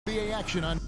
NBA action on.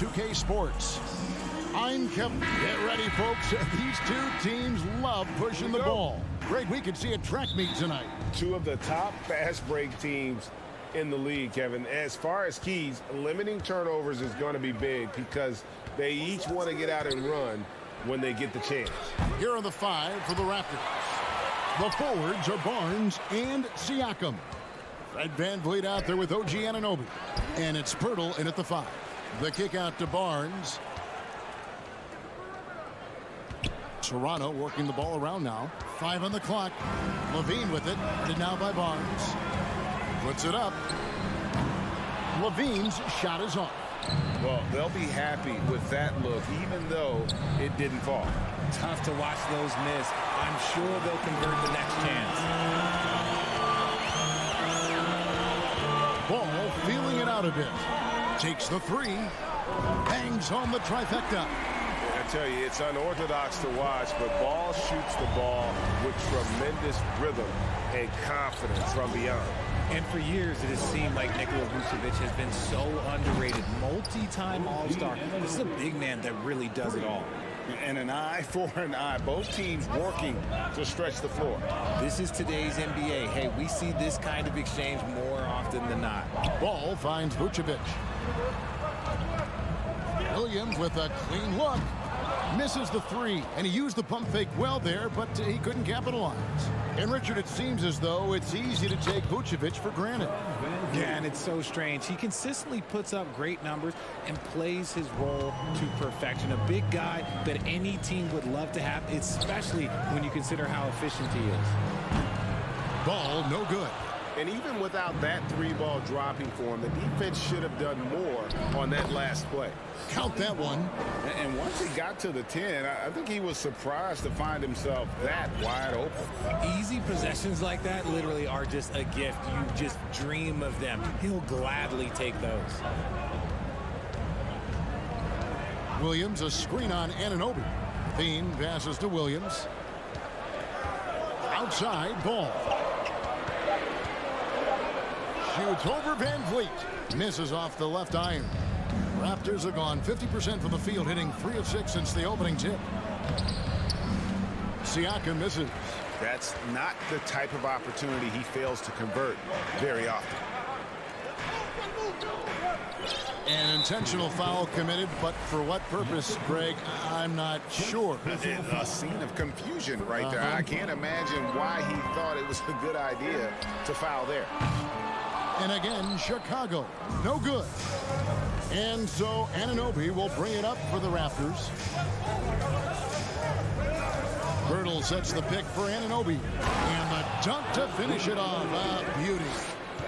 .2K Sports. I'm Kevin. Get ready, folks. These two teams love pushing the ball. Great, we could see a track meet tonight. Two of the top fast break teams in the league, Kevin. As far as keys, limiting turnovers is going to be big because they each want to get out and run when they get the chance. Here are the five for the Raptors. The forwards are Barnes and Siakam. Fred VanVleet out there with OG Anunoby. And it's Pirtle in at the five. The kick out to Barnes. Toronto working the ball around now. 5 on the clock. Levine with it. And now by Barnes. Puts it up. Levine's shot is off. Well, they'll be happy with that look, even though it didn't fall. Tough to watch those miss. I'm sure they'll convert the next chance. Ball feeling it out a bit. Takes the three. Bangs home the trifecta. I tell you, it's unorthodox to watch, but Ball shoots the ball with tremendous rhythm and confidence from beyond. And for years, it has seemed like Nikola Vucevic has been so underrated. Multi-time All-Star. This is a big man that really does it all. And an eye for an eye. Both teams working to stretch the floor. This is today's NBA. Hey, we see this kind of exchange more often than not. Ball finds Vucevic. Williams with a clean look. Misses the three, and he used the pump fake well there, but he couldn't capitalize. And Richard, it seems as though it's easy to take Vucevic for granted. Yeah, and it's so strange. He consistently puts up great numbers and plays his role to perfection. A big guy that any team would love to have, especially when you consider how efficient he is. Ball no good. And even without that three-ball dropping for him, the defense should have done more on that last play. Count that one. And once he got to the 10, I think he was surprised to find himself that wide open. Easy possessions like that literally are just a gift. You just dream of them. He'll gladly take those. Williams, a screen on Anunoby. Thien passes to Williams. Outside, Ball. Shoots over VanVleet. Misses off the left iron. Raptors have gone 50% from the field, hitting 3 of 6 since the opening tip. Siakam misses. That's not the type of opportunity he fails to convert very often. An intentional foul committed, but for what purpose, Greg, I'm not sure. A scene of confusion right there. I can't imagine why he thought it was a good idea to foul there. And again, Chicago, no good. And so Anunoby will bring it up for the Raptors. Pirtle sets the pick for Anunoby. And the dunk to finish it off. A beauty.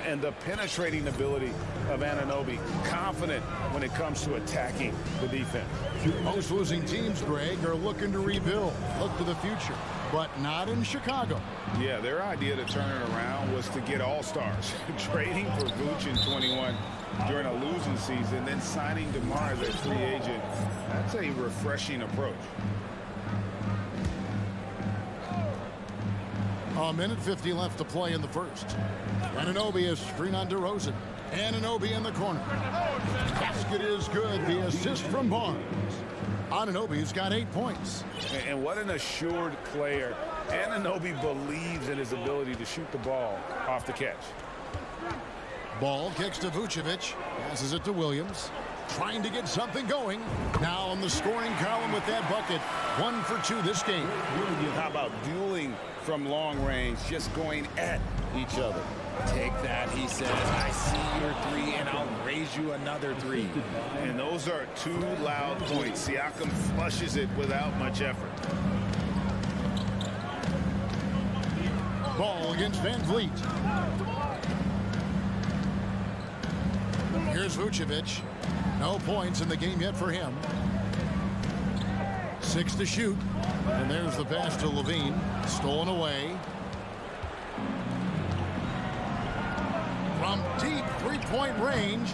And the penetrating ability of Anunoby, confident when it comes to attacking the defense. Most losing teams, Greg, are looking to rebuild, look to the future, but not in Chicago. Yeah, their idea to turn it around was to get all-stars. Trading for Vooch in 21 during a losing season, then signing DeMar as a free agent. That's a refreshing approach. A minute 50 left to play in the first. Anunoby is screen on DeRozan. Anunoby in the corner. Basket is good. The assist from Barnes. Anunoby's got 8 points. And what an assured player. Anunoby believes in his ability to shoot the ball off the catch. Ball kicks to Vucevic. Passes it to Williams. Trying to get something going. Now on the scoring column with that bucket. 1 for 2 this game. How about dueling from long range, just going at each other? Take that, he says. I see your 3, and I'll raise you another 3. And those are 2 loud points. Siakam flushes it without much effort. Ball against Van Vliet. Here's Vucevic. No points in the game yet for him. 6 to shoot. And there's the pass to Levine. Stolen away. From deep three-point range.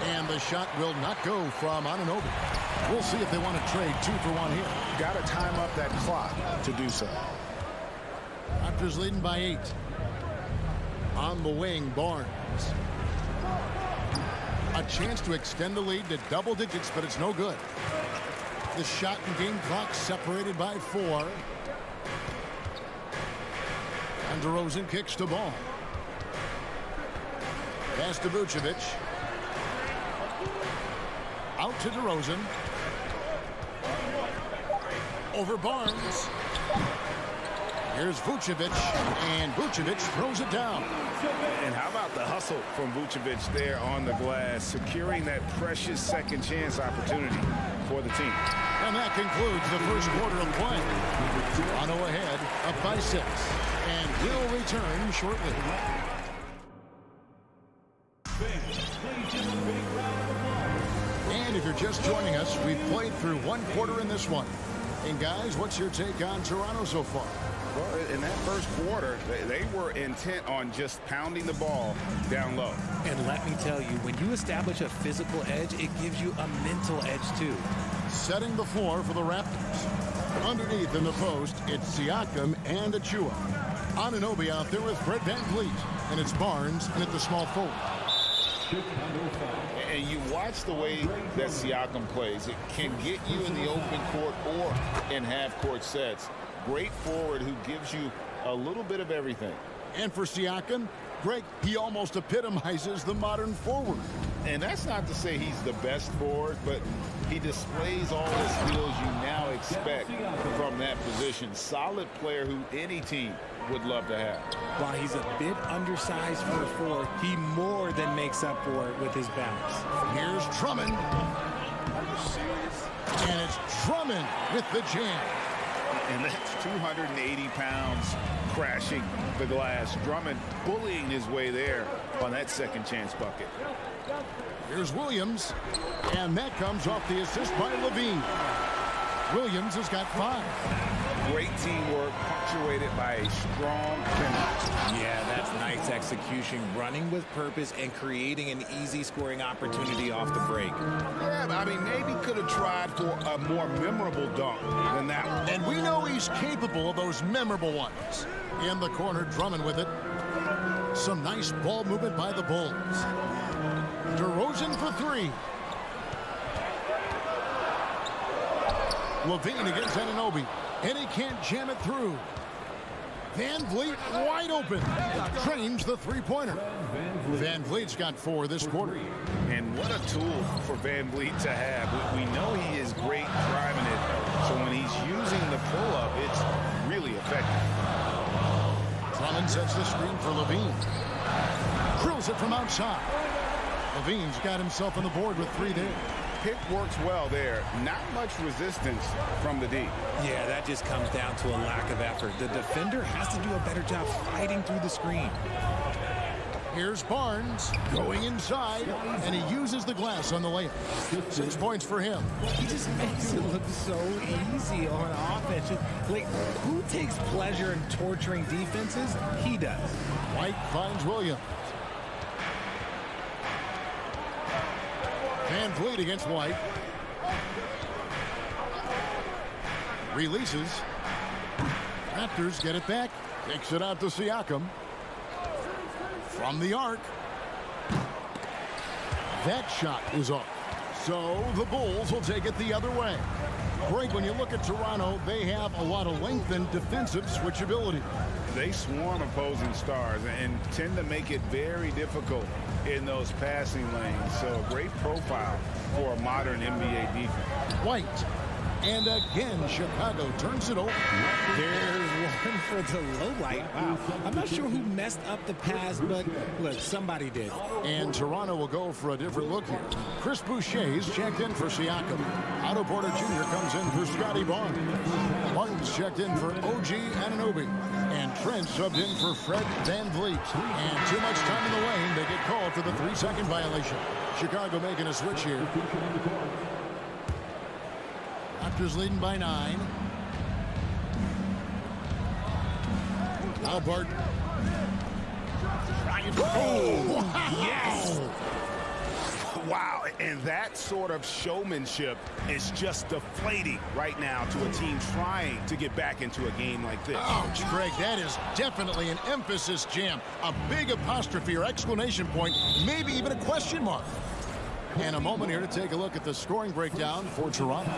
And the shot will not go from Anunoby. We'll see if they want to trade 2 for 1 here. Got to time up that clock to do so. Raptors leading by 8. On the wing, Barnes. A chance to extend the lead to double digits, but it's no good. The shot and game clock separated by 4. And DeRozan kicks to ball. Pass to Vucevic. Out to DeRozan. Over Barnes. Here's Vucevic, and Vucevic throws it down. And how about the hustle from Vucevic there on the glass, securing that precious second chance opportunity for the team. And that concludes the first quarter of play. Toronto ahead, up by 6, and will return shortly. And if you're just joining us, we've played through 1 quarter in this one. And guys, what's your take on Toronto so far? Well, in that first quarter, they were intent on just pounding the ball down low. And let me tell you, when you establish a physical edge, it gives you a mental edge too. Setting the floor for the Raptors. Underneath in the post, it's Siakam and Achua. Anunoby out there with Fred Van Vliet. And it's Barnes in at the small forward. And you watch the way that Siakam plays. It can get you in the open court or in half-court sets. Great forward who gives you a little bit of everything. And for Siakam, Greg, he almost epitomizes the modern forward. And that's not to say he's the best forward, but he displays all the skills you now expect from that position. Solid player who any team would love to have. While he's a bit undersized for a forward, he more than makes up for it with his bounce. Here's Drummond. And it's Drummond with the jam. And that's 280 pounds crashing the glass. Drummond bullying his way there on that second chance bucket. Here's Williams. And that comes off the assist by Levine. Williams has got 5. Great teamwork punctuated by a strong finish. Yeah, that's nice execution, running with purpose and creating an easy scoring opportunity off the break. Yeah, but I mean, maybe could have tried for a more memorable dunk than that one. And we know he's capable of those memorable ones. In the corner, Drummond with it. Some nice ball movement by the Bulls. DeRozan for 3. Levine against Anunoby. And he can't jam it through. Van Vliet wide open. Trains the three-pointer. Van Vliet's got 4 this quarter. And what a tool for Van Vliet to have. We know he is great driving it. So when he's using the pull-up, it's really effective. Drummond sets the screen for Levine. Drills it from outside. Levine's got himself on the board with 3 there. Pick works well there. Not much resistance from the D. Yeah, that just comes down to a lack of effort. The defender has to do a better job fighting through the screen. Here's Barnes going inside, and he uses the glass on the layup. 6 points for him. He just makes it look so easy on offense. Like, who takes pleasure in torturing defenses? He does. White finds Williams. Van Vliet against White. Releases. Raptors get it back. Kicks it out to Siakam. From the arc. That shot is off. So the Bulls will take it the other way. Greg, when you look at Toronto, they have a lot of length and defensive switchability. They swarm opposing stars and tend to make it very difficult in those passing lanes. So a great profile for a modern NBA defense. White. And again, Chicago turns it over. There's one for the low light. Wow. I'm not sure who messed up the pass, but look, somebody did. And Toronto will go for a different look here. Chris Boucher's checked in for Siakam. Otto Porter Jr. comes in for Scotty Barnes. Barnes checked in for OG Anunoby. And Trent subbed in for Fred VanVleet. And too much time in the lane. They get called for the 3-second violation. Chicago making a switch here. Raptors leading by 9. Now Barton. Oh, yes! Wow, and that sort of showmanship is just deflating right now to a team trying to get back into a game like this. Ouch, Greg, that is definitely an emphasis jam. A big apostrophe or exclamation point, maybe even a question mark. And a moment here to take a look at the scoring breakdown for Toronto.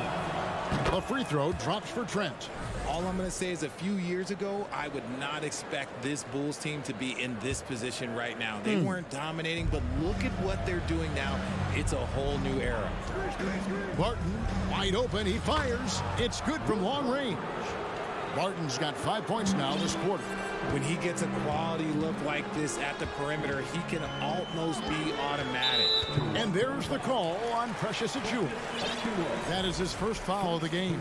A free throw drops for Trent. All I'm going to say is a few years ago, I would not expect this Bulls team to be in this position right now. They weren't dominating, but look at what they're doing now. It's a whole new era. Barton, wide open, he fires. It's good from long range. Barton's got 5 points now this quarter. When he gets a quality look like this at the perimeter, he can almost be automatic. And there's the call on Precious Achiuwa. That is his first foul of the game.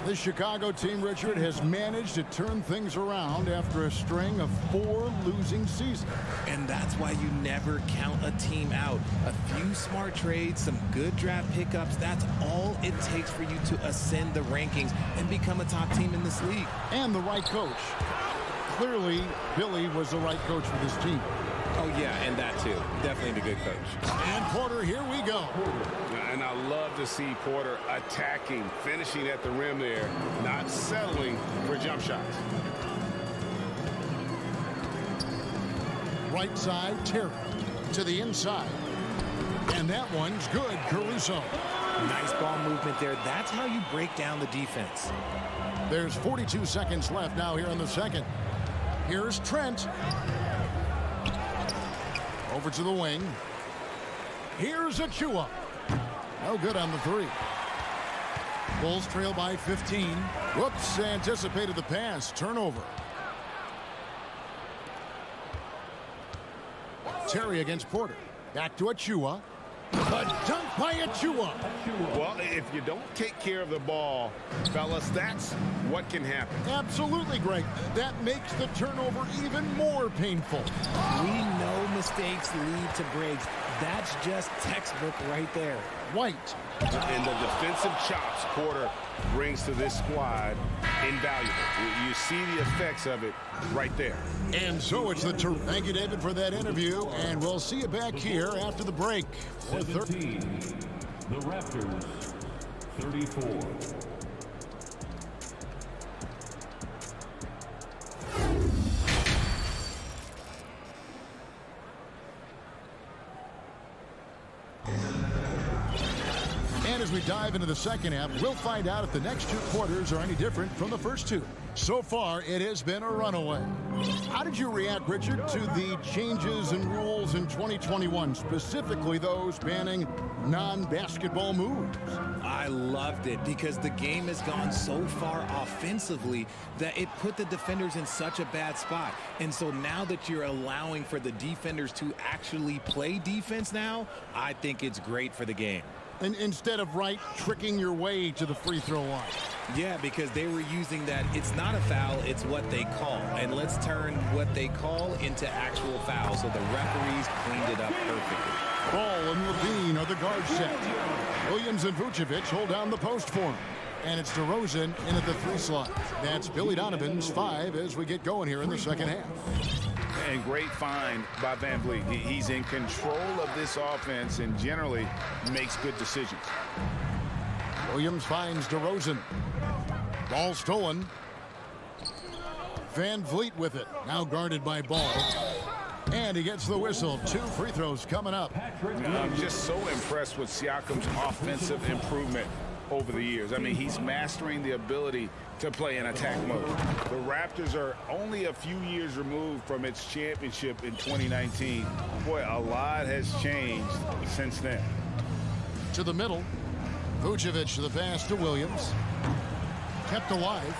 This Chicago team, Richard, has managed to turn things around after a string of 4 losing seasons. And that's why you never count a team out. A few smart trades, some good draft pickups, that's all it takes for you to ascend the rankings and become a top team in this league. And the right coach. Clearly, Billy was the right coach for this team. Oh, yeah, and that too. Definitely the good coach. And Porter, here we go. And I love to see Porter attacking, finishing at the rim there, not settling for jump shots. Right side, Terry to the inside. And that one's good, Caruso. Nice ball movement there. That's how you break down the defense. There's 42 seconds left now here in the second. Here's Trent. Over to the wing. Here's Achiuwa. No good on the 3. Bulls trail by 15. Whoops, anticipated the pass. Turnover. Terry against Porter. Back to Achiuwa. A dunk by Achiuwa. Well, if you don't take care of the ball, fellas, that's what can happen. Absolutely, Greg. That makes the turnover even more painful. We know mistakes lead to breaks. That's just textbook right there. White. And the defensive chops Porter brings to this squad, invaluable. You see the effects of it right there. And so it's the turn. Thank you, David, for that interview. And we'll see you back here after the break. 17, the Raptors, 34. And as we dive into the second half, we'll find out if the next 2 quarters are any different from the first 2. So far, it has been a runaway. How did you react, Richard, to the changes in rules in 2021, specifically those banning non-basketball moves? I loved it because the game has gone so far offensively that it put the defenders in such a bad spot. And so now that you're allowing for the defenders to actually play defense now, I think it's great for the game. And instead of tricking your way to the free throw line. Yeah, because they were using that it's not a foul, it's what they call. And let's turn what they call into actual foul. So the referees cleaned it up perfectly. Ball and Levine are the guard set. Williams and Vucevic hold down the post for him. And it's DeRozan in at the 3 slot. That's Billy Donovan's 5 as we get going here in the second half. And great find by VanVleet. He's in control of this offense and generally makes good decisions. Williams finds DeRozan. Ball stolen. VanVleet with it. Now guarded by Ball. And he gets the whistle. 2 free throws coming up. I'm just so impressed with Siakam's offensive improvement over the years. I mean, he's mastering the ability to play in attack mode. The Raptors are only a few years removed from its championship in 2019. Boy, a lot has changed since then. To the middle. Vucevic the pass to Williams. Kept alive.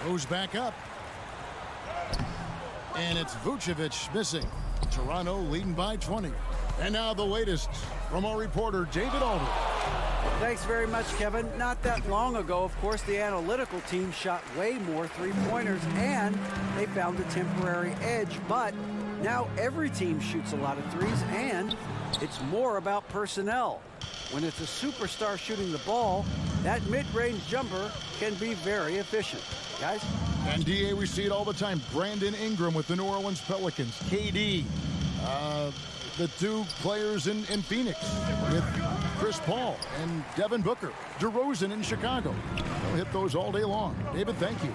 Goes back up. And it's Vucevic missing. Toronto leading by 20. And now the latest from our reporter, David Aldridge. Thanks very much, Kevin. Not that long ago, of course, the analytical team shot way more three-pointers, and they found a temporary edge. But now every team shoots a lot of threes, and it's more about personnel. When it's a superstar shooting the ball, that mid-range jumper can be very efficient. Guys? And DA, we see it all the time. Brandon Ingram with the New Orleans Pelicans. KD. The 2 players in Phoenix with Chris Paul and Devin Booker. DeRozan in Chicago. They'll hit those all day long. David, thank you.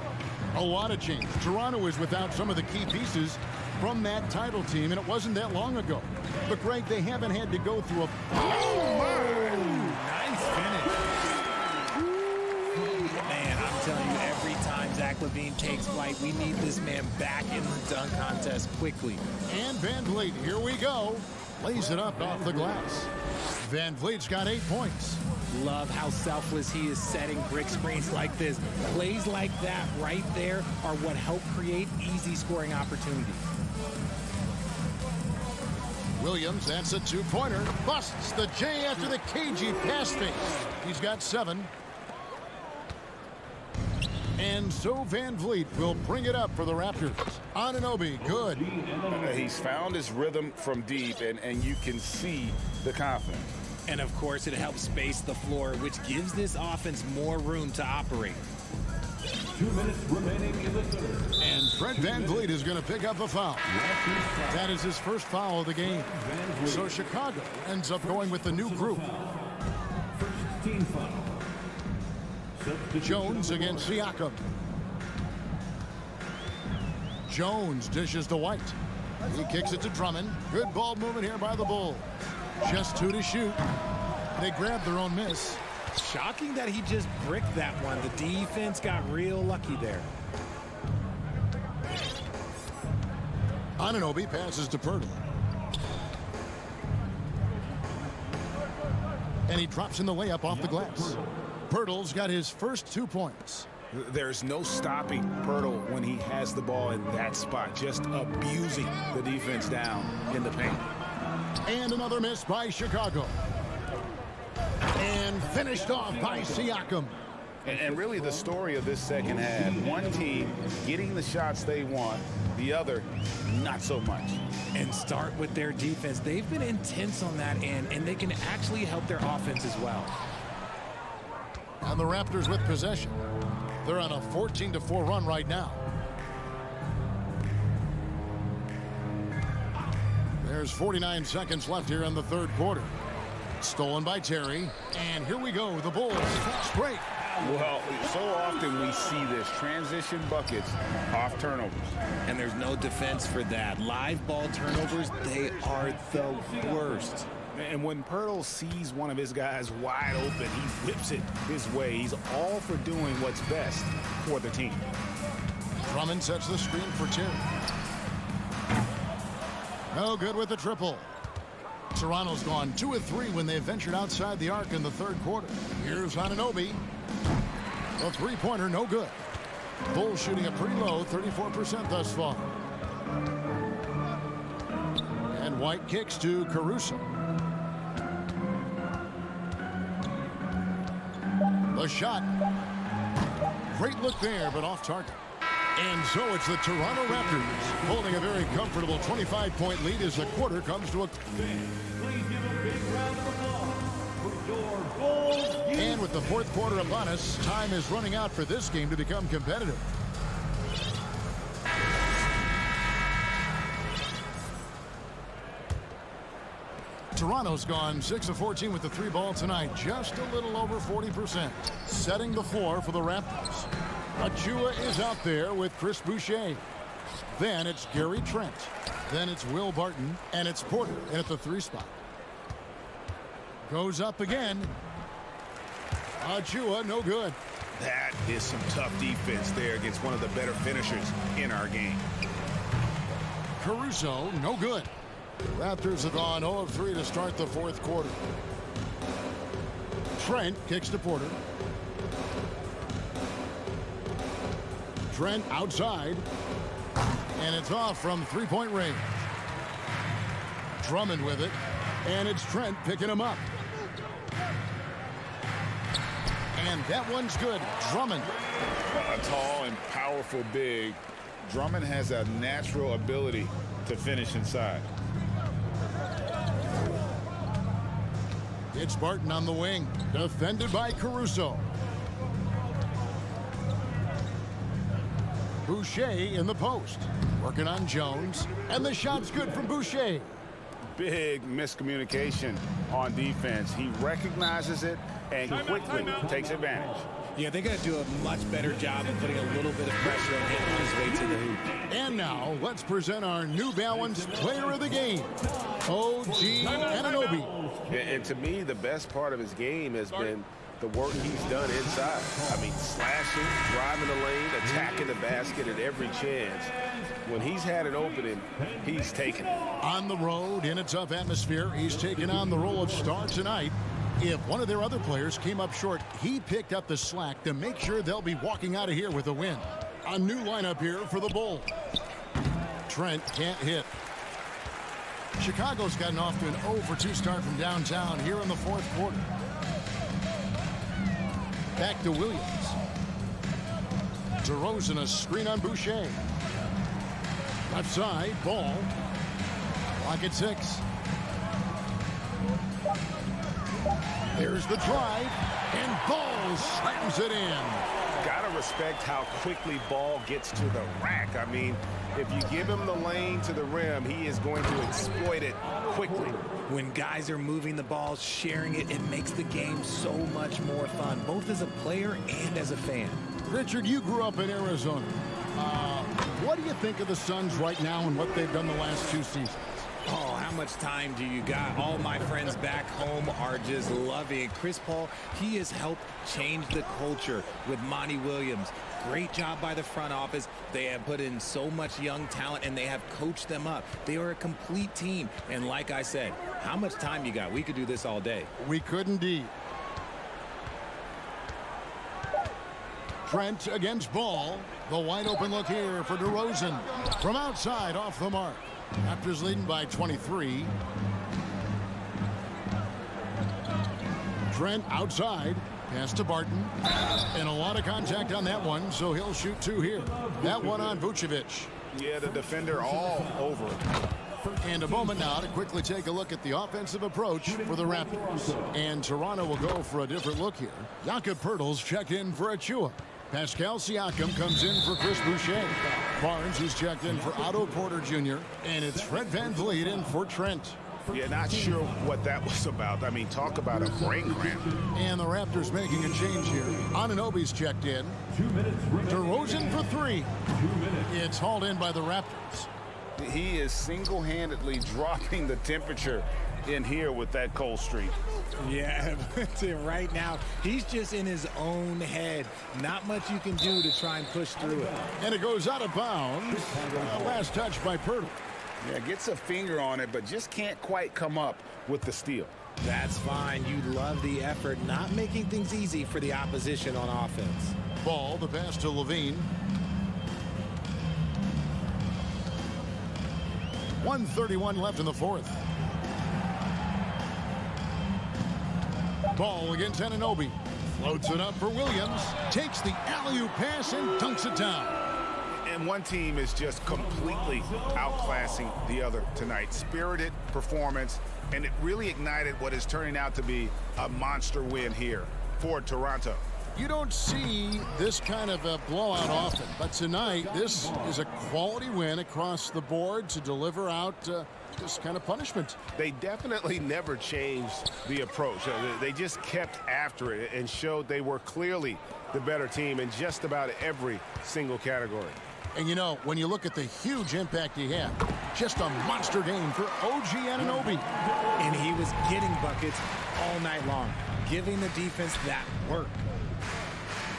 A lot of change. Toronto is without some of the key pieces from that title team, and it wasn't that long ago. But, Greg, they haven't had to go through a... Nice finish. Man, I'm telling you, every time Zach LaVine takes flight, we need this man back in the dunk contest quickly. And Van Vliet, here we go. Lays it up off the glass. Van Vliet's got 8 points. Love how selfless he is setting brick screens like this. Plays like that right there are what help create easy scoring opportunities. Williams, that's a 2-pointer. Busts the J after the cagey pass fake. He's got 7. And so Van Vliet will bring it up for the Raptors. Anunoby, good. He's found his rhythm from deep, and you can see the confidence. And of course, it helps space the floor, which gives this offense more room to operate. 2 minutes remaining in the third. And Fred Van Vliet is going to pick up a foul. That is his first foul of the game. So Chicago ends up going with the new group. First team foul. Jones against Siakam. Jones dishes to White. He kicks it to Drummond. Good ball movement here by the Bulls. Just 2 to shoot. They grab their own miss. Shocking that he just bricked that one. The defense got real lucky there. Anunoby passes to Pirtle. And he drops in the layup off the glass. Pirtle's got his first 2 points. There's no stopping Pirtle when he has the ball in that spot, just abusing the defense down in the paint. And another miss by Chicago. And finished off by Siakam. And really the story of this second half, one team getting the shots they want, the other not so much. And start with their defense. They've been intense on that end, and they can actually help their offense as well. And the Raptors with possession. They're on a 14-4 run right now. There's 49 seconds left here in the third quarter. Stolen by Terry. And here we go. The Bulls fast break. Well, so often we see this transition buckets off turnovers. And there's no defense for that. Live ball turnovers, they are the worst. And when Pirtle sees one of his guys wide open, he whips it his way. He's all for doing what's best for the team. Drummond sets the screen for Terry. No good with the triple. Toronto's gone 2 of 3 when they ventured outside the arc in the third quarter. Here's Anunoby. A 3-pointer, no good. Bulls shooting a pretty low, 34% thus far. And White kicks to Caruso. The shot. Great look there, but off target. And so it's the Toronto Raptors holding a very comfortable 25-point lead as the quarter comes to a... And with the fourth quarter upon us, time is running out for this game to become competitive. Toronto's gone 6 of 14 with the 3-ball tonight, just a little over 40%. Setting the floor for the Raptors. Achua is out there with Chris Boucher. Then it's Gary Trent. Then it's Will Barton. And it's Porter in at the 3 spot. Goes up again. Achua, no good. That is some tough defense there against one of the better finishers in our game. Caruso, no good. The Raptors have gone 0 of 3 to start the 4th quarter. Trent kicks to Porter. Trent outside. And it's off from 3-point range. Drummond with it. And it's Trent picking him up. And that one's good. Drummond. A tall and powerful big. Drummond has a natural ability to finish inside. It's Barton on the wing. Defended by Caruso. Boucher in the post. Working on Jones. And the shot's good from Boucher. Big miscommunication on defense. He recognizes it and quickly takes advantage. Yeah, they got to do a much better job of putting a little bit of pressure on him on his way to the hoop. And now, let's present our New Balance Player of the Game, OG Anunoby. And to me, the best part of his game has been the work he's done inside. I mean, slashing, driving the lane, attacking the basket at every chance. When he's had an opening, he's taken it. On the road, in a tough atmosphere, he's taken on the role of star tonight. If one of their other players came up short, he picked up the slack to make sure they'll be walking out of here with a win. A new lineup here for the Bulls. Trent can't hit. Chicago's gotten off to an 0-for-2 start from downtown here in the 4th quarter. Back to Williams. DeRozan, a screen on Boucher. Left side, Ball. Clock at 6. There's the drive, and Ball slams it in. Gotta respect how quickly Ball gets to the rack. I mean, if you give him the lane to the rim, he is going to exploit it quickly. When guys are moving the ball, sharing it, it makes the game so much more fun, both as a player and as a fan. Richard, you grew up in Arizona. What do you think of the Suns right now and what they've done the last 2 seasons? Oh, how much time do you got? All my friends back home are just loving it. Chris Paul, he has helped change the culture with Monty Williams. Great job by the front office. They have put in so much young talent, and they have coached them up. They are a complete team. And like I said, how much time you got? We could do this all day. We could indeed. Trent against Ball. The wide open look here for DeRozan. From outside, off the mark. Raptors leading by 23. Trent outside. Pass to Barton. And a lot of contact on that one, so he'll shoot 2 here. That one on Vucevic. Yeah, the defender all over it. And a moment now to quickly take a look at the offensive approach for the Raptors. And Toronto will go for a different look here. Jakob Poeltl's checked in for Achua. Pascal Siakam comes in for Chris Boucher. Barnes is checked in for Otto Porter Jr. And it's Fred VanVleet in for Trent. Yeah, not sure what that was about. I mean, talk about a brain cramp. And the Raptors making a change here. Anunoby's checked in. 2 minutes remaining. DeRozan for 3. 2 minutes. It's hauled in by the Raptors. He is single-handedly dropping the temperature in here with that cold streak. Yeah, right now, he's just in his own head. Not much you can do to try and push through it. And it goes out of bounds. Last touch by Poeltl. Yeah, gets a finger on it, but just can't quite come up with the steal. That's fine. You love the effort, not making things easy for the opposition on offense. Ball, the pass to Levine. 1:31 left in the 4th. Ball against Anunoby. Floats it up for Williams. Takes the alley-oop pass and dunks it down. And one team is just completely outclassing the other tonight. Spirited performance, and it really ignited what is turning out to be a monster win here for Toronto. You don't see this kind of a blowout often, but tonight this is a quality win across the board to deliver out this kind of punishment. They definitely never changed the approach. They just kept after it and showed they were clearly the better team in just about every single category. And, you know, when you look at the huge impact he had, just a monster game for OG Anunoby. And he was getting buckets all night long, giving the defense that work.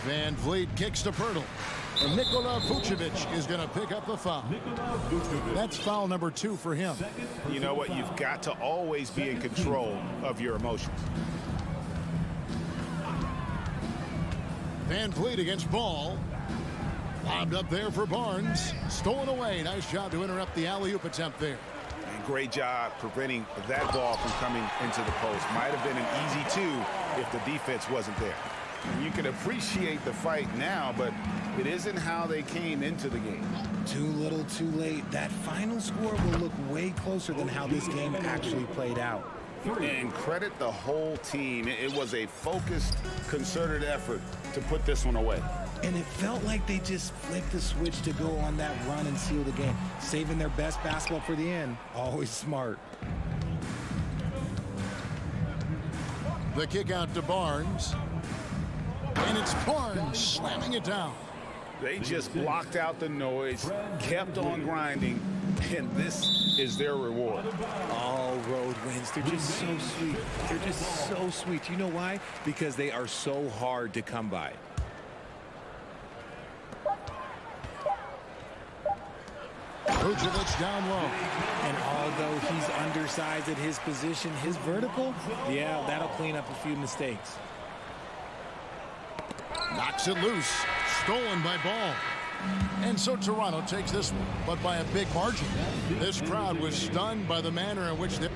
Van Vliet kicks to Pirtle. And Nikola Vucevic is going to pick up the foul. That's foul number 2 for him. You know what? You've got to always be in control of your emotions. Van Vliet against Ball. Lobbed up there for Barnes. Stolen away. Nice job to interrupt the alley-oop attempt there. And great job preventing that ball from coming into the post. Might have been an easy 2 if the defense wasn't there. And you can appreciate the fight now, but it isn't how they came into the game. Too little, too late. That final score will look way closer than how this game actually played out. And credit the whole team. It was a focused, concerted effort to put this one away. And it felt like they just flipped the switch to go on that run and seal the game, saving their best basketball for the end. Always smart. The kick out to Barnes. And it's Barnes slamming it down. They just blocked out the noise, kept on grinding, and this is their reward. All road wins. They're just so sweet. They're just so sweet. You know why? Because they are so hard to come by. Vucevic down low. And although he's undersized at his position, his vertical, yeah, that'll clean up a few mistakes. Knocks it loose. Stolen by Ball. And so Toronto takes this one, but by a big margin. This crowd was stunned by the manner in which they...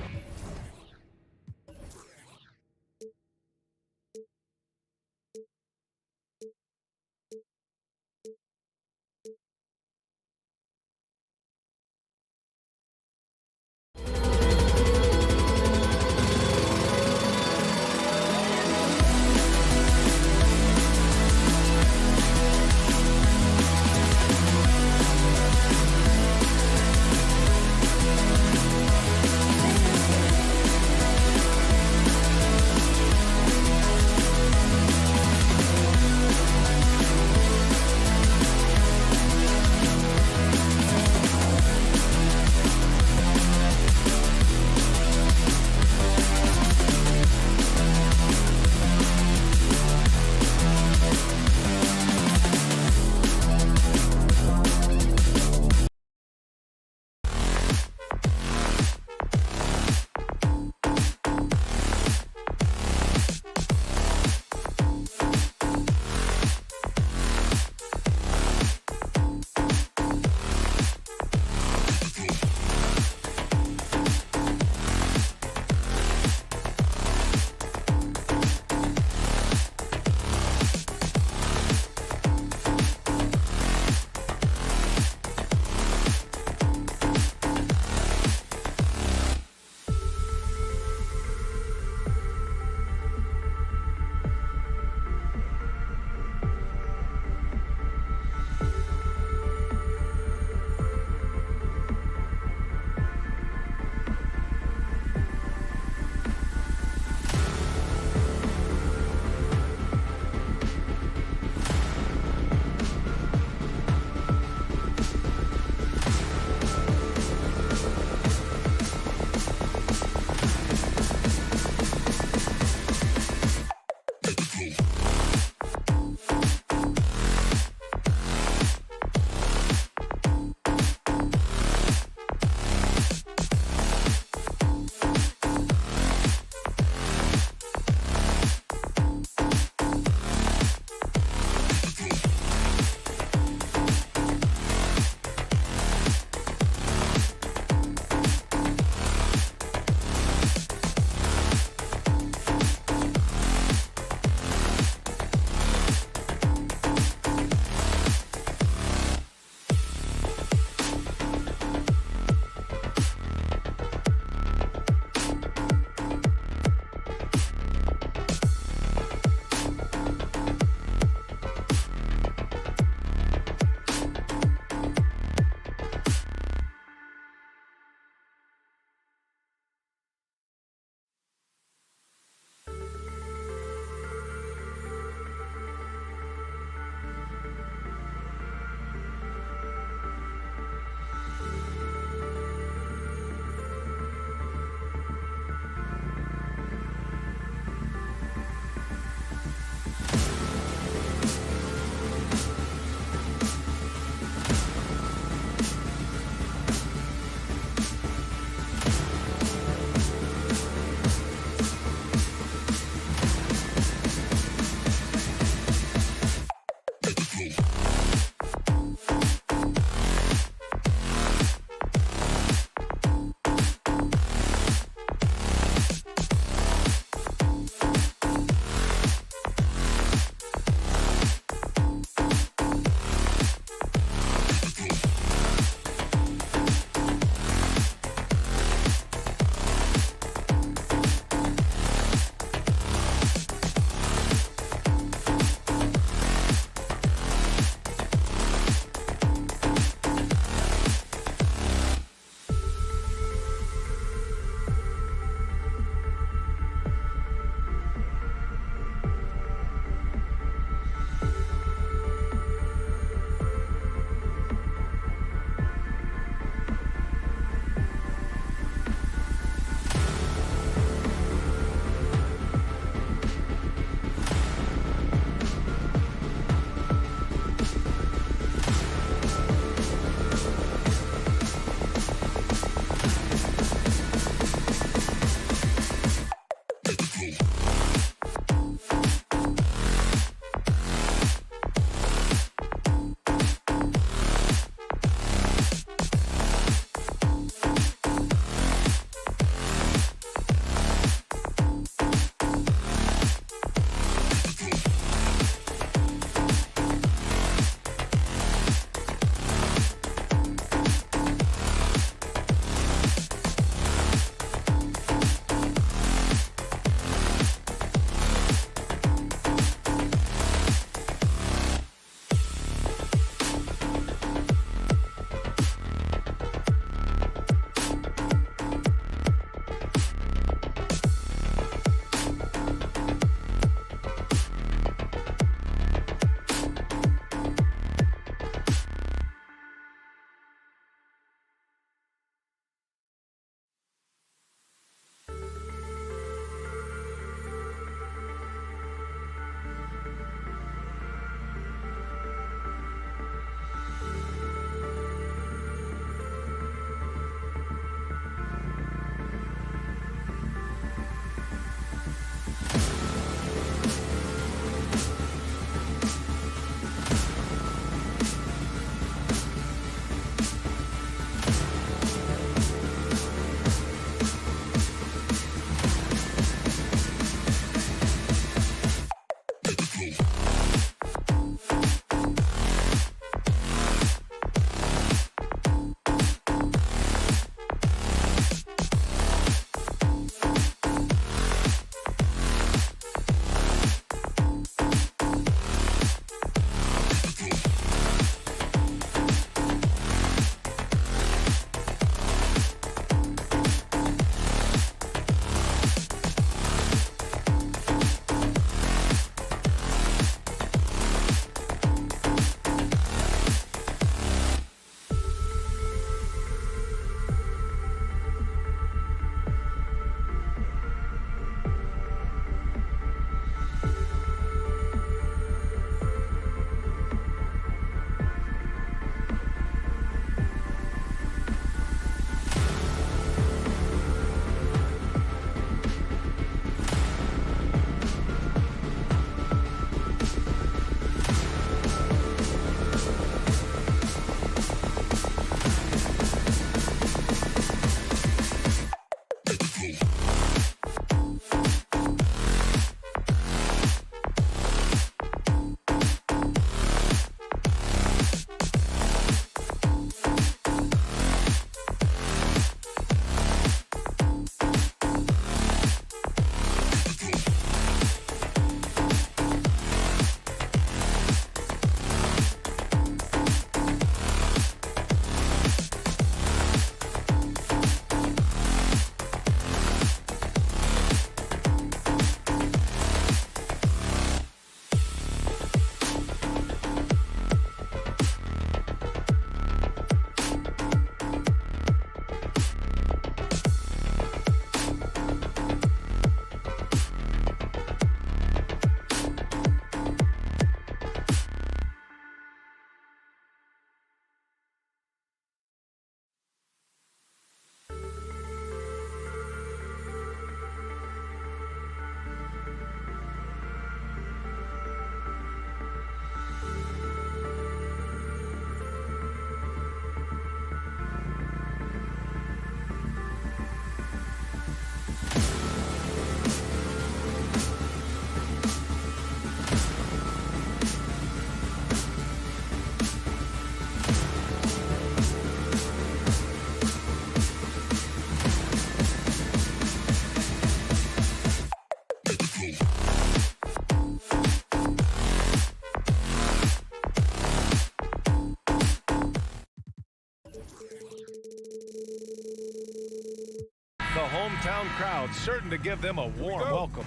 The hometown crowd certain to give them a warm welcome.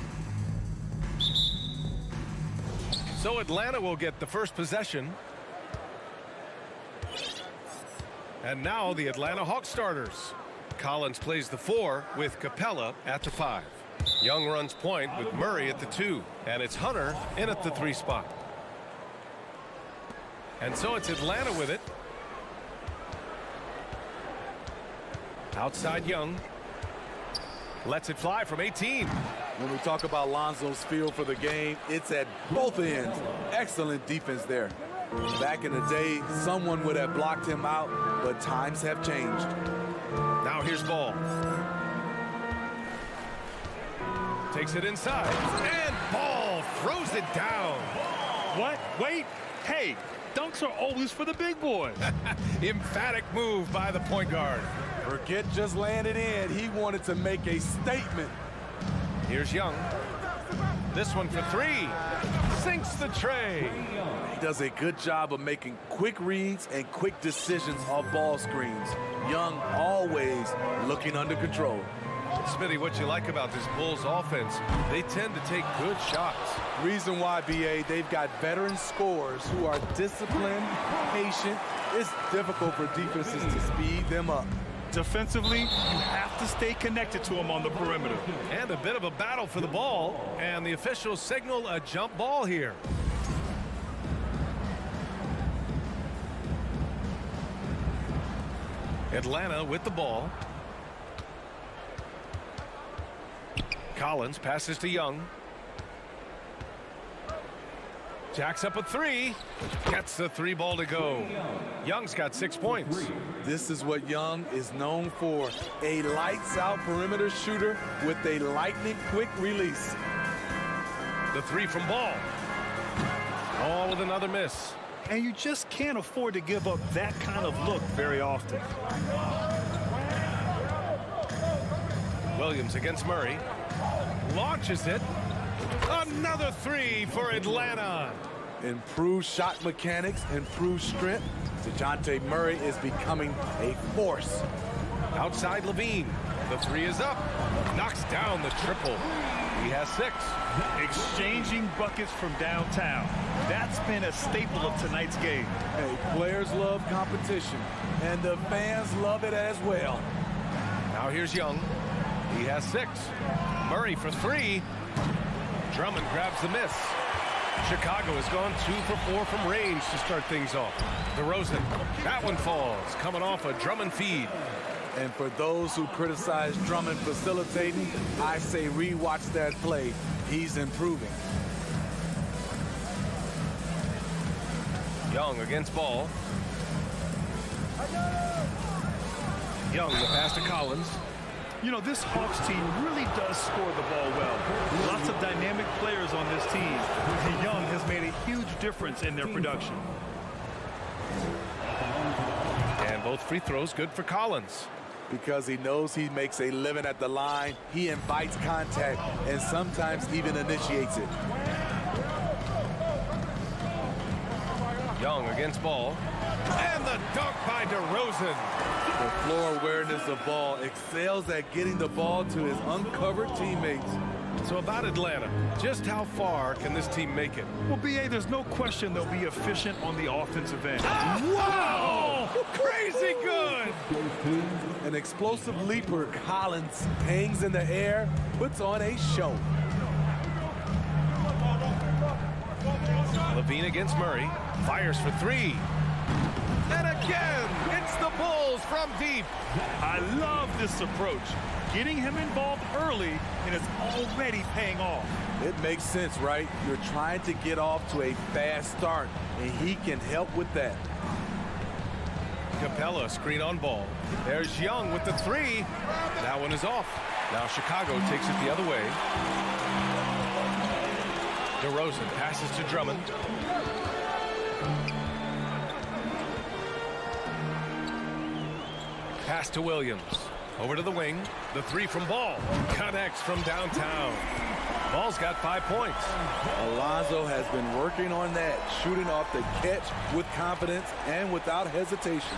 So Atlanta will get the first possession. And now the Atlanta Hawks starters. Collins plays the 4 with Capella at the 5. Young runs point with Murray at the 2. And it's Hunter in at the 3 spot. And so it's Atlanta with it. Outside Young. Lets it fly from 18. When we talk about Lonzo's feel for the game, it's at both ends. Excellent defense there. Back in the day, someone would have blocked him out, but times have changed. Now here's Ball. Takes it inside, and Ball throws it down. What? Wait. Hey, dunks are always for the big boys. Emphatic move by the point guard. Forget just laying it in. He wanted to make a statement. Here's Young. This one for three. Sinks the tray. He does a good job of making quick reads and quick decisions off ball screens. Young always looking under control. Smitty, what you like about this Bulls offense, they tend to take good shots. Reason why, BA, they've got veteran scorers who are disciplined, patient. It's difficult for defenses to speed them up. Defensively, you have to stay connected to him on the perimeter. And a bit of a battle for the ball, and the officials signal a jump ball here. Atlanta with the ball. Collins passes to Young. Jacks up a three. Gets the three ball to go. Young's got 6 points. This is what Young is known for. A lights-out perimeter shooter with a lightning-quick release. The three from Ball. All with another miss. And you just can't afford to give up that kind of look very often. Williams against Murray. Launches it. Another three for Atlanta. Improved shot mechanics, improved strength. DeJounte Murray is becoming a force. Outside Levine. The three is up. Knocks down the triple. He has 6. Exchanging buckets from downtown. That's been a staple of tonight's game. Hey, players love competition, and the fans love it as well. Now here's Young. He has 6. Murray for 3. Drummond grabs the miss. Chicago has gone 2 for 4 from range to start things off. DeRozan, that one falls, coming off a Drummond feed. And for those who criticize Drummond facilitating, I say rewatch that play. He's improving. Young against Ball. Young, the pass to Collins. You know, this Hawks team really does score the ball well. Lots of dynamic players on this team. And Young has made a huge difference in their production. And both free throws good for Collins. Because he knows he makes a living at the line, he invites contact and sometimes even initiates it. Young against Ball. And the dunk by DeRozan. The floor awareness of Ball excels at getting the ball to his uncovered teammates. So about Atlanta, just how far can this team make it? Well, B.A., there's no question they'll be efficient on the offensive end. Wow! Crazy good! An explosive leaper, Collins hangs in the air, puts on a show. Levine against Murray. Fires for 3. And again, it's the Bulls from deep. I love this approach. Getting him involved early, and it's already paying off. It makes sense, right? You're trying to get off to a fast start, and he can help with that. Capella screen on Ball. There's Young with the 3. That one is off. Now Chicago takes it the other way. DeRozan passes to Drummond. Pass to Williams. Over to the wing. The 3 from Ball. Connects from downtown. Ball's got 5 points. Alonzo has been working on that, shooting off the catch with confidence and without hesitation.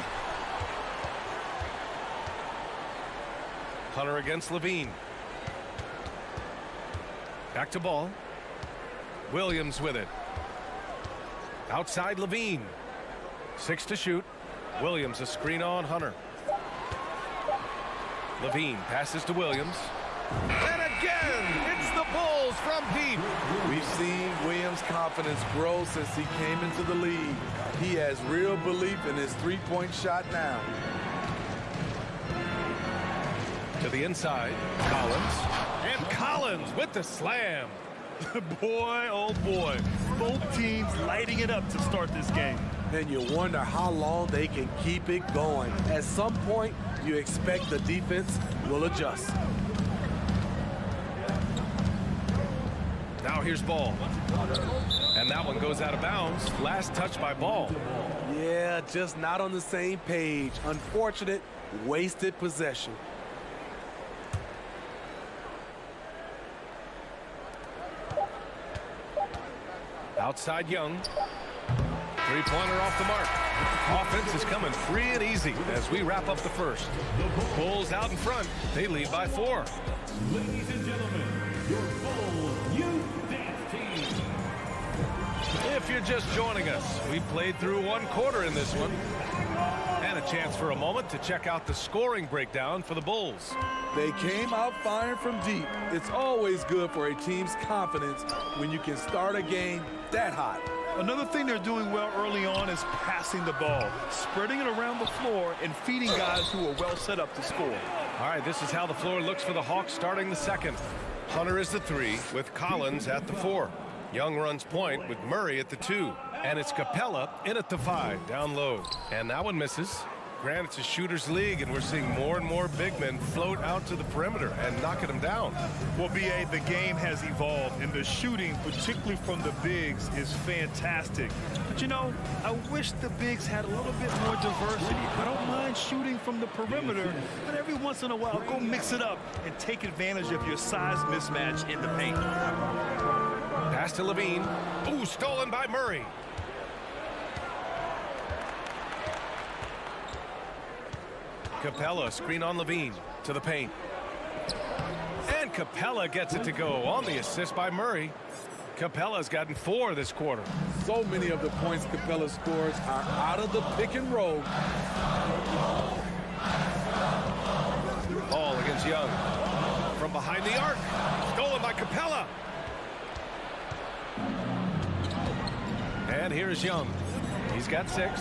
Hunter against Levine. Back to Ball. Williams with it. Outside Levine. 6 to shoot. Williams a screen on Hunter. Levine passes to Williams. And again, it's the Bulls from deep. We've seen Williams' confidence grow since he came into the league. He has real belief in his three-point shot now. To the inside, Collins. And Collins with the slam. Boy, oh boy. Both teams lighting it up to start this game. And you wonder how long they can keep it going. At some point, you expect the defense will adjust. Now here's Ball. And that one goes out of bounds. Last touch by Ball. Yeah, just not on the same page. Unfortunate, wasted possession. Outside Young. Three-pointer off the mark. Offense is coming free and easy as we wrap up the first. Bulls out in front. They lead by 4. Ladies and gentlemen, your Bulls Youth Dance Team. If you're just joining us, we played through one quarter in this one. And a chance for a moment to check out the scoring breakdown for the Bulls. They came out firing from deep. It's always good for a team's confidence when you can start a game that hot. Another thing they're doing well early on is passing the ball, spreading it around the floor and feeding guys who are well set up to score. All right, this is how the floor looks for the Hawks starting the second. Hunter is the 3 with Collins at the 4. Young runs point with Murray at the 2. And it's Capella in at the 5, down low. And that one misses. Granted, it's a shooter's league, and we're seeing more and more big men float out to the perimeter and knocking them down. Well, B.A., the game has evolved, and the shooting, particularly from the bigs, is fantastic. But, you know, I wish the bigs had a little bit more diversity. I don't mind shooting from the perimeter, but every once in a while, go mix it up and take advantage of your size mismatch in the paint. Pass to Levine. Ooh, stolen by Murray. Capella, screen on Levine, to the paint. And Capella gets it to go on the assist by Murray. Capella's gotten 4 this quarter. So many of the points Capella scores are out of the pick and roll. Ball against Young. From behind the arc. Stolen by Capella. And here's Young. He's got 6.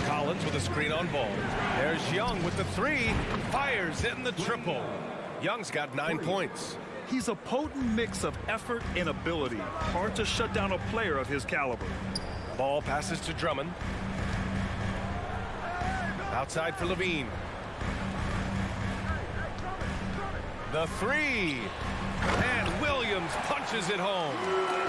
Collins with a screen on Ball. There's Young with the 3. Fires in the triple. Young's got 9 points. He's a potent mix of effort and ability. Hard to shut down a player of his caliber. Ball passes to Drummond. Outside for Levine. The 3. And Williams punches it home.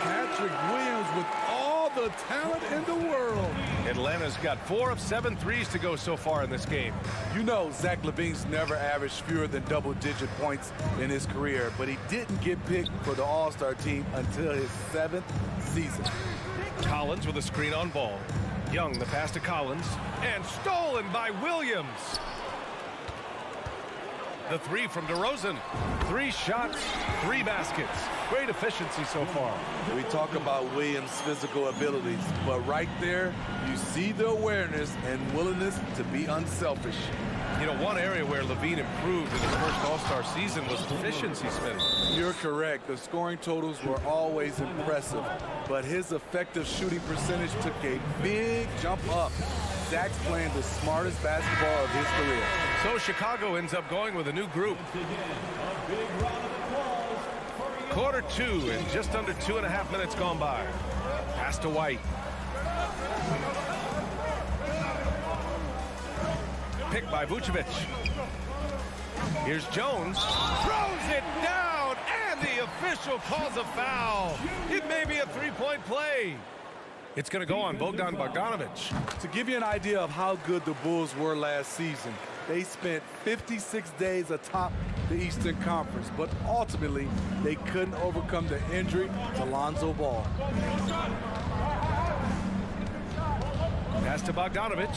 Patrick Williams with all the talent in the world. Atlanta's got 4 of 7 threes to go so far in this game. You know Zach LaVine's never averaged fewer than double-digit points in his career, but he didn't get picked for the All-Star team until his 7th season. Collins with a screen on Ball. Young the pass to Collins. And stolen by Williams. The 3 from DeRozan. 3 shots, 3 baskets. Great efficiency so far. We talk about Williams' physical abilities, but right there, you see the awareness and willingness to be unselfish. You know, one area where Levine improved in his first All-Star season was efficiency, Smitty. You're correct. The scoring totals were always impressive, but his effective shooting percentage took a big jump up. Zach's playing the smartest basketball of his career. So Chicago ends up going with a new group. Quarter 2 and just under 2.5 minutes gone by. Pass to White. Picked by Vucevic. Here's Jones. Throws it down, and the official calls a foul. It may be a 3-point play. It's going to go on Bogdan Bogdanovic. To give you an idea of how good the Bulls were last season, they spent 56 days atop the Eastern Conference, but ultimately they couldn't overcome the injury to Lonzo Ball. Pass to Bogdanovic.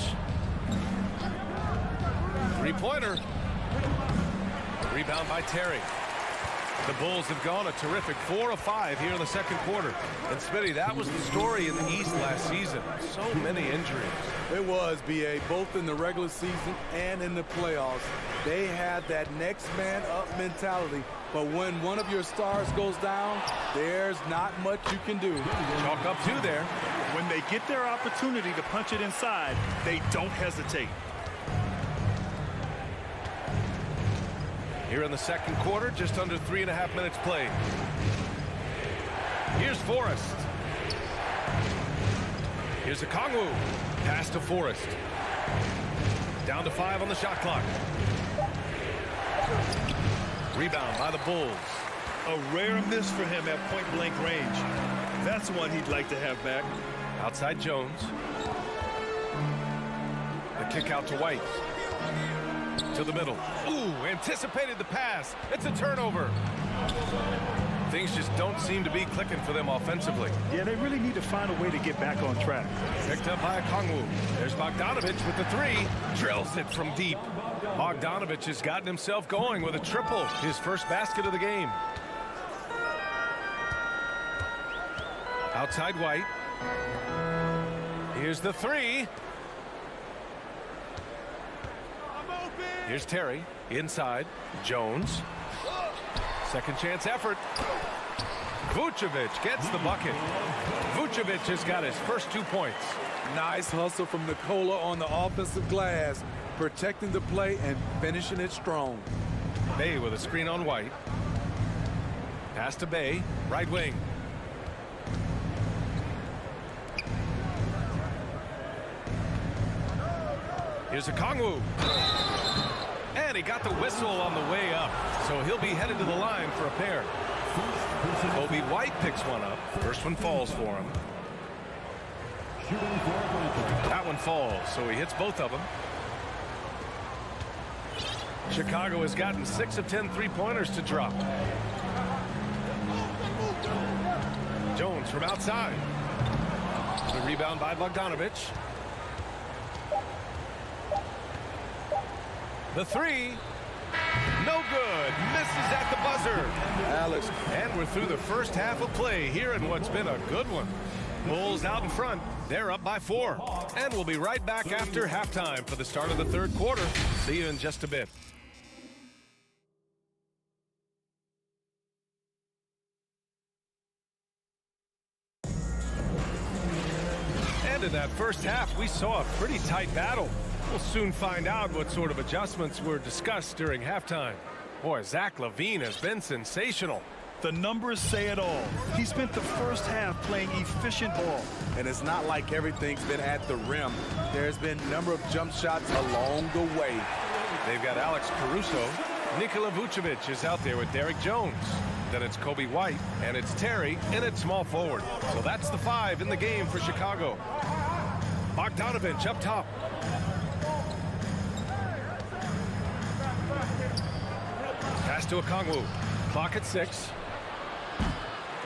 3-pointer. Rebound by Terry. The Bulls have gone a terrific 4 of 5 here in the second quarter. And Smitty, that was the story in the East last season. So many injuries. It was, B.A., both in the regular season and in the playoffs. They had that next man up mentality. But when one of your stars goes down, there's not much you can do. Chalk up 2 there. When they get their opportunity to punch it inside, they don't hesitate. Here in the second quarter, just under 3.5 minutes played. Here's Forrest. Here's a Kongwu. Pass to Forrest. Down to 5 on the shot clock. Rebound by the Bulls. A rare miss for him at point-blank range. That's one he'd like to have back. Outside Jones. The kick out to White. To the middle. Ooh, anticipated the pass. It's a turnover. Things just don't seem to be clicking for them offensively. Yeah, they really need to find a way to get back on track. Picked up by Kongwu. There's Bogdanovich with the 3. Drills it from deep. Bogdanovich has gotten himself going with a triple. His first basket of the game. Outside White. Here's the 3. Here's Terry. Inside. Jones. Second chance effort. Vucevic gets the bucket. Vucevic has got his first 2 points. Nice hustle from Nikola on the offensive glass, protecting the play and finishing it strong. Bay with a screen on White. Pass to Bay. Right wing. Here's a Kongwu. And he got the whistle on the way up. So he'll be headed to the line for a pair. Kobe White picks one up. First one falls for him. That one falls, so he hits both of them. Chicago has gotten 6 of 10 3-pointers to drop. Jones from outside. The rebound by Bogdanovich. The 3. No good. Misses at the buzzer. Alex. And we're through the first half of play here in what's been a good one. Bulls out in front. They're up by 4. And we'll be right back after halftime for the start of the third quarter. See you in just a bit. And in that first half, we saw a pretty tight battle. We'll soon find out what sort of adjustments were discussed during halftime. Boy, Zach LaVine has been sensational. The numbers say it all. He spent the first half playing efficient ball. And it's not like everything's been at the rim. There's been a number of jump shots along the way. They've got Alex Caruso. Nikola Vucevic is out there with Derek Jones. Then it's Kobe White, and it's Terry, and it's small forward. So that's the 5 in the game for Chicago. Bogdanovich up top. Pass to Okongwu. Clock at 6.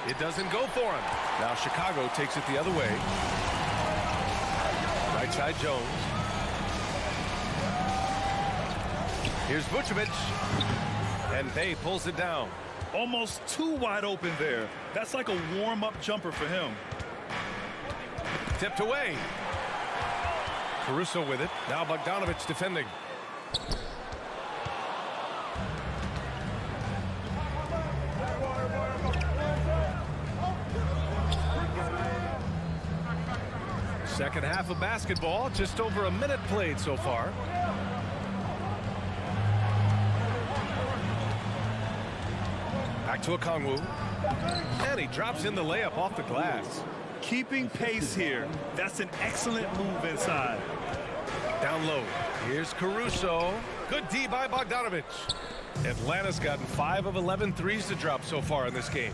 It doesn't go for him. Now Chicago takes it the other way. Right side Jones. Here's Vucevic. And Bay pulls it down. Almost too wide open there. That's like a warm-up jumper for him. Tipped away. Caruso with it. Now Bogdanovich defending. Second half of basketball, just over a minute played so far. Back to Okongwu. And he drops in the layup off the glass. Keeping pace here. That's an excellent move inside. Down low. Here's Caruso. Good D by Bogdanovich. Atlanta's gotten 5 of 11 threes to drop so far in this game.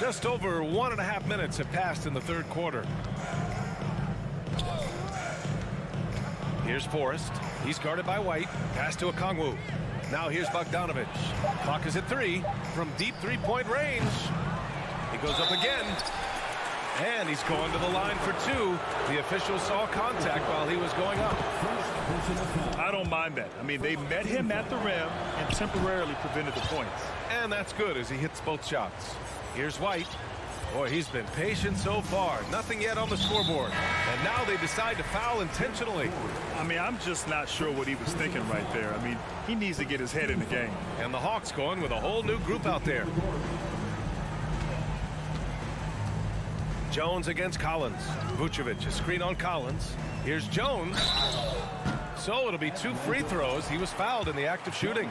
Just over 1.5 minutes have passed in the third quarter. Here's Forrest. He's guarded by White. Pass to Okongwu. Now here's Bogdanovich. Clock is at 3 from deep 3-point range. He goes up again. And he's going to the line for 2. The official saw contact while he was going up. I don't mind that. I mean, they met him at the rim and temporarily prevented the points. And that's good as he hits both shots. Here's White. Boy, he's been patient so far. Nothing yet on the scoreboard. And now they decide to foul intentionally. I mean, I'm just not sure what he was thinking right there. I mean, he needs to get his head in the game. And the Hawks going with a whole new group out there. Jones against Collins. Vucevic, a screen on Collins. Here's Jones. So it'll be 2 free throws. He was fouled in the act of shooting.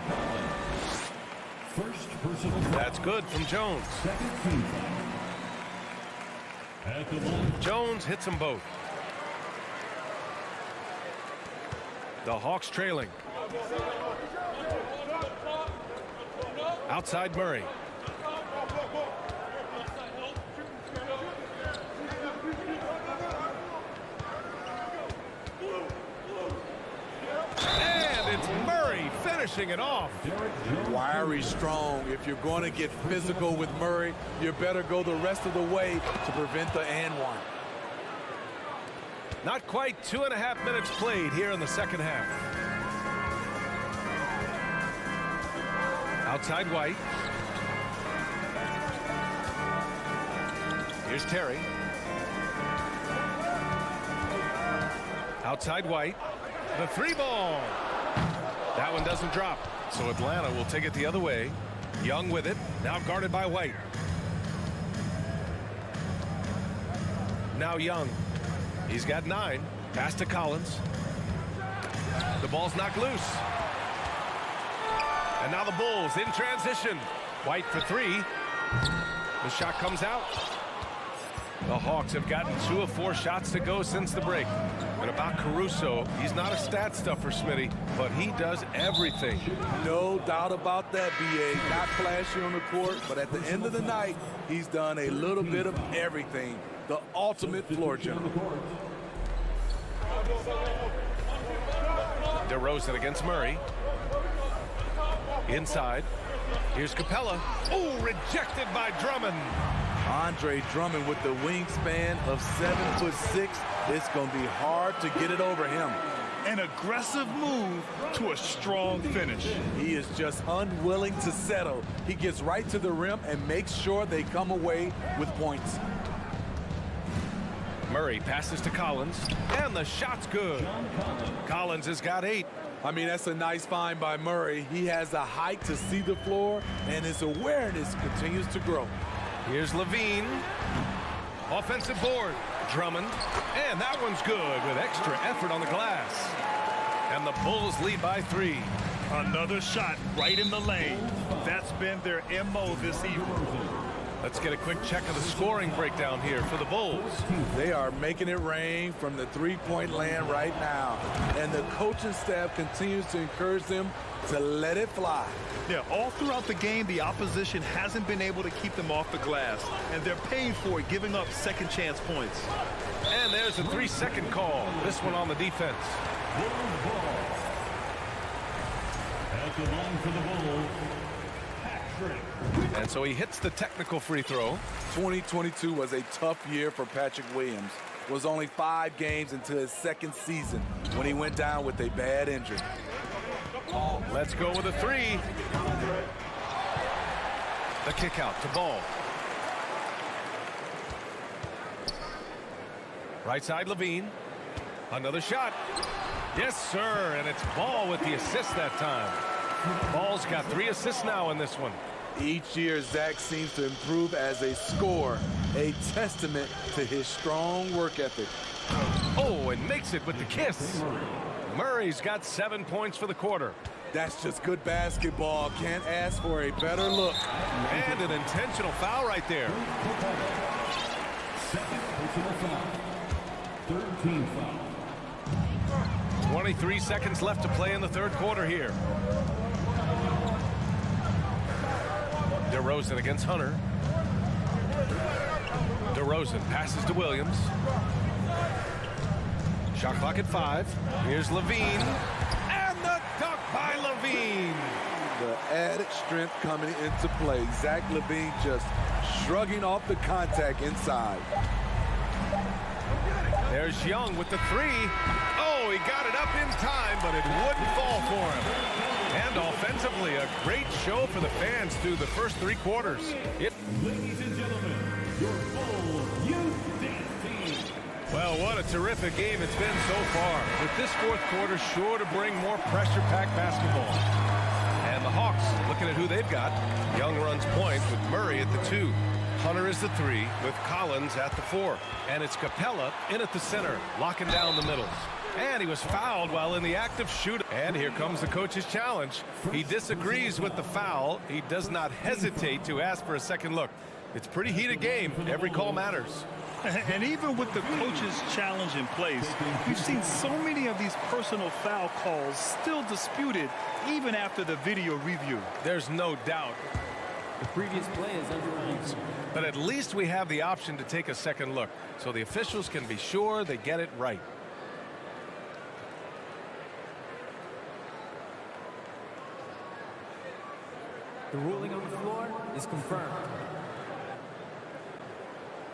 First personal foul. That's good from Jones. Second team foul. At the line. Jones hits them both. The Hawks trailing. Outside Murray. And it's Murray finishing it off. Wiry strong. If you're going to get physical with Murray, you better go the rest of the way to prevent the and one. Not quite 2.5 minutes played here in the second half. Outside White. Here's Terry. Outside White. The 3 ball. That one doesn't drop. So Atlanta will take it the other way. Young with it. Now guarded by White. Now Young. He's got 9. Pass to Collins. The ball's knocked loose. And now the Bulls in transition. White for 3. The shot comes out. The Hawks have gotten 2 of 4 shots to go since the break. And about Caruso, he's not a stat stuffer, Smitty, but he does everything. No doubt about that, B.A. Not flashy on the court, but at the end of the night, he's done a little bit of everything. The ultimate floor general. DeRozan against Murray. Inside. Here's Capella. Oh, rejected by Drummond. Andre Drummond with the wingspan of 7'6". It's going to be hard to get it over him. An aggressive move to a strong finish. He is just unwilling to settle. He gets right to the rim and makes sure they come away with points. Murray passes to Collins, and the shot's good. Collins has got 8. I mean, that's a nice find by Murray. He has the height to see the floor, and his awareness continues to grow. Here's Levine. Offensive board. Drummond. And that one's good with extra effort on the glass. And the Bulls lead by 3. Another shot right in the lane. That's been their MO this evening. Let's get a quick check of the scoring breakdown here for the Bulls. They are making it rain from the three-point land right now. And the coaching staff continues to encourage them to let it fly. Yeah, all throughout the game, the opposition hasn't been able to keep them off the glass. And they're paying for it, giving up second chance points. And there's a 3-second call. This one on the defense. At the line for the Bulls, Patrick. And so he hits the technical free throw. 2022 was a tough year for Patrick Williams. It was only 5 games into his second season when he went down with a bad injury. Let's go with a 3. The kick out to Ball. Right side Levine. Another shot. Yes, sir. And it's Ball with the assist that time. Ball's got 3 assists now in this one. Each year, Zach seems to improve as a scorer, a testament to his strong work ethic. Oh, and makes it with the kiss. Murray's got 7 points for the quarter. That's just good basketball. Can't ask for a better look. And an intentional foul right there. Second personal foul. Third team foul. 23 seconds left to play in the third quarter here. DeRozan against Hunter. DeRozan passes to Williams. Shot clock at 5. Here's Levine. And the dunk by Levine. The added strength coming into play. Zach LaVine just shrugging off the contact inside. There's Young with the 3. Oh, he got it up in time, but it wouldn't fall for him. And offensively, a great show for the fans through the first 3 quarters. Ladies and gentlemen, your Bulls Youth Dance Team. Well, what a terrific game it's been so far. With this fourth quarter sure to bring more pressure-packed basketball. And the Hawks, looking at who they've got. Young runs point with Murray at the 2. Hunter is the 3 with Collins at the 4. And it's Capella in at the center, locking down the middles. And he was fouled while in the act of shooting. And here comes the coach's challenge. He disagrees with the foul. He does not hesitate to ask for a second look. It's a pretty heated game. Every call matters. And even with the coach's challenge in place, we've seen so many of these personal foul calls still disputed even after the video review. There's no doubt. The previous play is under review. But at least we have the option to take a second look, so the officials can be sure they get it right. The ruling on the floor is confirmed.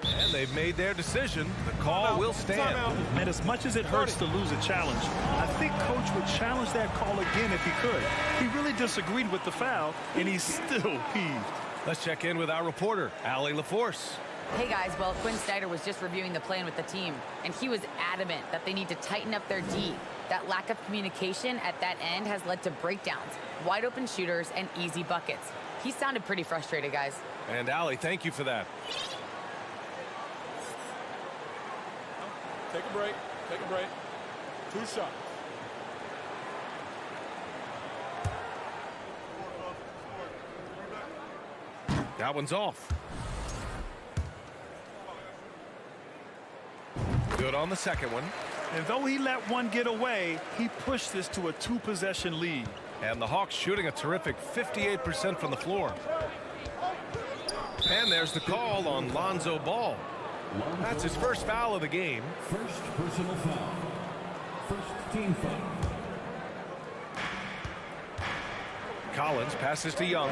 And they've made their decision. The call will stand. And as much as it hurts to lose a challenge, I think Coach would challenge that call again if he could. He really disagreed with the foul, and he's still peeved. Let's check in with our reporter, Allie LaForce. Hey guys, well, Quinn Snyder was just reviewing the plan with the team, and he was adamant that they need to tighten up their D. That lack of communication at that end has led to breakdowns, wide open shooters, and easy buckets. He sounded pretty frustrated, guys. And Allie, thank you for that. Take a break. Take a break. 2 shots. That one's off. Good on the second one. And though he let one get away, he pushed this to a 2-possession lead. And the Hawks shooting a terrific 58% from the floor. And there's the call on Lonzo Ball. That's his first foul of the game. First personal foul. First team foul. Collins passes to Young.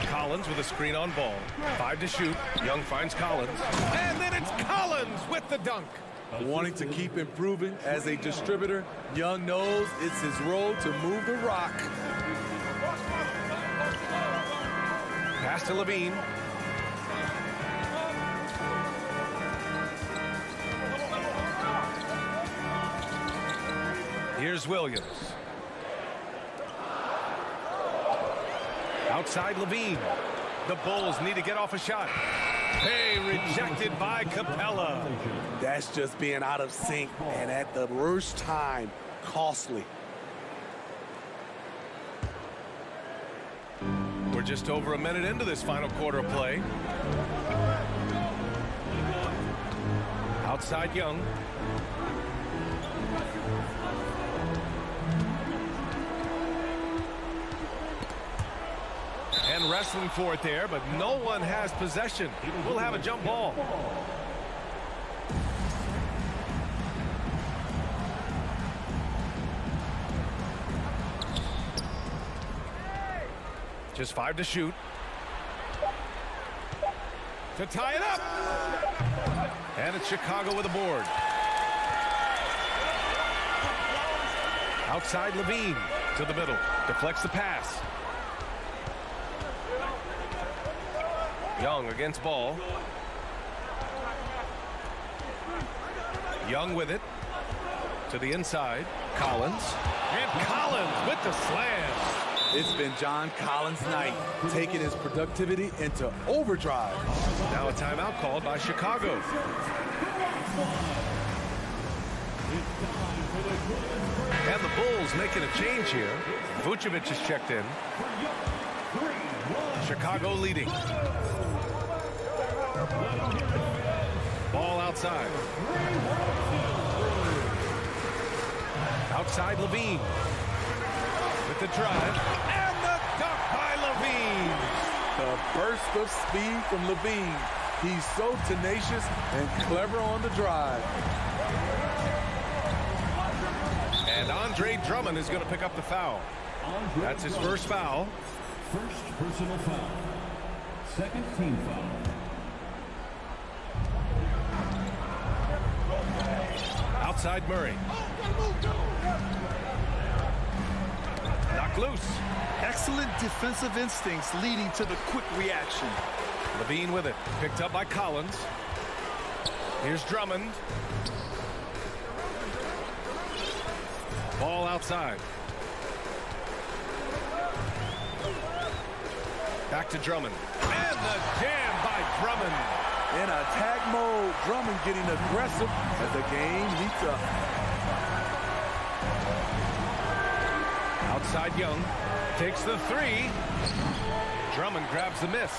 Collins with a screen on Ball. 5 to shoot. Young finds Collins. And then it's Collins with the dunk. Wanting to keep improving as a distributor, Young knows it's his role to move the rock. Pass to Levine. Here's Williams. Outside Levine. The Bulls need to get off a shot. Hey, rejected by Capella. That's just being out of sync, and at the worst time, costly. We're just over a minute into this final quarter of play. Outside Young. And wrestling for it there, but no one has possession. We'll have a jump ball. Just 5 to shoot. To tie it up. And it's Chicago with a board. Outside Levine to the middle. Deflects the pass. Young against Ball. Young with it. To the inside. Collins. And Collins with the slam. It's been John Collins' night, taking his productivity into overdrive. Now a timeout called by Chicago. And the Bulls making a change here. Vucevic is checked in. Chicago leading. Ball outside. Outside Levine. With the drive. And the dunk by Levine. The burst of speed from Levine. He's so tenacious and clever on the drive. And Andre Drummond is going to pick up the foul. That's his first foul. First personal foul. Second team foul. Outside Murray. Knocked loose. Excellent defensive instincts leading to the quick reaction. Levine with it. Picked up by Collins. Here's Drummond. Ball outside. Back to Drummond. And the jam by Drummond. In attack mode, Drummond getting aggressive as the game heats up. Outside Young. Takes the three. Drummond grabs the miss.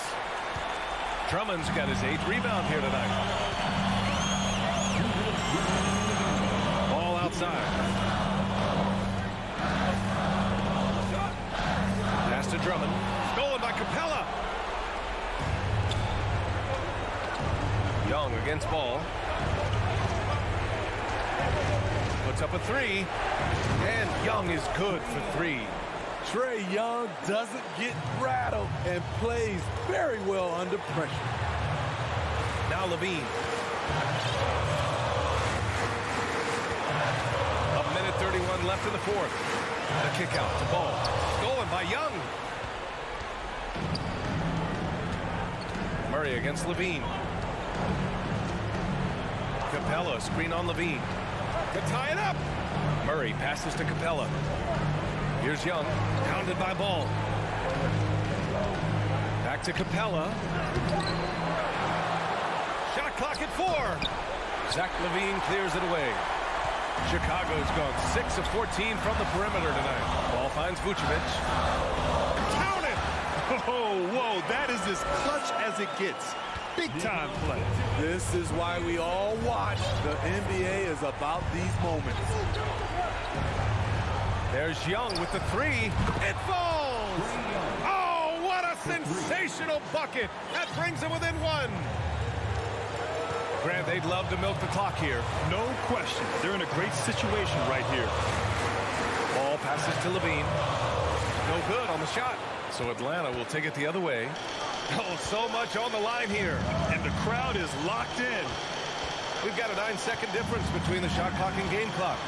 Drummond's got his 8th rebound here tonight. Ball outside. Pass to Drummond. Stolen by Capella. Young against Ball. Puts up a three. And Young is good for 3. Trae Young doesn't get rattled and plays very well under pressure. Now Levine. A minute 31 left in the 4th. The kick out to Ball. Stolen by Young. Murray against Levine. Capella, screen on Levine. To tie it up. Murray passes to Capella. Here's Young, pounded by Ball. Back to Capella. Shot clock at 4. Zach LaVine clears it away. Chicago's gone 6 of 14 from the perimeter tonight. Ball finds Vucevic. Count it! Oh, whoa, that is as clutch as it gets. Big time play. This is why we all watch. The NBA is about these moments. There's Young with the 3. It falls! Oh, what a sensational bucket! That brings them within 1. Grant, they'd love to milk the clock here. No question. They're in a great situation right here. Ball passes to Levine. No good on the shot. So Atlanta will take it the other way. Oh, so much on the line here. And the crowd is locked in. We've got a 9-second difference between the shot clock and game clock.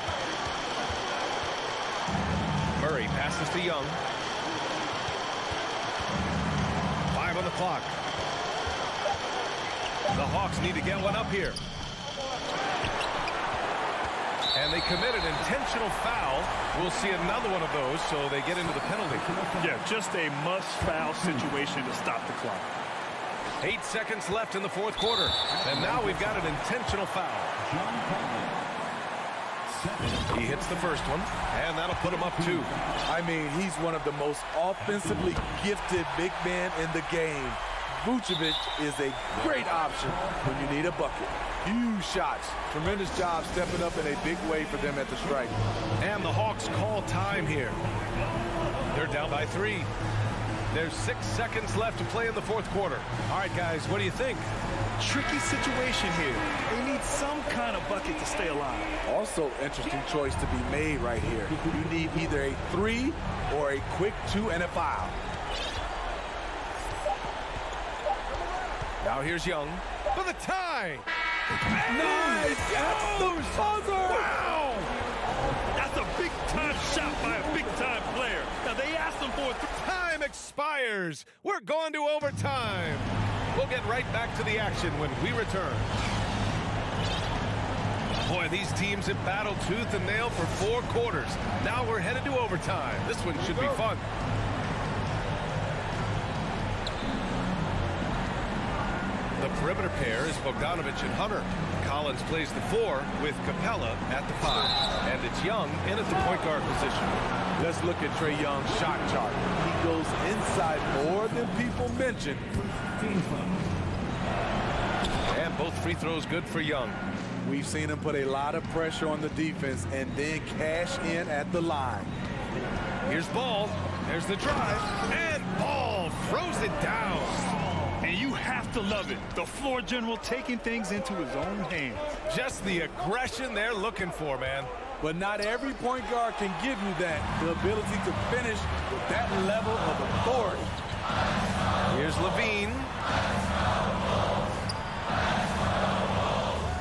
Murray passes to Young. 5 on the clock. The Hawks need to get one up here. And they committed an intentional foul. We'll see another one of those, so they get into the penalty. Yeah, just a must-foul situation to stop the clock. 8 seconds left in the 4th quarter. And now we've got an intentional foul. He hits the first one, and that'll put him up 2. I mean, he's one of the most offensively gifted big men in the game. Vucevic is a great option when you need a bucket. Huge shots. Tremendous job stepping up in a big way for them at the stripe. And the Hawks call time here. They're down by 3. There's 6 seconds left to play in the 4th quarter. All right, guys, what do you think? Tricky situation here. They need some kind of bucket to stay alive. Also, interesting choice to be made right here. You need either a 3 or a quick 2 and a foul. Now here's Young for the tie. Nice! That's the buzzer! Wow! That's a big-time shot by a big-time player. Now, they asked him for it. Time expires. We're going to overtime. We'll get right back to the action when we return. Boy, these teams have battled tooth and nail for 4 quarters. Now we're headed to overtime. This one should be fun. The perimeter pair is Bogdanovich and Hunter. Collins plays the 4 with Capella at the 5. And it's Young in at the point guard position. Let's look at Trae Young's shot chart. He goes inside more than people mention. And both free throws good for Young. We've seen him put a lot of pressure on the defense and then cash in at the line. Here's Ball. There's the drive. And Ball throws it down. And you have to love it. The floor general taking things into his own hands. Just the aggression they're looking for, man. But not every point guard can give you that. The ability to finish with that level of authority. Here's Levine.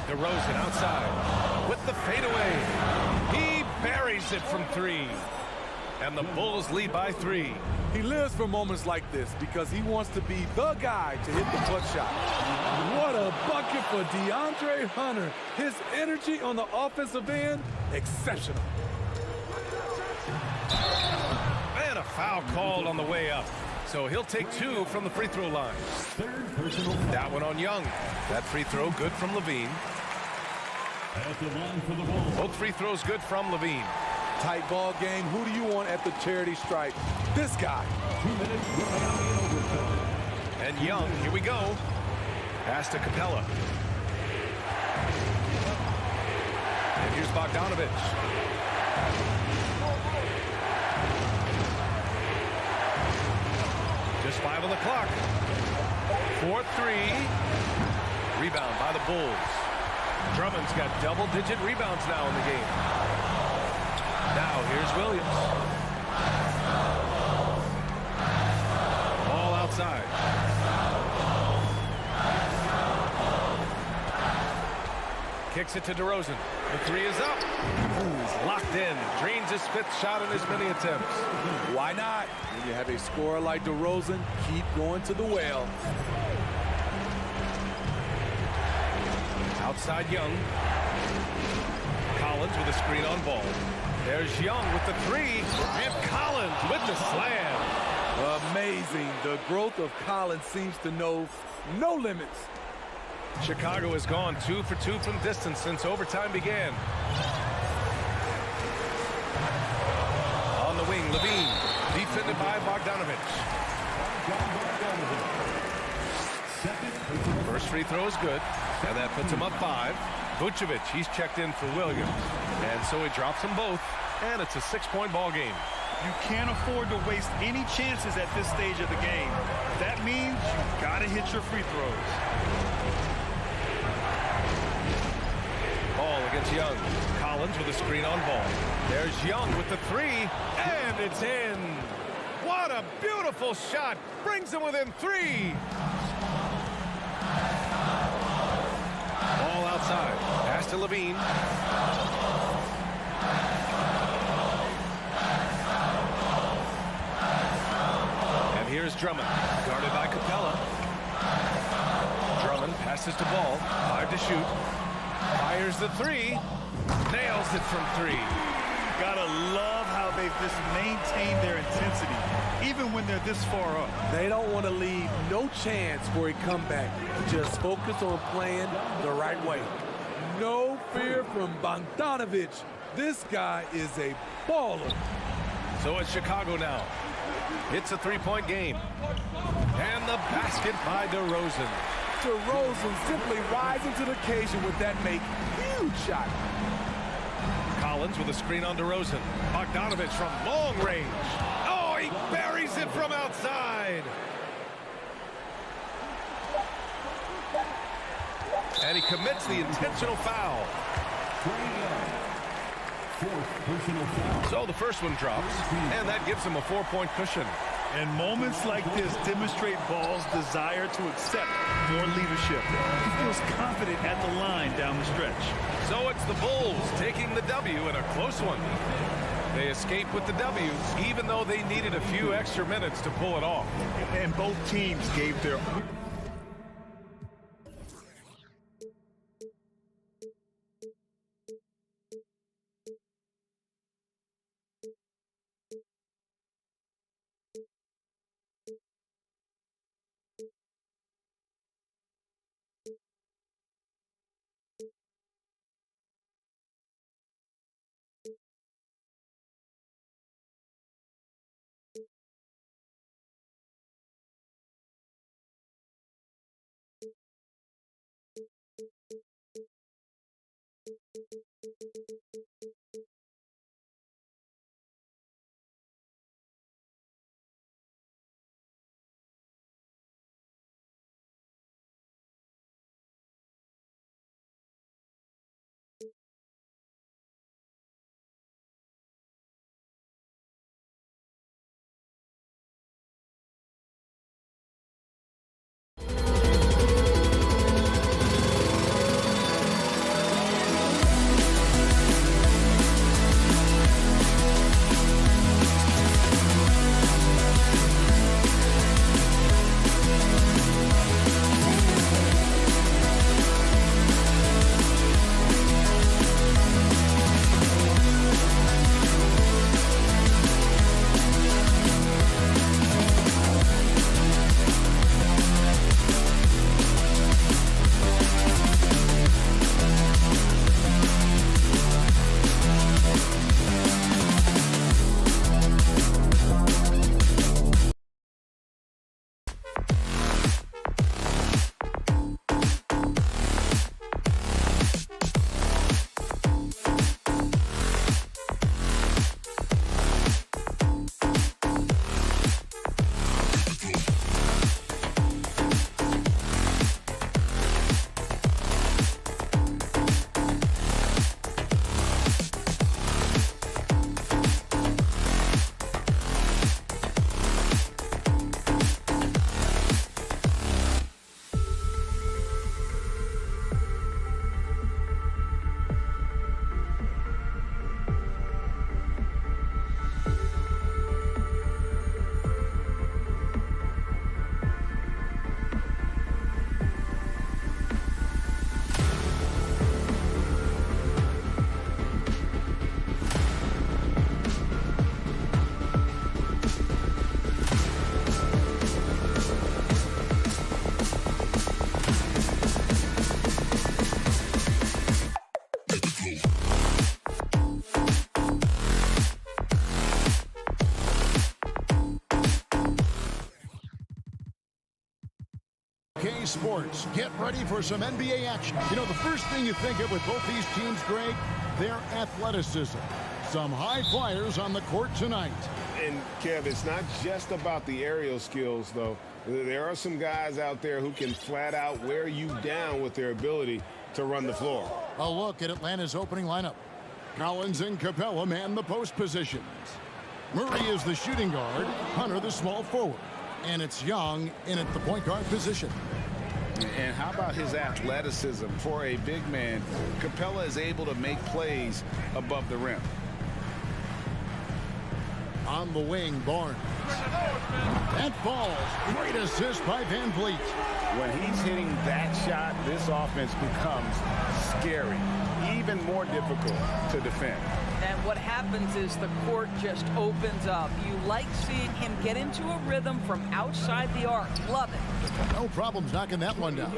DeRozan outside with the fadeaway. He buries it from 3. And the Bulls lead by 3. He lives for moments like this because he wants to be the guy to hit the clutch shot. What a bucket for DeAndre Hunter. His energy on the offensive end, exceptional. And a foul called on the way up. so he'll take 2 from the free throw line. That one on Young. That free throw good from Levine. At the line for the ball. Both free throws good from Levine. Tight ball game. Who do you want at the charity stripe? This guy. 2 minutes remaining in overtime. And Young, here we go. Pass to Capella. And here's Bogdanovich. Just 5 on the clock. 4-3. Rebound by the Bulls. Drummond's got double-digit rebounds now in the game. Now here's Williams. Ball outside. Kicks it to DeRozan. The 3 is up. He's locked in. Drains his 5th shot in as many attempts. Why not? When you have a scorer like DeRozan, keep going to the well. Outside Young. Collins with a screen on ball. There's Young with the 3. And Collins with the slam. Amazing. The growth of Collins seems to know no limits. Chicago has gone 2 for 2 from distance since overtime began. On the wing, Levine. Defended by Bogdanovich. First free throw is good. And that puts him up 5. Vucevic, he's checked in for Williams. And so he drops them both. And it's a 6-point ball game. You can't afford to waste any chances at this stage of the game. That means you've got to hit your free throws. Ball against Young. Collins with a screen on ball. There's Young with the 3. And it's in. What a beautiful shot. Brings him within 3. Ball outside. Pass to Levine. And here's Drummond. Guarded by Capella. Drummond passes to Ball. 5 to shoot. Fires the 3. Nails it from 3. Gotta love how they've just maintained their intensity, even when they're this far up. They don't want to leave no chance for a comeback. Just focus on playing the right way. No fear from Bogdanovich. This guy is a baller. So it's Chicago now. It's a 3-point game. And the basket by DeRozan. DeRozan simply rising to the occasion with that huge shot. Collins with a screen on DeRozan. Bogdanovich from long range. Oh, he buries it from outside. And he commits the intentional foul. So the first one drops, and that gives him a 4-point cushion. And moments like this demonstrate Ball's desire to accept more leadership. He feels confident at the line down the stretch. So it's the Bulls taking the W in a close one. They escape with the W, even though they needed a few extra minutes to pull it off. And both teams gave their... sports. Get ready for some NBA action. You know, the first thing you think of with both these teams, Greg, their athleticism. Some high flyers on the court tonight. And, Kev, it's not just about the aerial skills, though. There are some guys out there who can flat out wear you down with their ability to run the floor. A look at Atlanta's opening lineup. Collins and Capella man the post positions. Murray is the shooting guard, Hunter the small forward. And it's Young in at the point guard position. And how about his athleticism? For a big man, Capella is able to make plays above the rim. On the wing, Barnes. That falls. Great assist by Van Vliet. When he's hitting that shot, this offense becomes scary, even more difficult to defend. And what happens is the court just opens up. You like seeing him get into a rhythm from outside the arc. Love it. No problems knocking that one down.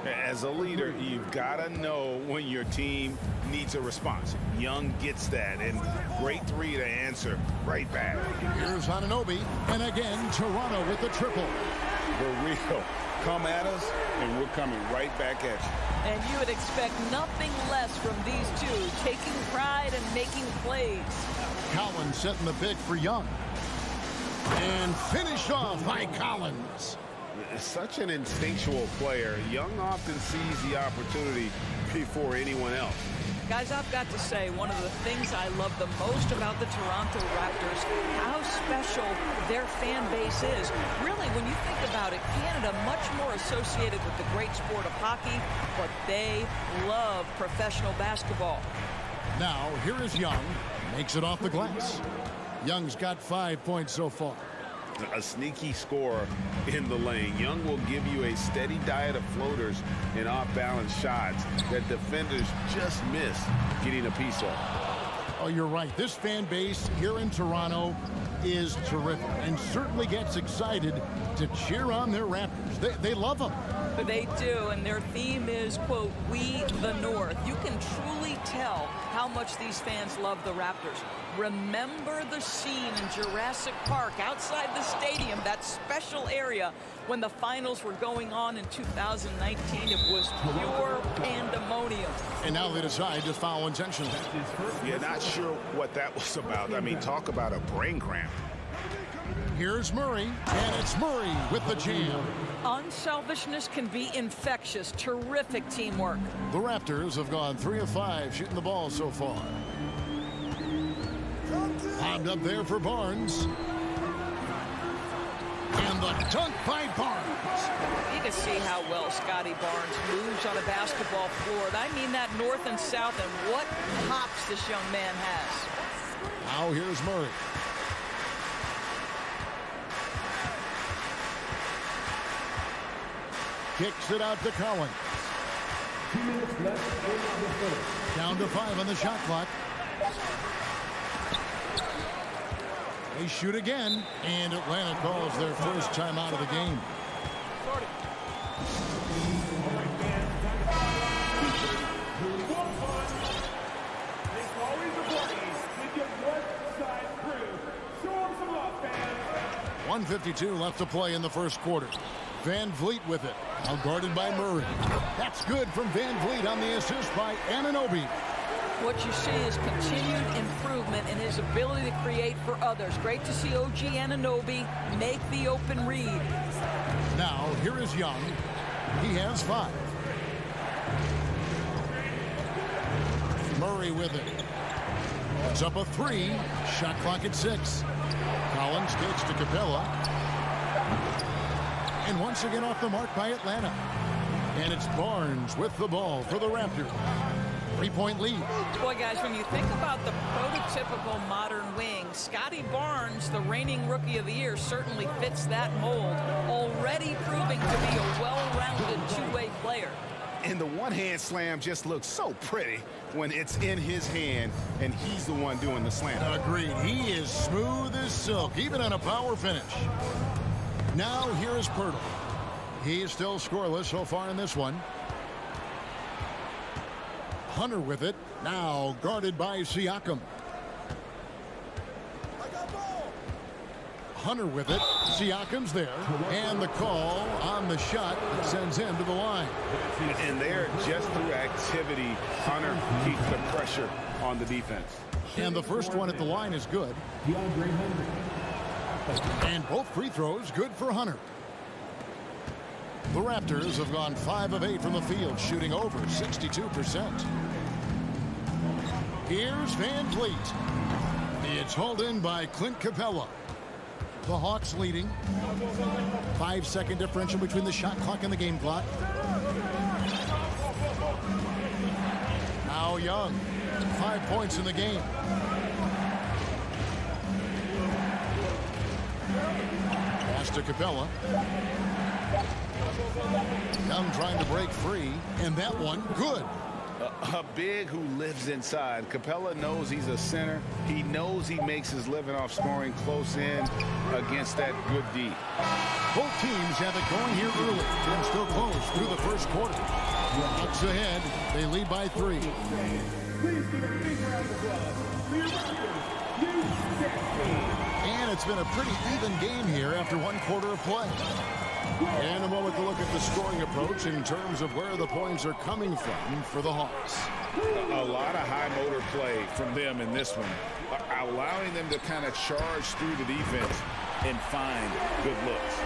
As a leader, you've got to know when your team needs a response. Young gets that, and great three to answer right back. Here's Anunoby, and again, Toronto with the triple. For real. Come at us, and we're coming right back at you. And you would expect nothing less from these two, taking pride and making plays. Collins setting the pick for Young. And finished off by Collins. Such an instinctual player. Young often sees the opportunity before anyone else. Guys, I've got to say, one of the things I love the most about the Toronto Raptors, how special their fan base is. Really, when you think about it, Canada much more associated with the great sport of hockey, but they love professional basketball. Now, here is Young. Makes it off the glass. Young's got 5 points so far. A sneaky scorer in the lane. Young will give you a steady diet of floaters and off-balance shots that defenders just miss getting a piece of. Oh, you're right. This fan base here in Toronto is terrific and certainly gets excited to cheer on their Raptors. They love them. They do, and their theme is, quote, "We the North." You can truly tell how much these fans love the Raptors. Remember the scene in Jurassic Park outside the stadium, that special area when the finals were going on in 2019. It was pure pandemonium. And now they decide to foul intentionally. You're not sure what that was about. I mean, talk about a brain cramp. Here's Murray, and it's Murray with the jam. Unselfishness can be infectious. Terrific teamwork. The Raptors have gone 3 of 5 shooting the ball so far. Bombed up there for Barnes. And the dunk by Barnes. You can see how well Scotty Barnes moves on a basketball floor. I mean that north and south, and what hops this young man has. Now here's Murray. Kicks it out to Collins. 2 minutes left in the first. Down to 5 on the shot clock. They shoot again, and Atlanta calls their first timeout of the game. .152 left to play in the first quarter. Van Vliet with it, now guarded by Murray. That's good from Van Vliet on the assist by Anunoby. What you see is continued improvement in his ability to create for others. Great to see OG Anunoby make the open read. Now, here is Young. He has 5. Murray with it. It's up a 3. Shot clock at 6. Collins takes to Capella. And once again off the mark by Atlanta. And it's Barnes with the ball for the Raptors. 3-point lead. Boy, guys, when you think about the prototypical modern wing, Scotty Barnes, the reigning Rookie of the Year, certainly fits that mold, already proving to be a well-rounded two-way player. And the one-hand slam just looks so pretty when it's in his hand and he's the one doing the slam. Agreed. He is smooth as silk, even on a power finish. Now here is Pirtle. He is still scoreless so far in this one. Hunter with it, now guarded by Siakam. Hunter with it, Siakam's there, and the call on the shot sends him to the line. And there, just through activity, Hunter keeps the pressure on the defense. And the first one at the line is good. And both free throws good for Hunter. The Raptors have gone 5 of 8 from the field, shooting over 62%. Here's Van Vliet. It's hauled in by Clint Capella. The Hawks leading. 5-second differential between the shot clock and the game clock. Now Young, 5 points in the game. Pass to Capella. Young trying to break free, and that one good. A big who lives inside. Capella knows he's a center. He knows he makes his living off scoring close in against that good D. Both teams have it going here early and still close through the first quarter. Bucks ahead. They lead by 3. And it's been a pretty even game here after 1 quarter of play. And a moment to look at the scoring approach in terms of where the points are coming from for the Hawks. A lot of high motor play from them in this one, allowing them to kind of charge through the defense and find good looks.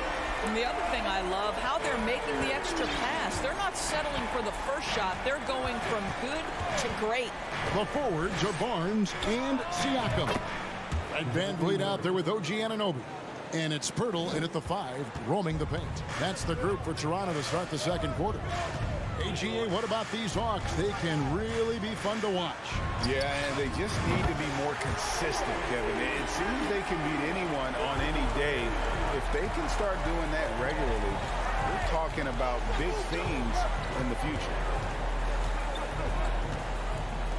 And the other thing I love, how they're making the extra pass. They're not settling for the first shot. They're going from good to great. The forwards are Barnes and Siakam. And Van Vliet out there with OG Anunoby. And it's Pirtle in at the 5, roaming the paint. That's the group for Toronto to start the second quarter. AGA, what about these Hawks? They can really be fun to watch. Yeah, and they just need to be more consistent, Kevin. It seems they can beat anyone on any day. If they can start doing that regularly, we're talking about big things in the future.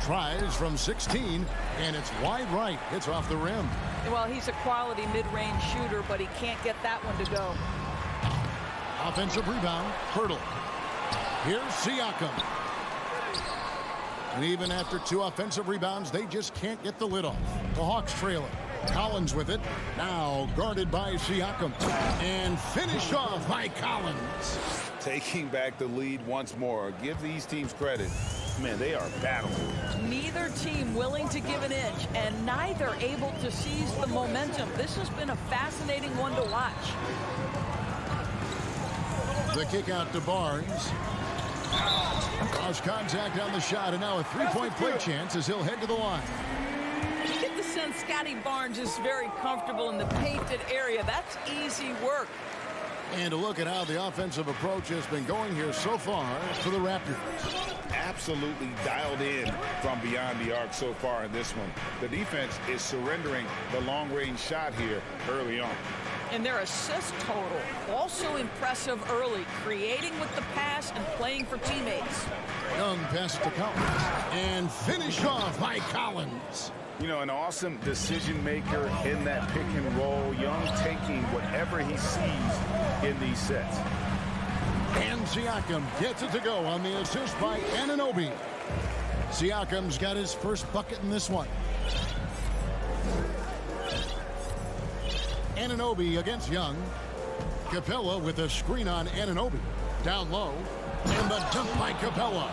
Tries from 16, and it's wide right. It's off the rim. Well, he's a quality mid-range shooter, but he can't get that one to go. Offensive rebound, Pirtle. Here's Siakam. And even after 2 offensive rebounds, they just can't get the lid off. The Hawks trail it. Collins with it. Now guarded by Siakam. And finished off by Collins. Taking back the lead once more. Give these teams credit. Man, they are battling. Neither team willing to give an inch, and neither able to seize the momentum. This has been a fascinating one to watch. The kick out to Barnes. Cross contact on the shot, and now a 3-point play chance as he'll head to the line. You get the sense Scotty Barnes is very comfortable in the painted area. That's easy work. And to look at how the offensive approach has been going here so far for the Raptors. Absolutely dialed in from beyond the arc so far in this one. The defense is surrendering the long-range shot here early on. And their assist total, also impressive early, creating with the pass and playing for teammates. Young pass to Collins, and finished off by Collins. You know, an awesome decision maker in that pick and roll. Young taking whatever he sees in these sets. And Siakam gets it to go on the assist by Anunoby. Siakam's got his first bucket in this one. Anunoby against Young. Capella with a screen on Anunoby. Down low. And the dunk by Capella.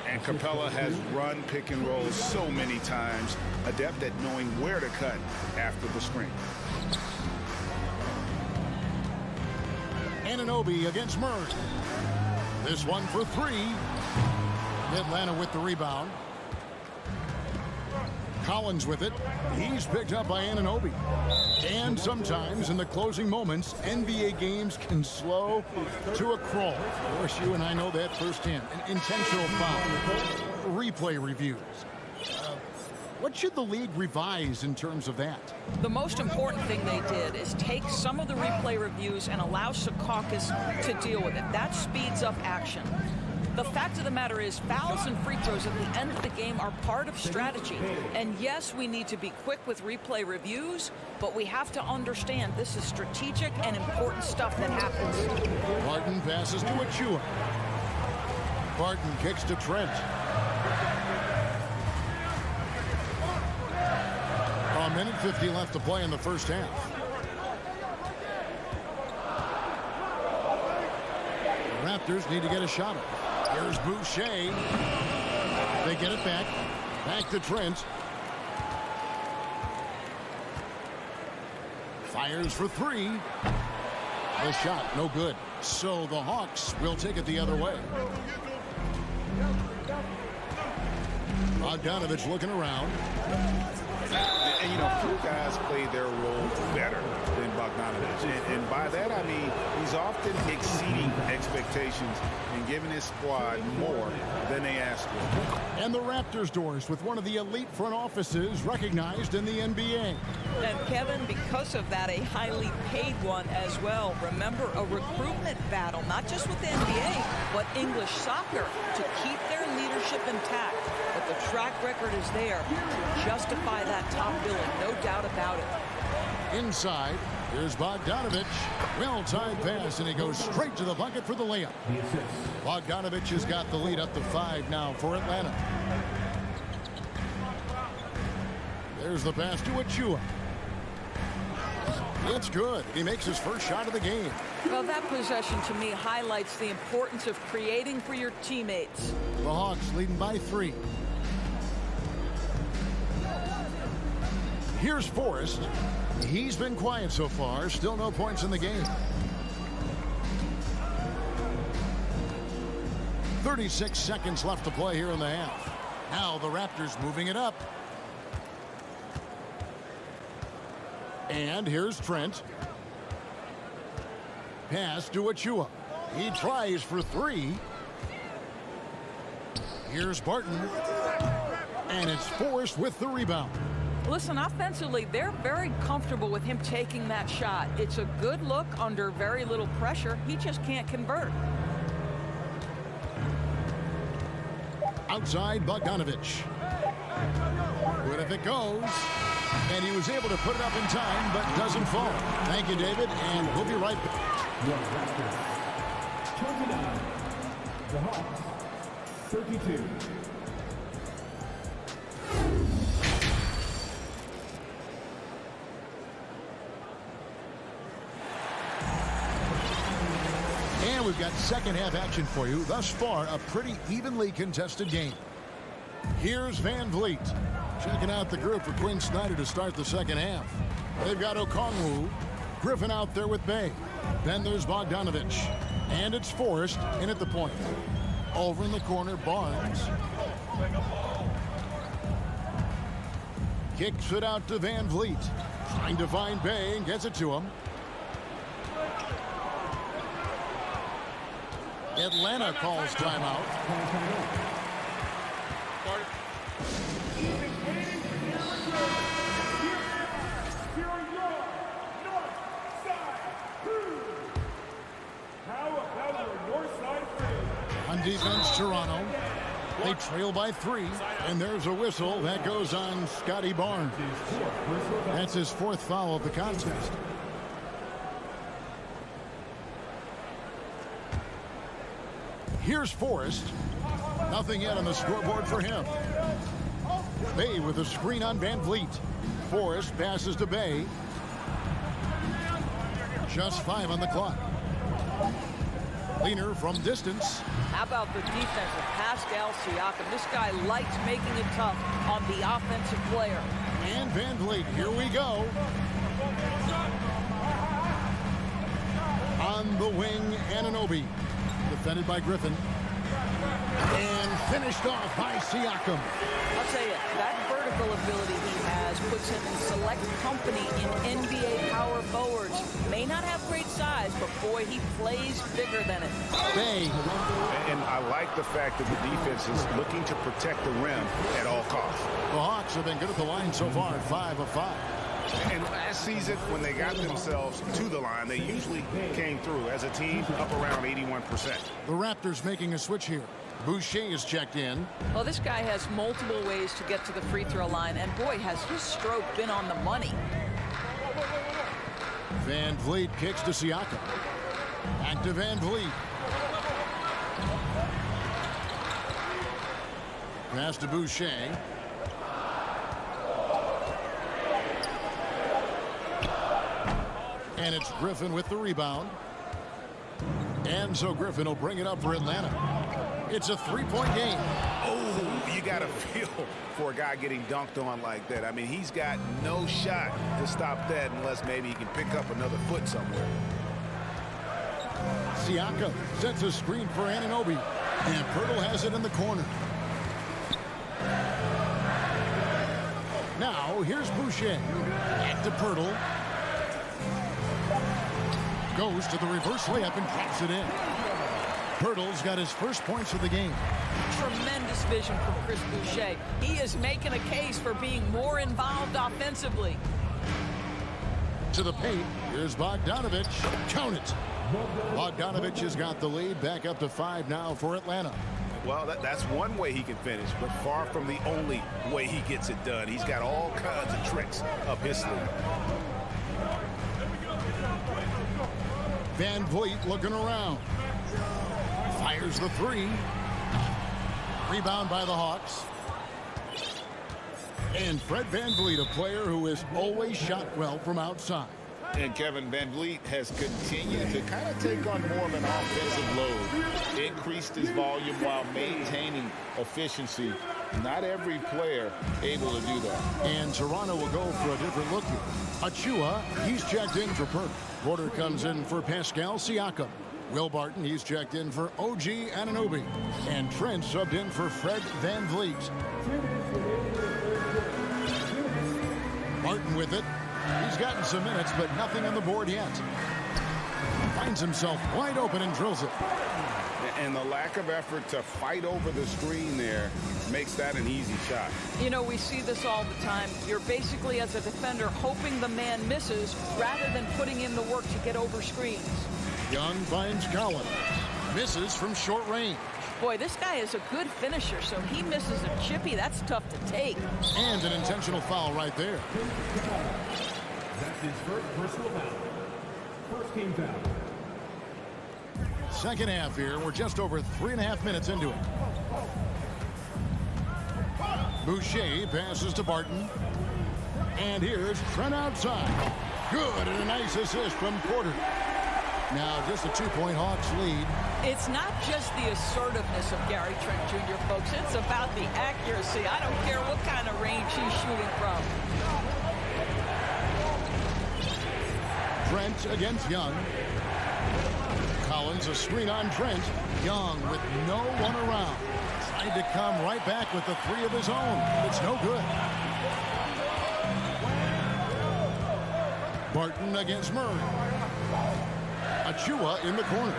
And Capella has run pick and roll so many times, adept at knowing where to cut after the screen. Anunoby against Murray. This one for 3. Atlanta with the rebound. Collins with it. He's picked up by Anunoby. And sometimes in the closing moments, NBA games can slow to a crawl. Of course, you and I know that firsthand. An intentional foul. Replay reviews. What should the league revise in terms of that? The most important thing they did is take some of the replay reviews and allow Secaucus to deal with it. That speeds up action. The fact of the matter is fouls and free throws at the end of the game are part of strategy. And yes, we need to be quick with replay reviews, but we have to understand this is strategic and important stuff that happens. Barton passes to Achua. Barton kicks to Trent. A minute 50 left to play in the first half. Raptors need to get a shot up. Here's Boucher. They get it back. Back to Trent. Fires for three. The shot, no good. So the Hawks will take it the other way. Bogdanovich looking around. And, you know, few guys play their role better than Bogdanovich. And by that, I mean, he's often exceeding expectations and giving his squad more than they asked for. And the Raptors doors with one of the elite front offices recognized in the NBA. And Kevin, because of that, a highly paid one as well. Remember, a recruitment battle, not just with the NBA, but English soccer to keep their leadership intact. But the track record is there to justify that top billing, no doubt about it. Inside, here's Bogdanovich. Well-timed pass, and he goes straight to the bucket for the layup. Bogdanovich has got the lead up to 5 now for Atlanta. There's the pass to Achua. It's good. He makes his first shot of the game. Well, that possession to me highlights the importance of creating for your teammates. The Hawks leading by 3. Here's Forrest. He's been quiet so far. Still no points in the game. 36 seconds left to play here in the half. Now the Raptors moving it up. And here's Trent. Pass to Achua. He tries for 3. Here's Barton. And it's Forrest with the rebound. Listen, offensively, they're very comfortable with him taking that shot. It's a good look under very little pressure. He just can't convert. Outside, Bogdanovich. Good if it goes. And he was able to put it up in time, but doesn't fall. Thank you, David, and we'll be right back. The Raptors 29, the Hawks 32. And we've got second half action for you. Thus far, a pretty evenly contested game. Here's Van Vliet. Checking out the group for Quinn Snyder to start the second half. They've got Okongwu. Griffin out there with Bay. Then there's Bogdanovich. And it's Forrest in at the point. Over in the corner, Barnes. Kicks it out to Van Vliet. Trying to find Bay and gets it to him. Atlanta calls timeout. On defense, Toronto. They trail by 3, and there's a whistle that goes on Scotty Barnes. That's his 4th foul of the contest. Here's Forrest. Nothing yet on the scoreboard for him. Bay with a screen on Van Vliet. Forrest passes to Bay. Just 5 on the clock. Leaner from distance. How about the defense of Pascal Siakam? This guy likes making it tough on the offensive player. And Van Vliet, here we go. On the wing, Anunoby. Defended by Griffin. And finished off by Siakam. I'll tell you, that vertical ability he has puts him in select company in NBA power forwards. May not have great size, but boy, he plays bigger than it. Bay. And I like the fact that the defense is looking to protect the rim at all costs. The Hawks have been good at the line so far, 5 of 5. And last season, when they got themselves to the line, they usually came through as a team up around 81%. The Raptors making a switch here. Boucher is checked in. Well, this guy has multiple ways to get to the free throw line, and boy, has his stroke been on the money. Van Vliet kicks to Siakam. Back to Van Vliet. Pass to Boucher. And it's Griffin with the rebound. And so Griffin will bring it up for Atlanta. It's a three-point game. Oh, you got to feel for a guy getting dunked on like that. I mean, he's got no shot to stop that unless maybe he can pick up another foot somewhere. Siakam sets a screen for Anunoby. And Pirtle has it in the corner. Now, here's Boucher. Back to Pirtle. Goes to the reverse layup and drops it in. Pirtle's got his first points of the game. Tremendous vision from Chris Boucher. He is making a case for being more involved offensively. To the paint, here's Bogdanovich. Count it. Bogdanovich has got the lead, back up to 5 now for Atlanta. Well, that's one way he can finish, but far from the only way he gets it done. He's got all kinds of tricks up his sleeve. Van Vliet looking around. Fires the three. Rebound by the Hawks. And Fred Van Vliet, a player who has always shot well from outside. And Kevin Van Vliet has continued to kind of take on more of an offensive load. Increased his volume while maintaining efficiency. Not every player able to do that. And Toronto will go for a different look here. Achua, he's checked in for Perk. Porter comes in for Pascal Siakam. Will Barton, he's checked in for OG Anunoby. And Trent subbed in for Fred Van Vliet. Barton with it. He's gotten some minutes, but nothing on the board yet. Finds himself wide open and drills it. And the lack of effort to fight over the screen there makes that an easy shot. You know, we see this all the time. You're basically, as a defender, hoping the man misses rather than putting in the work to get over screens. Young finds Collins. Misses from short range. Boy, this guy is a good finisher, so he misses a chippy. That's tough to take. And an intentional foul right there. That's his first personal foul. First team foul. Second half here. We're just over 3.5 minutes into it. Boucher passes to Barton. And here's Trent outside. Good, and a nice assist from Porter. Now just a 2-point Hawks lead. It's not just the assertiveness of Gary Trent Jr., folks. It's about the accuracy. I don't care what kind of range he's shooting from. Trent against Young. Collins, a screen on Trent. Young with no one around. Tried to come right back with the three of his own. It's no good. Barton against Murray. Achua in the corner.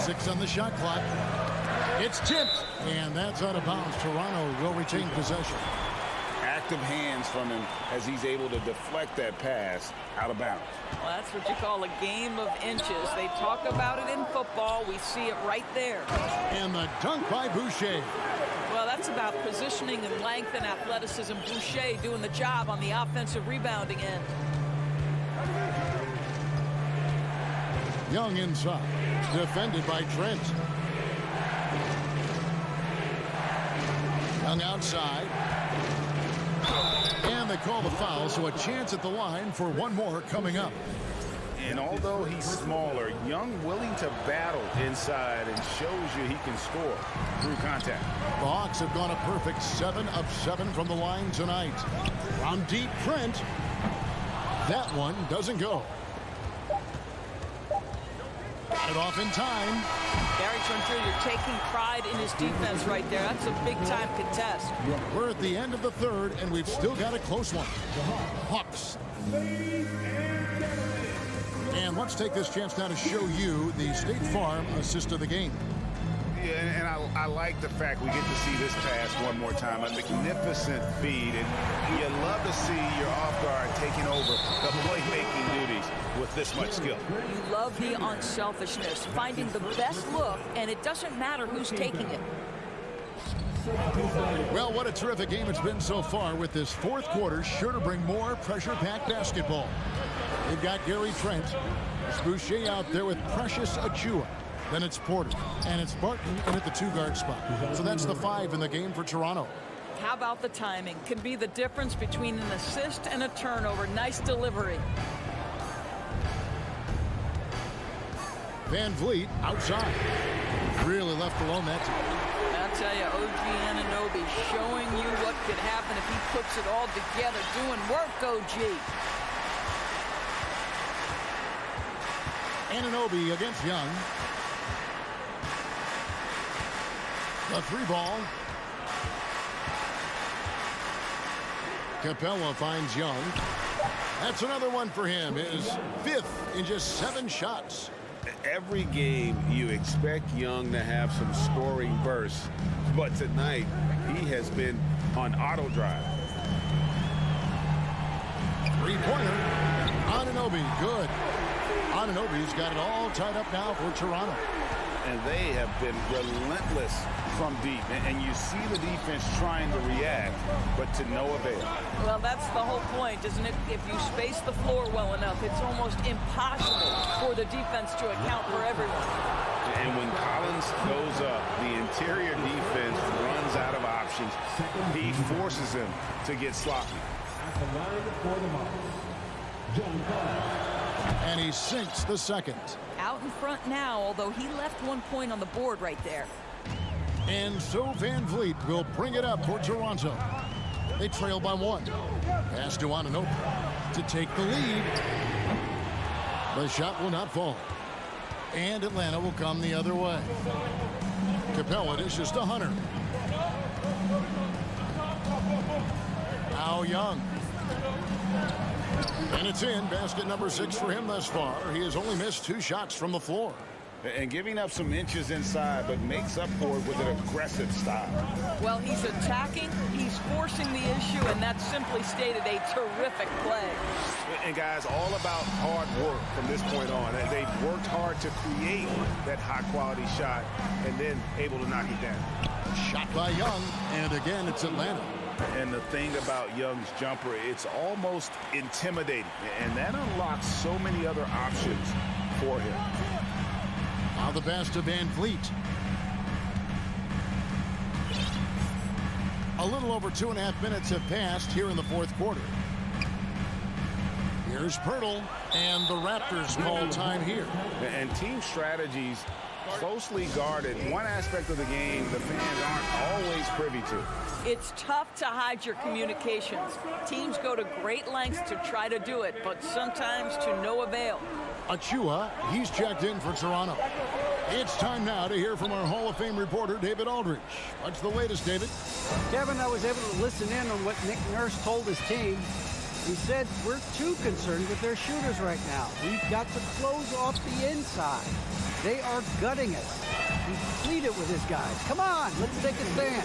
Six on the shot clock. It's tipped, and that's out of bounds. Toronto will retain possession. Active hands from him as he's able to deflect that pass out of bounds. Well, that's what you call a game of inches. They talk about it in football. We see it right there. And the dunk by Boucher. Well, that's about positioning and length and athleticism. Boucher doing the job on the offensive rebounding end. Young inside. Defended by Trent. Young outside. And they call the foul, so a chance at the line for one more coming up. And although he's smaller, Young willing to battle inside and shows you he can score through contact. The Hawks have gone a perfect 7 of 7 from the line tonight. From deep, Trent. That one doesn't go. Got it off in time. Gary Trent Jr. taking pride in his defense right there. That's a big-time contest. We're at the end of the third, and we've still got a close one. Hawks. And let's take this chance now to show you the State Farm assist of the game. Yeah, and I like the fact we get to see this pass one more time. A magnificent feed, and you love to see your off guard taking over the playmaking duties with this much skill. You love the unselfishness, finding the best look, and it doesn't matter who's taking it. Well, what a terrific game it's been so far, with this fourth quarter sure to bring more pressure-packed basketball. They've got Gary Trent. It's Boucher out there with Precious Achua. Then it's Porter, and it's Barton in at the 2-guard spot. So that's the 5 in the game for Toronto. How about the timing? Can be the difference between an assist and a turnover. Nice delivery. Van Vliet outside. Really left alone that time. I'll tell you, OG Anunoby showing you what could happen if he puts it all together. Doing work, OG. Anunoby against Young. The 3-ball. Capella finds Young. That's another one for him. His 5th in just 7 shots. Every game you expect Young to have some scoring bursts, but tonight he has been on auto drive. 3-pointer. Anunoby, good. Anunoby's got it all tied up now for Toronto. And they have been relentless from deep. And you see the defense trying to react, but to no avail. Well, that's the whole point, isn't it? If you space the floor well enough, it's almost impossible for the defense to account for everyone. And when Collins goes up, the interior defense runs out of options. He forces them to get sloppy. At the line for the mark, John Collins. And he sinks the second. Out in front now, although he left 1 point on the board right there. And so Van Vliet will bring it up for Toronto. They trail by 1. Pass to Anunoby to take the lead. The shot will not fall. And Atlanta will come the other way. Capella dishes to Hunter. Now Young. And it's in. Basket number 6 for him thus far. He has only missed 2 shots from the floor. And giving up some inches inside, but makes up for it with an aggressive style. Well, he's attacking, he's forcing the issue, and that's simply stated a terrific play. And guys, all about hard work from this point on. And they've worked hard to create that high-quality shot and then able to knock it down. Shot by Young, and again, it's Atlanta. And the thing about Young's jumper, it's almost intimidating. And that unlocks so many other options for him. Now the pass to Van Vliet. A little over 2.5 minutes have passed here in the 4th quarter. Here's Pirtle, and the Raptors call time here. And team strategies closely guarded. One aspect of the game the fans aren't always privy to. It's tough to hide your communications. Teams go to great lengths to try to do it, but sometimes to no avail. Achua, he's checked in for Toronto. It's time now to hear from our Hall of Fame reporter, David Aldridge. What's the latest, David? Kevin, I was able to listen in on what Nick Nurse told his team. He said, we're too concerned with their shooters right now. We've got to close off the inside. They are gutting us. He pleaded with his guys. Come on, let's take a stand.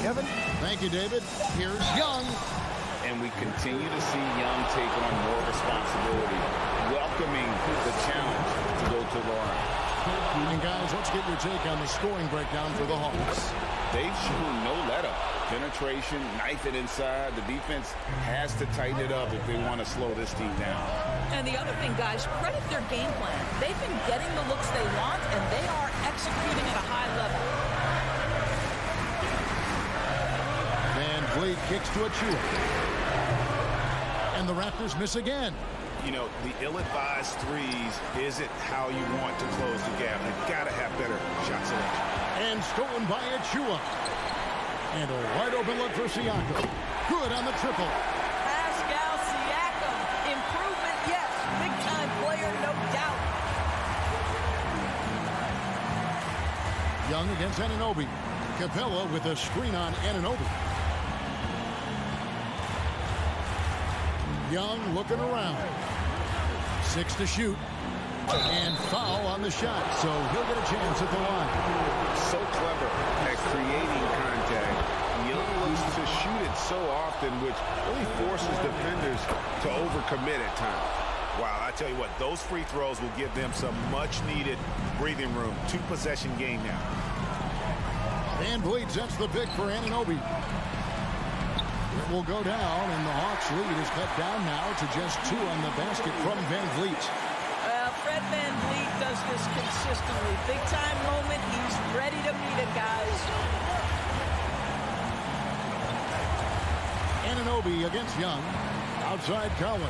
Kevin? Thank you, David. Here's Young. And we continue to see Young take on more responsibility, welcoming the challenge to go to the line. And guys, let's get your take on the scoring breakdown for the Hawks. They've shown no let-up. Penetration, knife it inside. The defense has to tighten it up if they want to slow this team down. And the other thing, guys, credit their game plan. They've been getting the looks they want, and they are executing at a high level. Van Vliet kicks to Achua. And the Raptors miss again. You know, the ill-advised threes isn't how you want to close the gap. They've got to have better shot selection. And stolen by Achua. And a wide open look for Siakam. Good on the triple. Pascal Siakam. Improvement, yes. Big-time player, no doubt. Young against Anunoby. Capella with a screen on Anunoby. Young looking around. 6 to shoot. And foul on the shot, so he'll get a chance at the line. So clever at creating contact. Young looks to shoot it so often, which really forces defenders to overcommit at times. Wow, I tell you what, those free throws will give them some much-needed breathing room. 2-possession game now. Van Vliet sets the pick for Anunoby. It will go down, and the Hawks' lead is cut down now to just 2 on the basket from Van Vliet. Fred Van Vliet does this consistently. Big-time moment, he's ready to meet it, guys. Anunoby against Young. Outside Collins.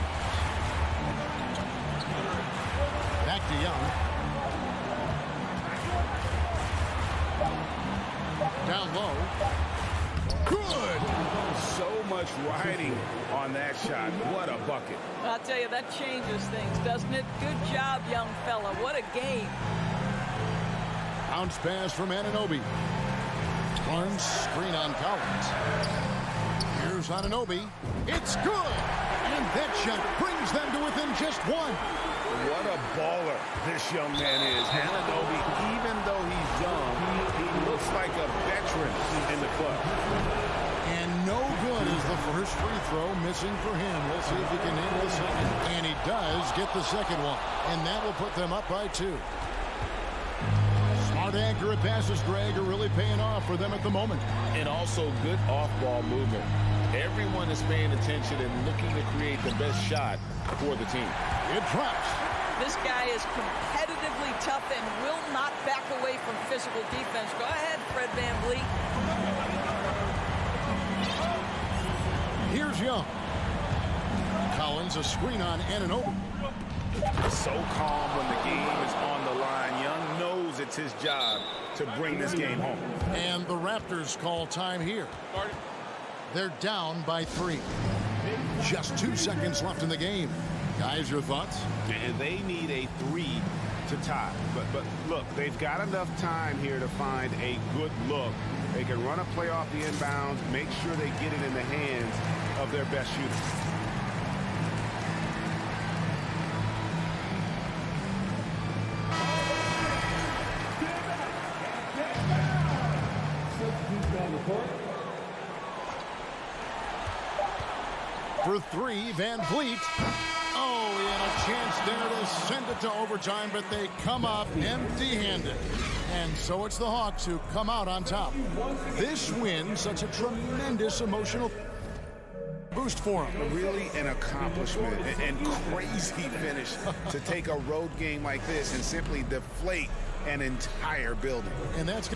Back to Young. Down low. Good. So much riding on that shot. What a bucket. I'll tell you, that changes things, doesn't it? Good job, young fella. What a game. Bounce pass from Anunoby. Barnes screen on Collins. Here's Anunoby. It's good. And that shot brings them to within just one. What a baller this young man is. Anunoby, even though he's young, he looks like a veteran in the club. And no good is the first free throw missing for him. We'll see if he can handle the second. And he does get the second one. And that will put them up by 2. Smart accurate passes, Greg, are really paying off for them at the moment. And also good off-ball movement. Everyone is paying attention and looking to create the best shot for the team. It drops. This guy is competitively tough and will not back away from physical defense. Go ahead, Fred VanVleet. Here's Young. Collins, a screen on Anunoby. So calm when the game is on the line. Young knows it's his job to bring this game home. And the Raptors call time here. They're down by 3. Just 2 seconds left in the game. Guys, your thoughts? And they need a 3 to tie. But look, they've got enough time here to find a good look. They can run a play off the inbounds, make sure they get it in the hands of their best shooter. For 3, VanVleet. Oh, he had a chance there to send it to overtime, but they come up empty-handed. And so it's the Hawks who come out on top. This win, such a tremendous emotional boost for them. Really an accomplishment and crazy finish to take a road game like this and simply deflate an entire building. And that's...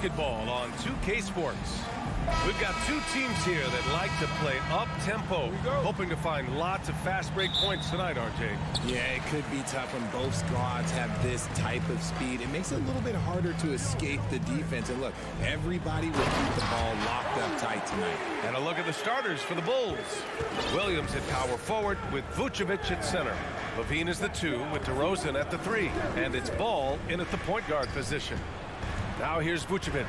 basketball on 2K Sports. We've got two teams here that like to play up-tempo, hoping to find lots of fast break points tonight, RJ. Yeah, it could be tough when both squads have this type of speed. It makes it a little bit harder to escape the defense. And look, everybody will keep the ball locked up tight tonight. And a look at the starters for the Bulls. Williams at power forward with Vucevic at center. Levine is the 2 with DeRozan at the 3. And it's Ball in at the point guard position. Now here's Vucevic.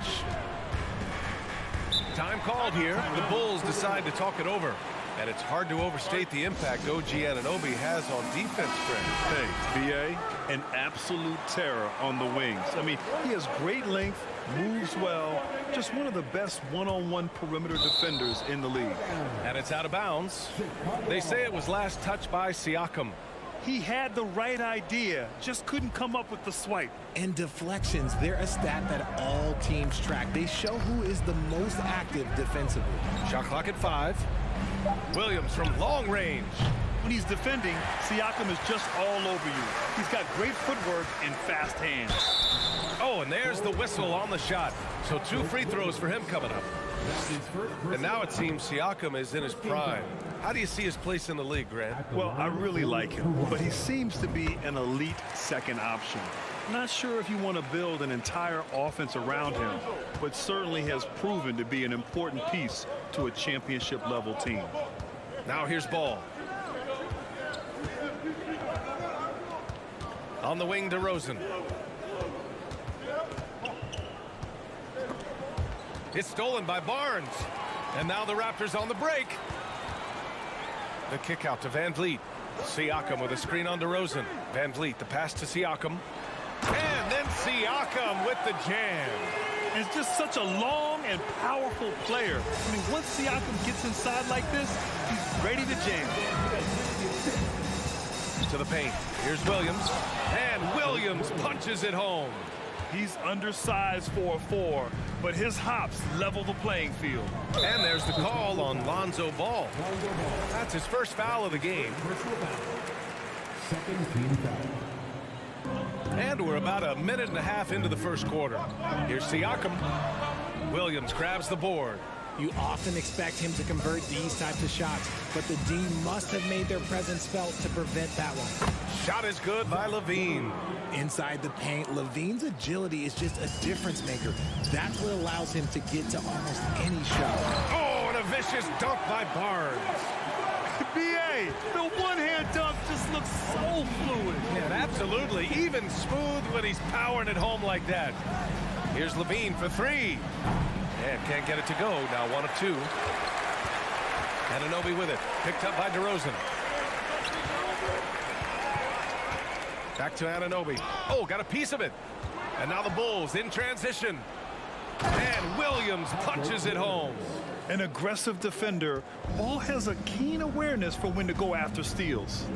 Time called here. The Bulls decide to talk it over. And it's hard to overstate the impact OG Anunoby has on defense, Greg. Hey, B.A., an absolute terror on the wings. I mean, he has great length, moves well, just one of the best one-on-one perimeter defenders in the league. And it's out of bounds. They say it was last touched by Siakam. He had the right idea, just couldn't come up with the swipe. And deflections, they're a stat that all teams track. They show who is the most active defensively. Shot clock at 5. Williams from long range. When he's defending, Siakam is just all over you. He's got great footwork and fast hands. Oh, and there's the whistle on the shot. So 2 free throws for him coming up. And now it seems Siakam is in his prime. How do you see his place in the league, Grant? Well, I really like him, but he seems to be an elite second option. Not sure if you want to build an entire offense around him, but certainly has proven to be an important piece to a championship level team. Now here's Ball. On the wing, DeRozan. It's stolen by Barnes. And now the Raptors on the break. The kick out to Van Vliet. Siakam with a screen on DeRozan. Van Vliet, the pass to Siakam. And then Siakam with the jam. It's just such a long and powerful player. I mean, once Siakam gets inside like this, he's ready to jam. To the paint. Here's Williams. And Williams punches it home. He's undersized for a 4, but his hops level the playing field. And there's the call on Lonzo Ball. That's his first foul of the game. And we're about a minute and a half into the first quarter. Here's Siakam. Williams grabs the board. You often expect him to convert these types of shots, but the D must have made their presence felt to prevent that one. Shot is good by Levine. Inside the paint, Levine's agility is just a difference maker. That's what allows him to get to almost any shot. Oh, and a vicious dunk by Barnes. B.A., the one-hand dunk just looks so fluid. Yeah, absolutely. Even smooth when he's powering it home like that. Here's Levine for 3. And can't get it to go. Now 1 of 2. Anunoby with it. Picked up by DeRozan. Back to Anunoby. Oh, got a piece of it. And now the Bulls in transition. And Williams punches it home. An aggressive defender. Ball has a keen awareness for when to go after steals.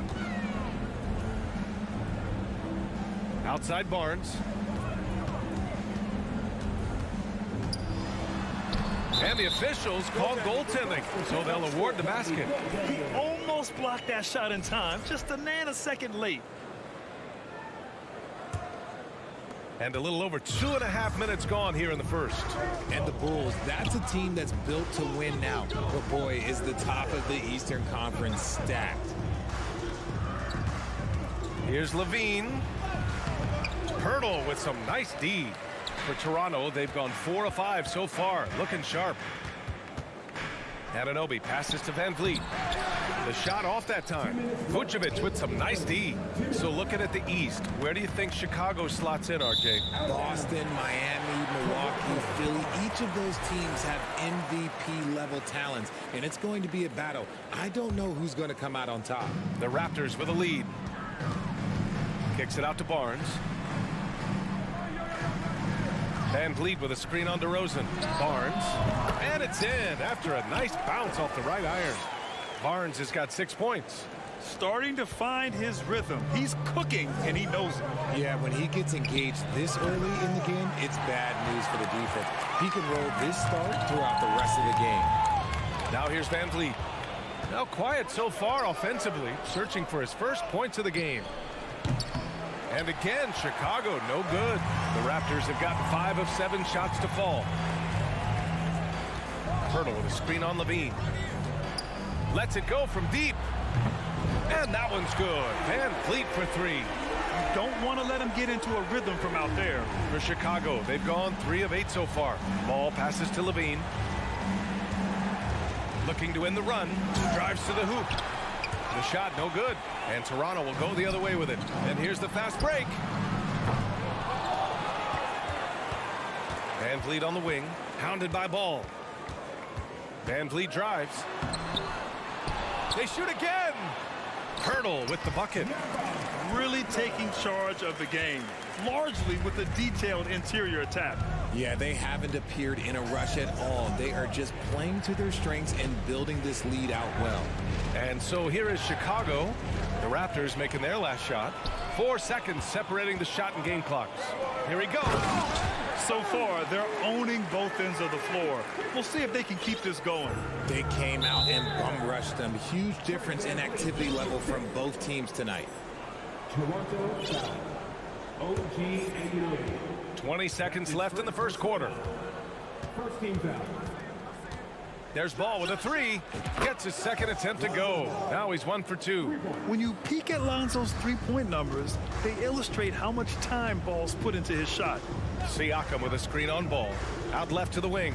Outside Barnes. And the officials call goaltending, so they'll award the basket. He almost blocked that shot in time, just a nanosecond late. And a little over 2.5 minutes gone here in the first. And the Bulls, that's a team that's built to win now. But boy, is the top of the Eastern Conference stacked. Here's Levine. Pirtle with some nice D. For Toronto, they've gone 4 of 5 so far, looking sharp. Anunoby passes to Van Vliet. The shot off that time. Vucevic with some nice D. So looking at the East, where do you think Chicago slots in, RJ? Boston, Miami, Milwaukee, Philly, each of those teams have MVP level talents, and it's going to be a battle. I don't know who's going to come out on top. The Raptors with a lead. Kicks it out to Barnes. Van Vliet with a screen on DeRozan. Barnes. And it's in after a nice bounce off the right iron. Barnes has got 6 points. Starting to find his rhythm. He's cooking, and he knows it. Yeah, when he gets engaged this early in the game, it's bad news for the defense. He can roll this start throughout the rest of the game. Now here's Van Vliet. Now quiet so far offensively, searching for his first points of the game. And again, Chicago, no good. The Raptors have gotten 5 of 7 shots to fall. Hurdle with a screen on Levine. Lets it go from deep. And that one's good. Van Fleet for 3. You don't want to let him get into a rhythm from out there. For Chicago, they've gone 3 of 8 so far. Ball passes to Levine. Looking to win the run. Drives to the hoop. The shot, no good. And Toronto will go the other way with it. And here's the fast break. Van Vliet on the wing. Hounded by Ball. Van Vliet drives. They shoot again. Hurdle with the bucket. Really taking charge of the game, largely with a detailed interior attack. Yeah, they haven't appeared in a rush at all. They are just playing to their strengths and building this lead out well. And so here is Chicago. The Raptors making their last shot. 4 seconds separating the shot and game clocks. Here he goes. So far, they're owning both ends of the floor. We'll see if they can keep this going. They came out and bum rushed them. Huge difference in activity level from both teams tonight. Toronto foul. OG Anunoby. 20 seconds left in the first quarter. First team foul. There's Ball with a 3. Gets his second attempt to go. Now he's 1 for 2. When you peek at Lonzo's three-point numbers, they illustrate how much time Ball's put into his shot. Siakam with a screen on Ball. Out left to the wing.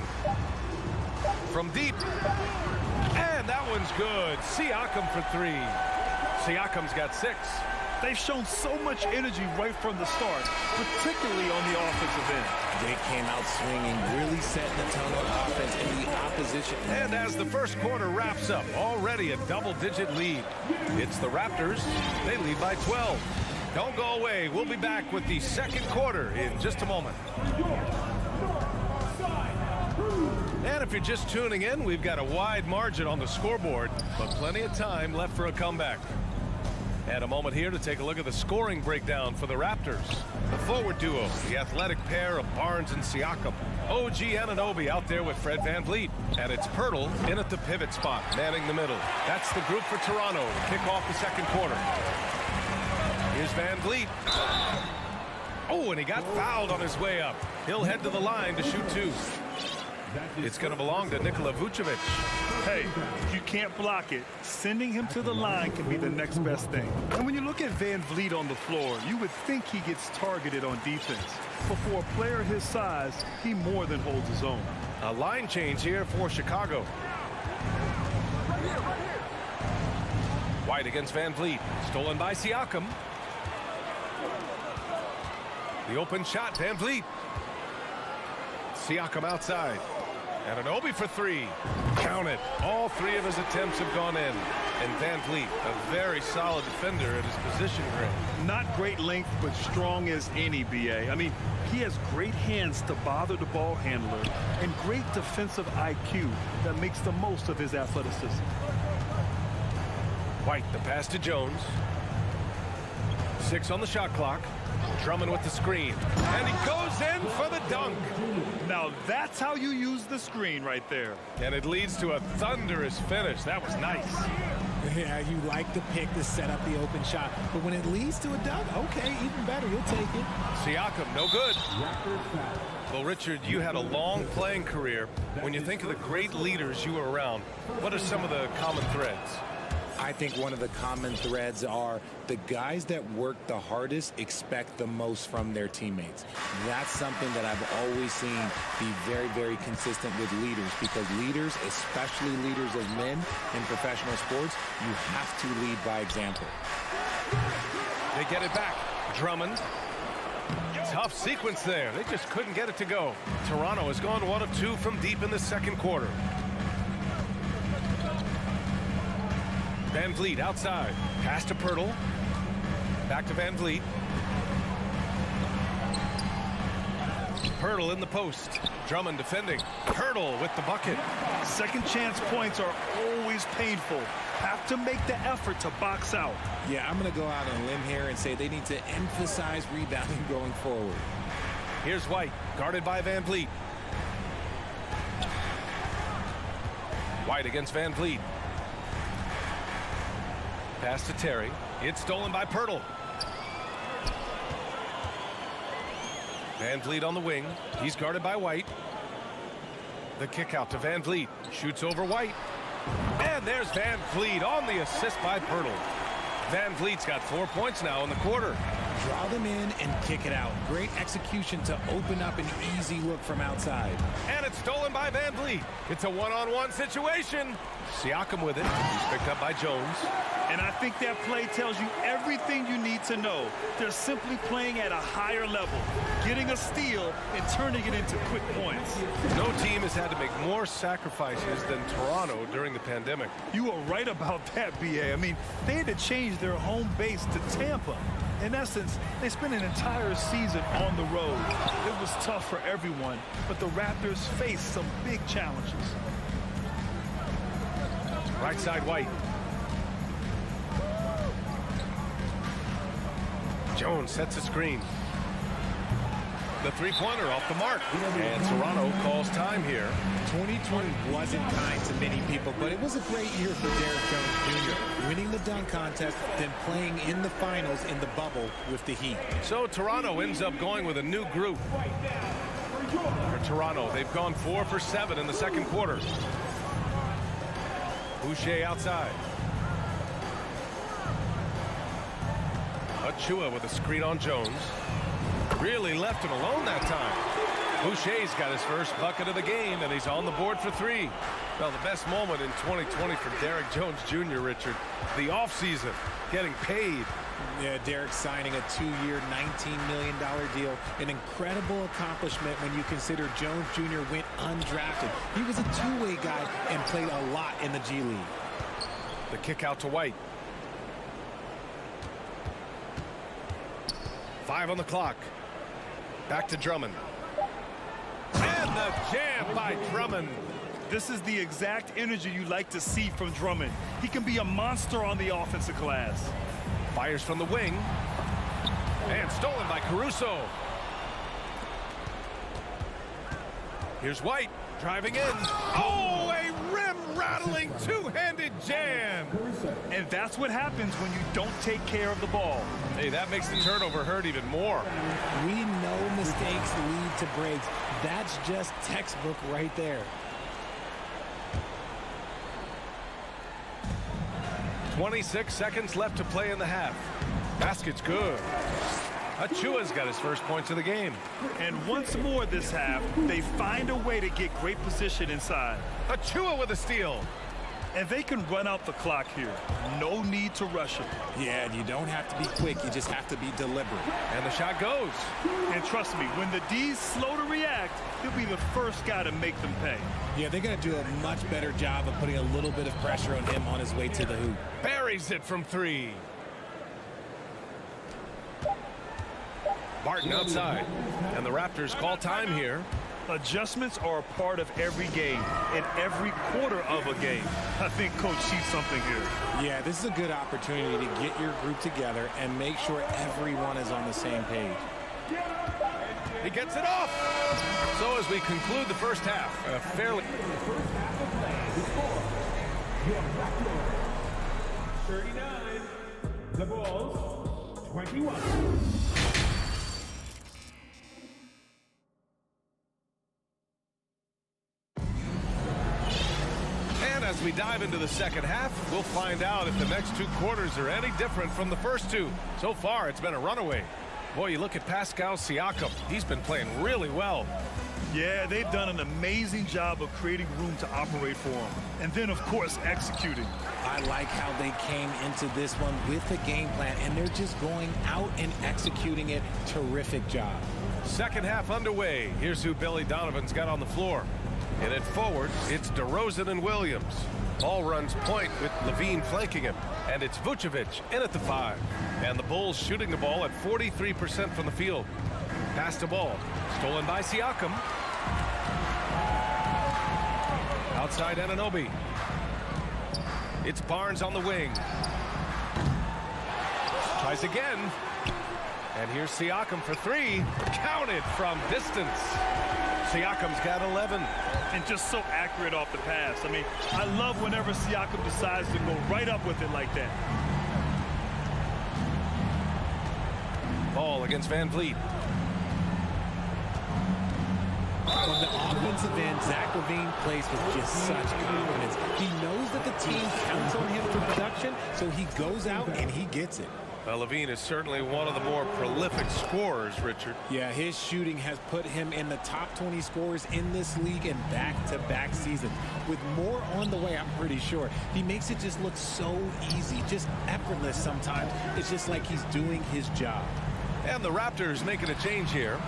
From deep. And that one's good. Siakam for 3. Siakam's got 6. They've shown so much energy right from the start, particularly on the offensive end. They came out swinging, really setting the tone on offense in the opposition. And as the first quarter wraps up, already a double-digit lead. It's the Raptors. They lead by 12. Don't go away. We'll be back with the second quarter in just a moment. And if you're just tuning in, we've got a wide margin on the scoreboard, but plenty of time left for a comeback. And a moment here to take a look at the scoring breakdown for the Raptors. The forward duo, the athletic pair of Barnes and Siakam. OG Anunoby out there with Fred VanVleet. And it's Pirtle in at the pivot spot, manning the middle. That's the group for Toronto to kick off the second quarter. Here's VanVleet. Oh, and he got fouled on his way up. He'll head to the line to shoot 2. It's going to belong to Nikola Vucevic. Hey, if you can't block it, sending him to the line can be the next best thing. And when you look at Van Vliet on the floor, you would think he gets targeted on defense. But for a player his size, he more than holds his own. A line change here for Chicago. White against Van Vliet. Stolen by Siakam. The open shot, Van Vliet. Siakam outside. Anunoby for 3. Count it. All 3 of his attempts have gone in. And Van Vliet, a very solid defender at his position grade. Not great length, but strong as any, BA. I mean, he has great hands to bother the ball handler and great defensive IQ that makes the most of his athleticism. White, the pass to Jones. 6 on the shot clock. Drummond with the screen. And he goes in for the dunk. Now that's how you use the screen right there. And it leads to a thunderous finish. That was nice. Yeah, you like the pick to set up the open shot. But when it leads to a dunk, okay, even better. You'll take it. Siakam, no good. Well, Richard, you had a long playing career. When you think of the great leaders you were around, what are some of the common threads? I think one of the common threads are the guys that work the hardest expect the most from their teammates. That's something that I've always seen be very, very consistent with leaders, because leaders, especially leaders of men in professional sports, you have to lead by example. They get it back. Drummond. Tough sequence there. They just couldn't get it to go. Toronto has gone 1 of 2 from deep in the second quarter. Van Vliet outside. Pass to Pirtle. Back to Van Vliet. Pirtle in the post. Drummond defending. Pirtle with the bucket. Second chance points are always painful. Have to make the effort to box out. Yeah, I'm going to go out on a limb here and say they need to emphasize rebounding going forward. Here's White, guarded by Van Vliet. White against Van Vliet. Pass to Terry. It's stolen by Pirtle. Van Vliet on the wing. He's guarded by White. The kick out to Van Vliet. Shoots over White. And there's Van Vliet on the assist by Pirtle. Van Vliet's got 4 points now in the quarter. Draw them in and kick it out. Great execution to open up an easy look from outside. And it's stolen by Van Vliet. It's a one-on-one situation. Siakam with it. He's picked up by Jones. And I think that play tells you everything you need to know. They're simply playing at a higher level, getting a steal and turning it into quick points. No team has had to make more sacrifices than Toronto during the pandemic. You are right about that, BA. I mean, they had to change their home base to Tampa. In essence, they spent an entire season on the road. It was tough for everyone, but the Raptors faced some big challenges. Right side White. Jones sets a screen. The three-pointer off the mark. And Toronto calls time here. 2020 wasn't kind to many people, but it was a great year for Derek Jones Jr. Winning the dunk contest, then playing in the finals in the bubble with the Heat. So Toronto ends up going with a new group. For Toronto, they've gone 4 for 7 in the second quarter. Boucher outside. Achua with a screen on Jones. Really left him alone that time. Boucher's got his first bucket of the game, and he's on the board for 3. Well, the best moment in 2020 for Derek Jones Jr., Richard, the offseason, getting paid. Yeah, Derek signing a 2-year, $19 million deal. An incredible accomplishment when you consider Jones Jr. went undrafted. He was a two-way guy and played a lot in the G League. The kick out to White. 5 on the clock. Back to Drummond. And the jam by Drummond. This is the exact energy you like to see from Drummond. He can be a monster on the offensive glass. Fires from the wing. And stolen by Caruso. Here's White driving in. Oh, a rim-rattling two-handed jam. And that's what happens when you don't take care of the ball. Hey, that makes the turnover hurt even more. We know mistakes lead to breaks. That's just textbook right there. 26 seconds left to play in the half. Basket's good. Achua's got his first points of the game. And once more this half, they find a way to get great position inside. Achua with a steal. And they can run out the clock here. No need to rush it. Yeah, you don't have to be quick. You just have to be deliberate. And the shot goes. And trust me, when the D's slow to react, he'll be the first guy to make them pay. Yeah, they're going to do a much better job of putting a little bit of pressure on him on his way to the hoop. Buries it from 3. Barton outside. And the Raptors call time here. Adjustments are a part of every game and every quarter of a game. I think Coach sees something here. Yeah, this is a good opportunity to get your group together and make sure everyone is on the same page. He gets it off. So as we conclude the first half, a fairly... 39. The Bulls, 21. As we dive into the second half, we'll find out if the next 2 quarters are any different from the first 2. So far, it's been a runaway. Boy, you look at Pascal Siakam. He's been playing really well. Yeah, they've done an amazing job of creating room to operate for him. And then, of course, executing. I like how they came into this one with a game plan, and they're just going out and executing it. Terrific job. Second half underway. Here's who Billy Donovan's got on the floor. In it forward, it's DeRozan and Williams. Ball runs point with Levine flanking him. And it's Vucevic in at the 5. And the Bulls shooting the ball at 43% from the field. Pass the ball. Stolen by Siakam. Outside Anunoby. It's Barnes on the wing. Tries again. And here's Siakam for 3. Counted from distance. Siakam's got 11. And just so accurate off the pass. I mean, I love whenever Siakam decides to go right up with it like that. Ball against Van Vliet. On the offensive end, Zach LaVine plays with just such confidence. He knows that the team counts on him for production, so he goes out and he gets it. Well, LaVine is certainly one of the more prolific scorers, Richard. Yeah, his shooting has put him in the top 20 scorers in this league in back-to-back seasons. With more on the way, I'm pretty sure. He makes it just look so easy, just effortless sometimes. It's just like he's doing his job. And the Raptors making a change here.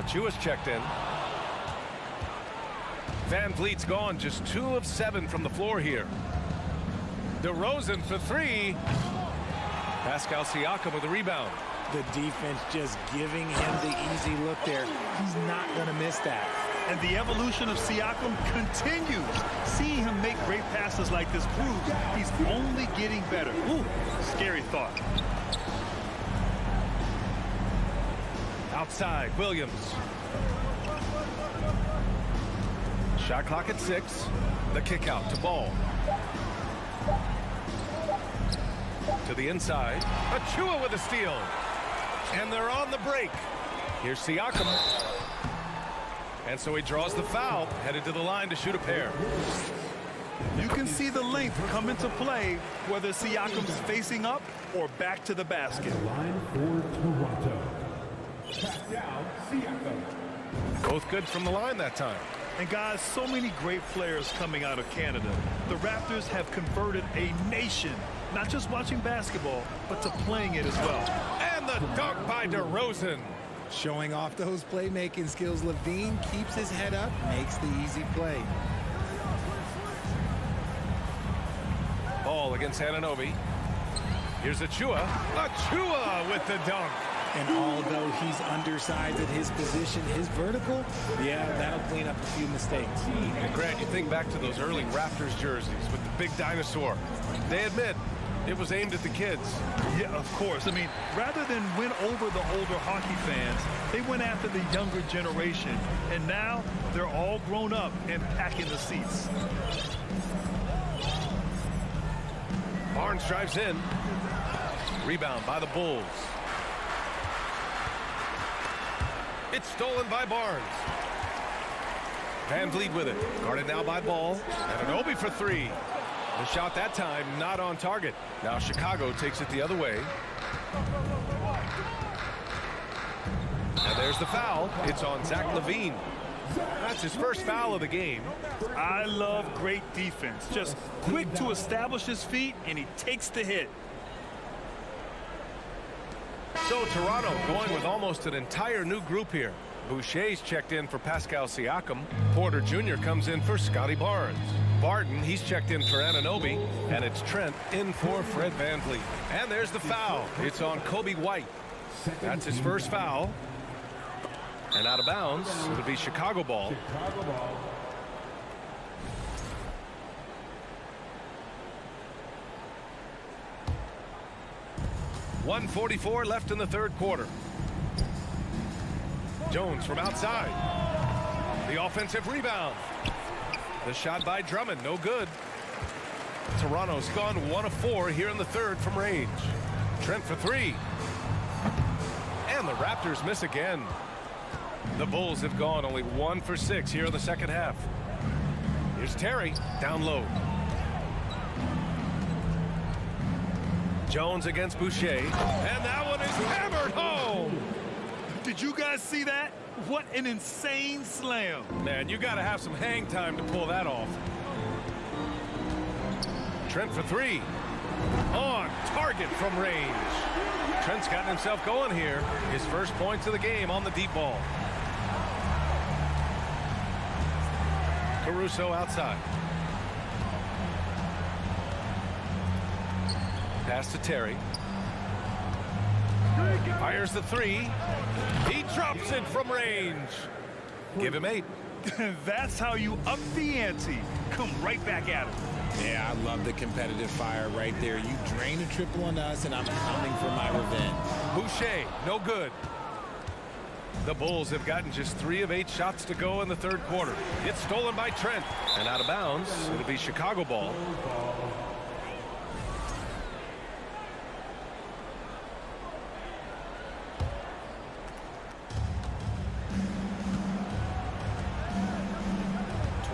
Chua's checked in. Van Vliet's gone, just 2 of 7 from the floor here. DeRozan for 3. Pascal Siakam with the rebound. The defense just giving him the easy look there. He's not going to miss that. And the evolution of Siakam continues. Seeing him make great passes like this proves he's only getting better. Ooh, scary thought. Outside, Williams. Shot clock at 6. The kick out to Ball. To the inside. Achua with a steal. And they're on the break. Here's Siakam. And so he draws the foul, headed to the line to shoot a pair. You can see the length come into play, whether Siakam's facing up or back to the basket. Line for Toronto. Pascal Siakam. Both good from the line that time. And guys, so many great players coming out of Canada. The Raptors have converted a nation, not just watching basketball, but to playing it as well. And the dunk by DeRozan. Showing off those playmaking skills, LaVine keeps his head up, makes the easy play. Ball against Anunoby. Here's Achua. Achua with the dunk. And although he's undersized at his position, his vertical, yeah, that'll clean up a few mistakes. And Grant, you think back to those early Raptors jerseys with the big dinosaur. They admit it was aimed at the kids. Yeah, of course. I mean, rather than win over the older hockey fans, they went after the younger generation. And now they're all grown up and packing the seats. Barnes drives in. Rebound by the Bulls. It's stolen by Barnes. Van Vliet with it. Guarded now by Ball. Anunoby for 3. The shot that time not on target. Now Chicago takes it the other way. And there's the foul. It's on Zach LaVine. That's his first foul of the game. I love great defense. Just quick to establish his feet, and he takes the hit. So Toronto going with almost an entire new group here. Boucher's checked in for Pascal Siakam. Porter Jr. comes in for Scotty Barnes. Barton, he's checked in for Anunoby. And it's Trent in for Fred Van Vliet. And there's the foul. It's on Kobe White. That's his first foul. And out of bounds, it'll be Chicago ball. 1:44 left in the third quarter. Jones from outside. The offensive rebound. The shot by Drummond, no good. Toronto's gone 1 of 4 here in the third from range. Trent for 3. And the Raptors miss again. The Bulls have gone only 1 for 6 here in the second half. Here's Terry down low. Jones against Boucher. And that one is hammered home. Did you guys see that? What an insane slam. Man, you got to have some hang time to pull that off. Trent for 3. On target from range. Trent's gotten himself going here. His first points of the game on the deep ball. Caruso outside. Pass to Terry. Fires the 3. He drops it from range. Give him 8. That's how you up the ante. Come right back at him. Yeah, I love the competitive fire right there. You drain a triple on us, and I'm coming for my revenge. Boucher, no good. The Bulls have gotten just 3 of 8 shots to go in the third quarter. It's stolen by Trent. And out of bounds, it'll be Chicago ball.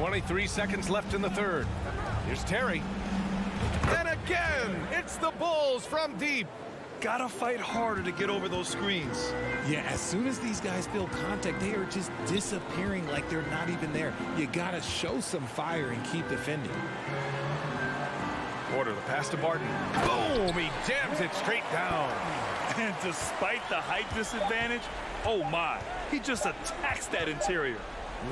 23 seconds left in the third. Here's Terry. And again, it's the Bulls from deep. Gotta fight harder to get over those screens. Yeah, as soon as these guys feel contact, they are just disappearing like they're not even there. You gotta show some fire and keep defending. Porter, the pass to Barton. Boom! He jams it straight down. And despite the height disadvantage, oh my, he just attacks that interior.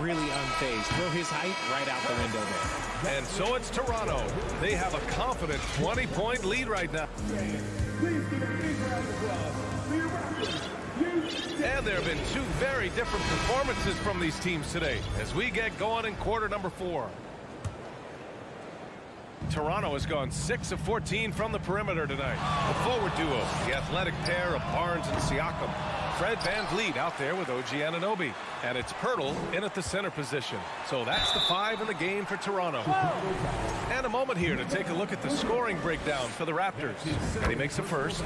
Really unfazed. Throw his height right out the window there. And so it's Toronto. They have a confident 20-point lead right now. And there have been two very different performances from these teams today as we get going in quarter number 4. Toronto has gone 6 of 14 from the perimeter tonight. The forward duo, the athletic pair of Barnes and Siakam. Fred VanVleet out there with OG Anunoby. And it's Pirtle in at the center position. So that's the 5 in the game for Toronto. And a moment here to take a look at the scoring breakdown for the Raptors. And he makes the first.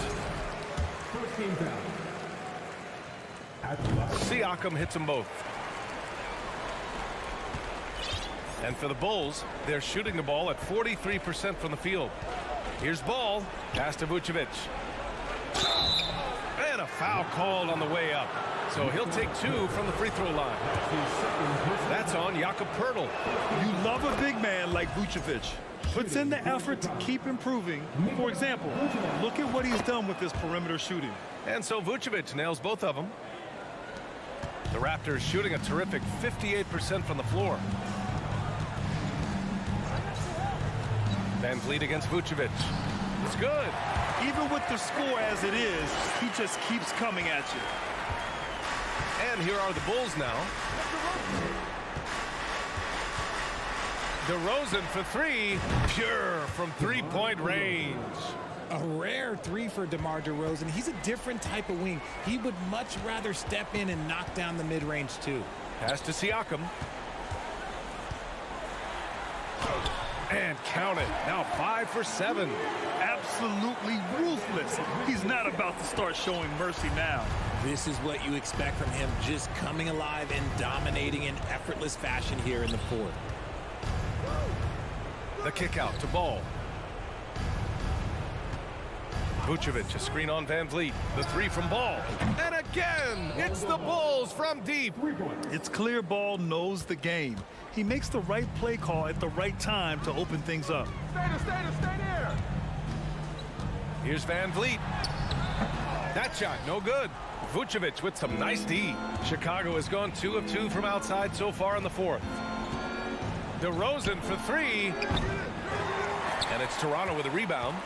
Siakam hits them both. And for the Bulls, they're shooting the ball at 43% from the field. Here's Ball. Pass to Vucevic. And a foul called on the way up. So he'll take 2 from the free throw line. That's on Jakob Poeltl. You love a big man like Vucevic. Puts in the effort to keep improving. For example, look at what he's done with this perimeter shooting. And so Vucevic nails both of them. The Raptors shooting a terrific 58% from the floor. VanVleet against Vucevic. It's good. Even with the score as it is, he just keeps coming at you. And here are the Bulls now. DeRozan for 3. Pure from three-point range. A rare 3 for DeMar DeRozan. He's a different type of wing. He would much rather step in and knock down the mid-range too. Pass to Siakam. And count it. Now 5 for 7. Absolutely ruthless. He's not about to start showing mercy now. This is what you expect from him, just coming alive and dominating in effortless fashion here in the fourth. The kick out to Ball. Vucevic, a screen on VanVleet. The 3 from Ball. And again, it's the Bulls from deep. It's clear Ball knows the game. He makes the right play call at the right time to open things up. Stay there. Here's VanVleet. That shot, no good. Vucevic with some nice D. Chicago has gone 2 of 2 from outside so far in the fourth. DeRozan for 3. And it's Toronto with a rebound.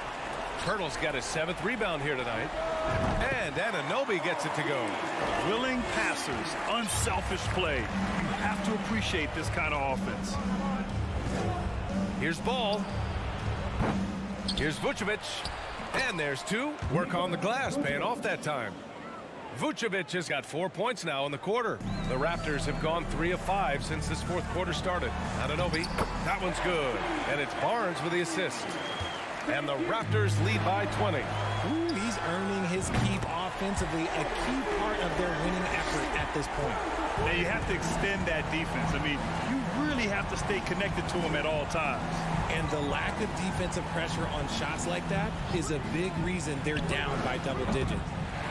Pirtle's got his 7th rebound here tonight. And Anunoby gets it to go. Willing passers, unselfish play. You have to appreciate this kind of offense. Here's Ball. Here's Vucevic. And there's 2. Work on the glass, paying off that time. Vucevic has got 4 points now in the quarter. The Raptors have gone 3 of 5 since this fourth quarter started. Anunoby, that one's good. And it's Barnes with the assist. And the Raptors lead by 20. Ooh, he's earning his keep offensively, a key part of their winning effort at this point. Now you have to extend that defense. I mean, you really have to stay connected to him at all times. And the lack of defensive pressure on shots like that is a big reason they're down by double digits.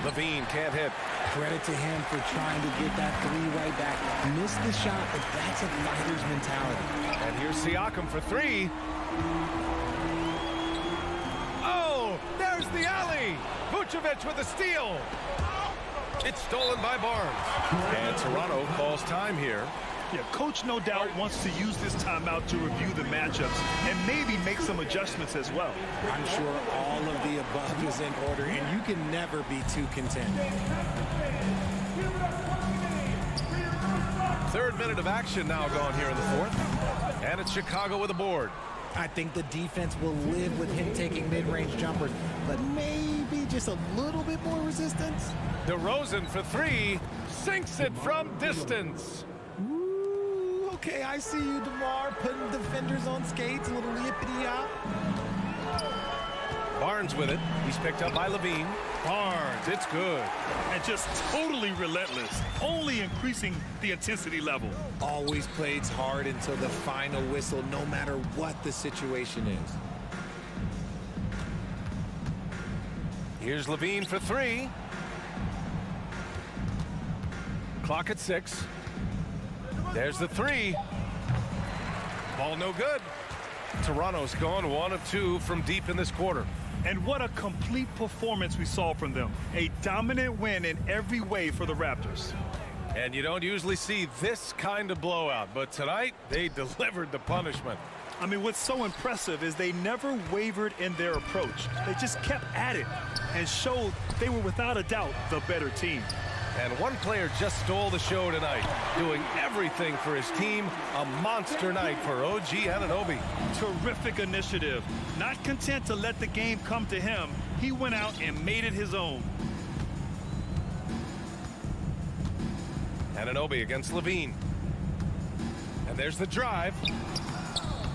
Levine can't hit. Credit to him for trying to get that 3 right back. Missed the shot, but that's a fighter's mentality. And here's Siakam for 3. Oh, there's the alley. Vucevic with a steal. It's stolen by Barnes. And Toronto calls time here. Yeah, coach no doubt wants to use this timeout to review the matchups and maybe make some adjustments as well. I'm sure all of the above is in order, and you can never be too content. 3rd minute of action now gone here in the fourth. And it's Chicago with a board. I think the defense will live with him taking mid-range jumpers, but maybe just a little bit more resistance. DeRozan for 3. Sinks it from distance. Okay, I see you, DeMar, putting defenders on skates, a little yippity-yop. Barnes with it. He's picked up by Levine. Barnes, it's good. And just totally relentless, only increasing the intensity level. Always plays hard until the final whistle, no matter what the situation is. Here's Levine for three. Clock at 6. There's the three. Ball no good. Toronto's gone 1 of 2 from deep in this quarter. And what a complete performance we saw from them. A dominant win in every way for the Raptors. And you don't usually see this kind of blowout, but tonight they delivered the punishment. I mean, what's so impressive is they never wavered in their approach. They just kept at it and showed they were without a doubt the better team. And one player just stole the show tonight, doing everything for his team. A monster night for OG Anunoby. Terrific initiative. Not content to let the game come to him, he went out and made it his own. Anunoby against Levine. And there's the drive.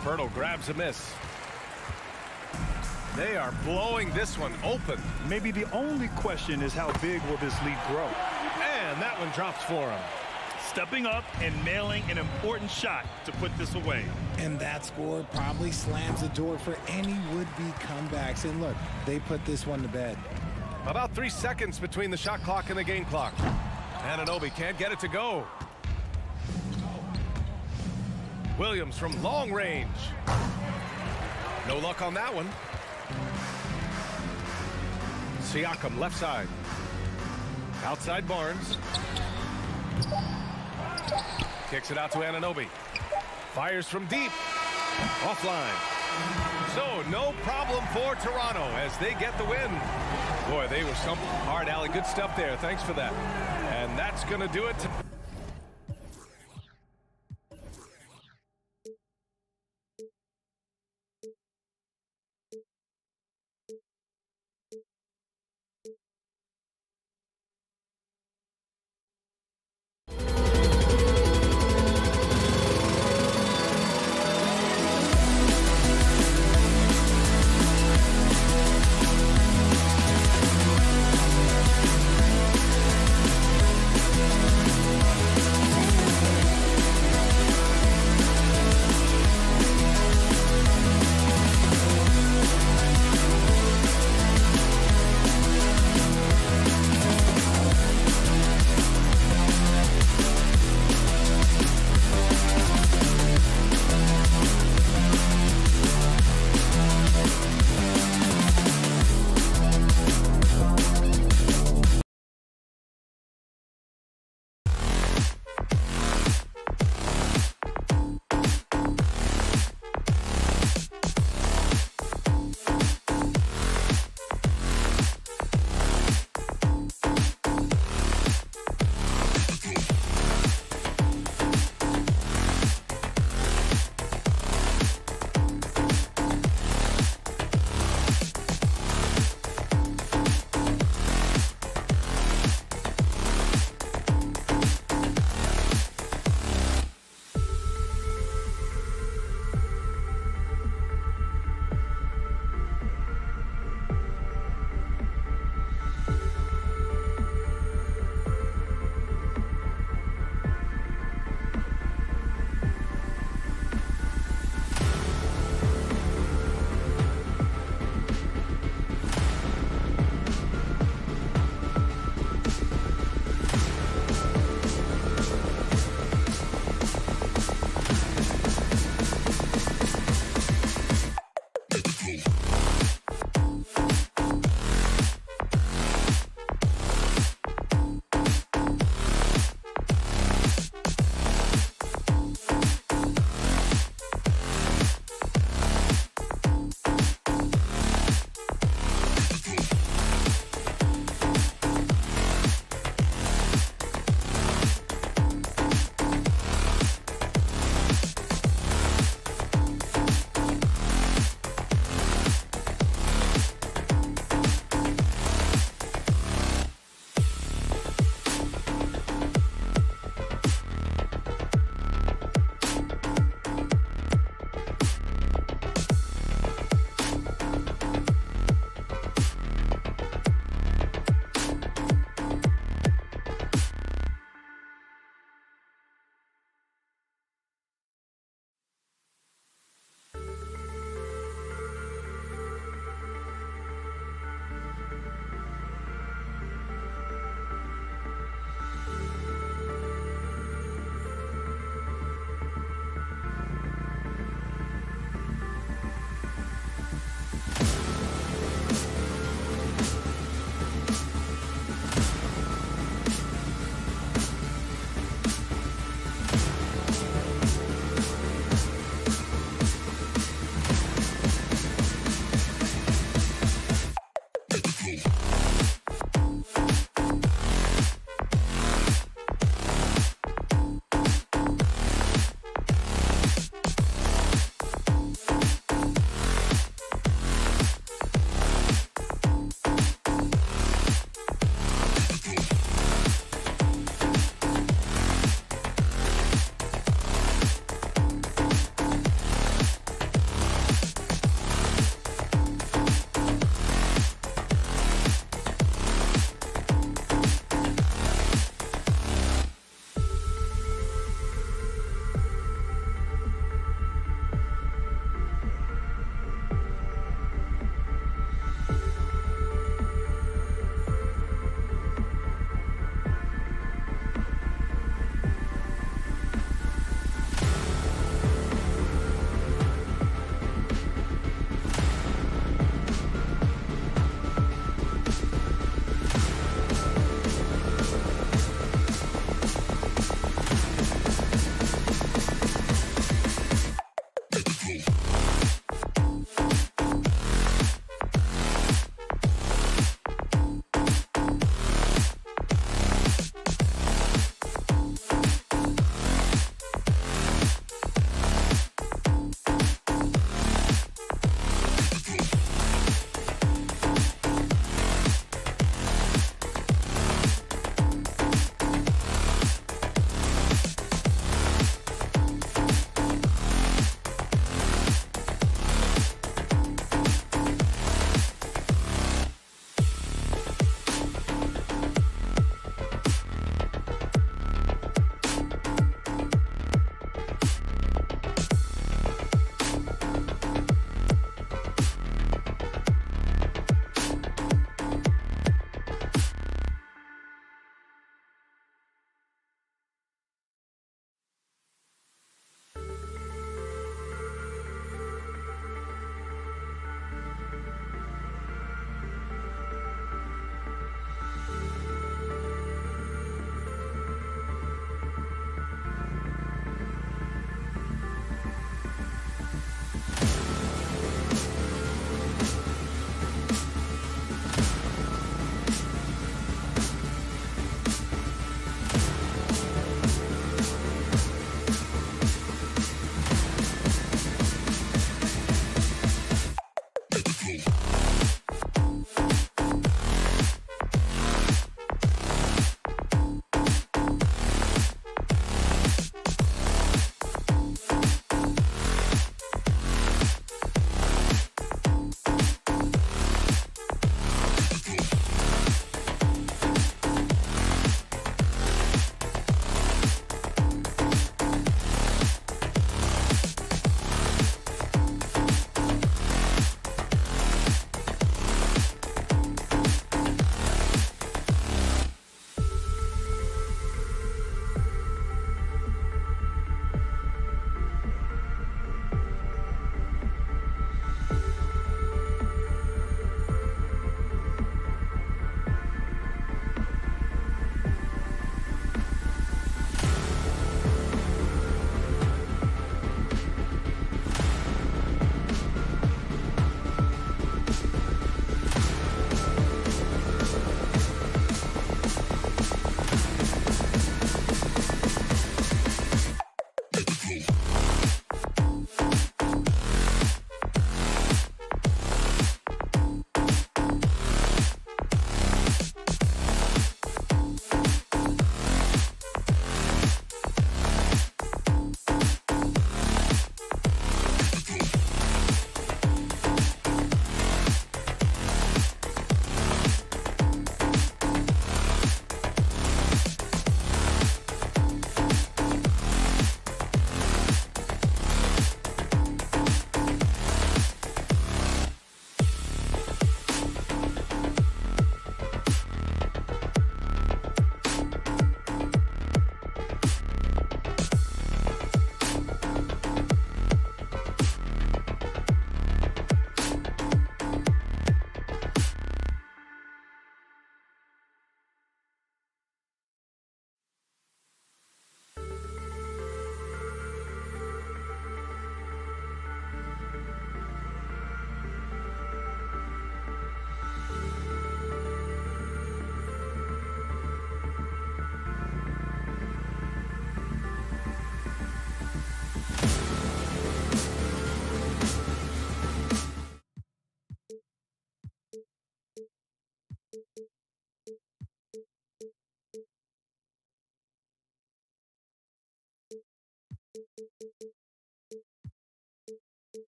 Pirtle grabs a miss. They are blowing this one open. Maybe the only question is how big will this lead grow? And that one drops for him. Stepping up and nailing an important shot to put this away. And that score probably slams the door for any would-be comebacks. And look, they put this one to bed. About 3 seconds between the shot clock and the game clock. Anunoby can't get it to go. Williams from long range. No luck on that one. Siakam left side. Outside Barnes. Kicks it out to Anunoby. Fires from deep. Offline. So no problem for Toronto as they get the win. Boy, they were some hard alley. Good stuff there. Thanks for that. And that's going to do it.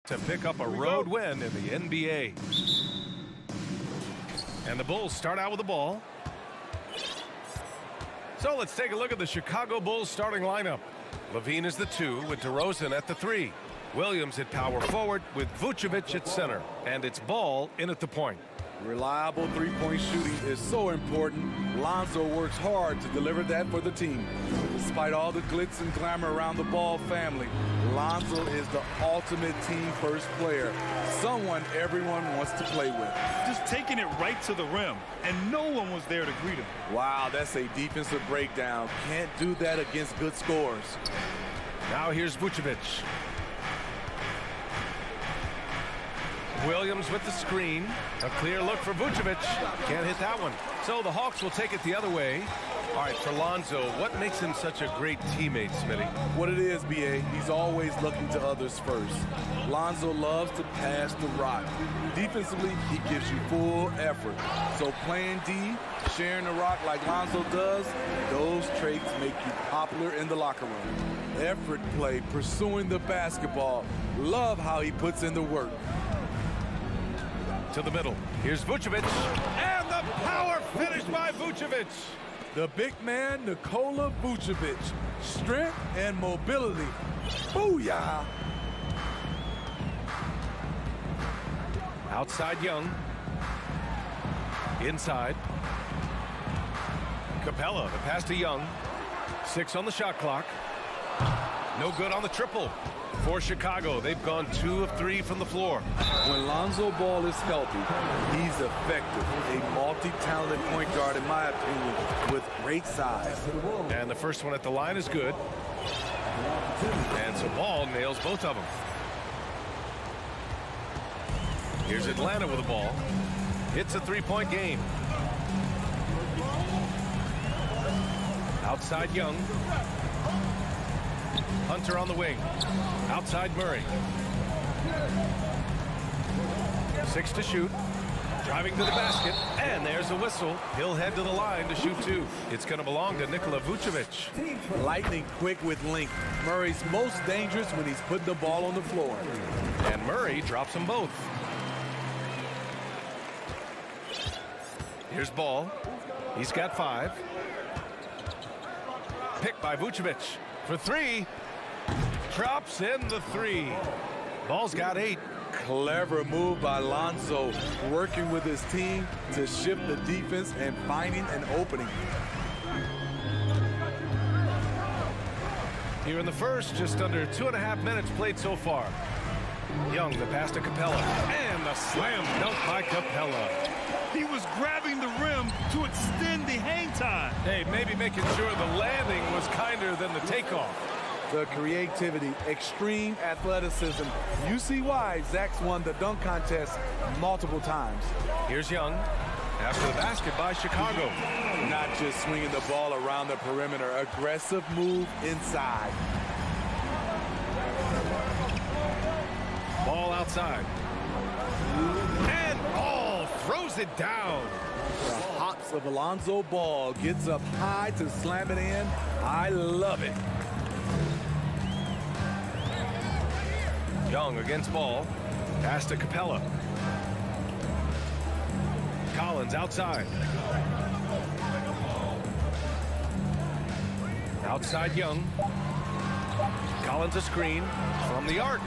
To pick up a road win in the NBA. And the Bulls start out with the ball. So let's take a look at the Chicago Bulls starting lineup. Levine is the 2 with DeRozan at the 3. Williams at power forward with Vucevic at center. And it's Ball in at the point. Reliable three-point shooting is so important. Lonzo works hard to deliver that for the team. Despite all the glitz and glamour around the Ball family, Lonzo is the ultimate team-first player, someone everyone wants to play with. Just taking it right to the rim, and no one was there to greet him. Wow, that's a defensive breakdown. Can't do that against good scores. Now here's Vucevic. Williams with the screen. A clear look for Vucevic. Can't hit that one. So the Hawks will take it the other way. All right, for Lonzo, what makes him such a great teammate, Smitty? What it is, B.A., he's always looking to others first. Lonzo loves to pass the rock. Defensively, he gives you full effort. So playing D, sharing the rock like Lonzo does, those traits make you popular in the locker room. Effort play, pursuing the basketball. Love how he puts in the work. To the middle. Here's Vucevic. And the power finish by Vucevic. The big man, Nikola Vucevic. Strength and mobility. Booyah! Outside Young. Inside. Capella, the pass to Young. 6 on the shot clock. No good on the triple. For Chicago, they've gone 2 of 3 from the floor. When Lonzo Ball is healthy, he's effective. A multi-talented point guard, in my opinion, with great size. And the first one at the line is good. And so Ball nails both of them. Here's Atlanta with the ball. It's a 3-point game. Outside Young. Hunter on the wing. Outside Murray. 6 to shoot. Driving to the basket. And there's a whistle. He'll head to the line to shoot 2. It's going to belong to Nikola Vucevic. Lightning quick with length. Murray's most dangerous when he's putting the ball on the floor. And Murray drops them both. Here's Ball. He's got 5. Picked by Vucevic for 3. Drops in the 3. Ball's got 8. Clever move by Lonzo, working with his team to shift the defense and finding an opening. Here in the first, just under 2.5 minutes played so far. Young, the pass to Capella. And the slam dunk by Capella. He was grabbing the rim to extend the hang time. Hey, maybe making sure the landing was kinder than the takeoff. The creativity, extreme athleticism. You see why Zach's won the dunk contest multiple times. Here's Young. After the basket by Chicago. Not just swinging the ball around the perimeter. Aggressive move inside. Ball outside. And Ball throws it down. The hops of Alonzo Ball gets up high to slam it in. I love it. Young against Ball. Pass to Capella. Collins outside. Outside Young. Collins a screen from the arc.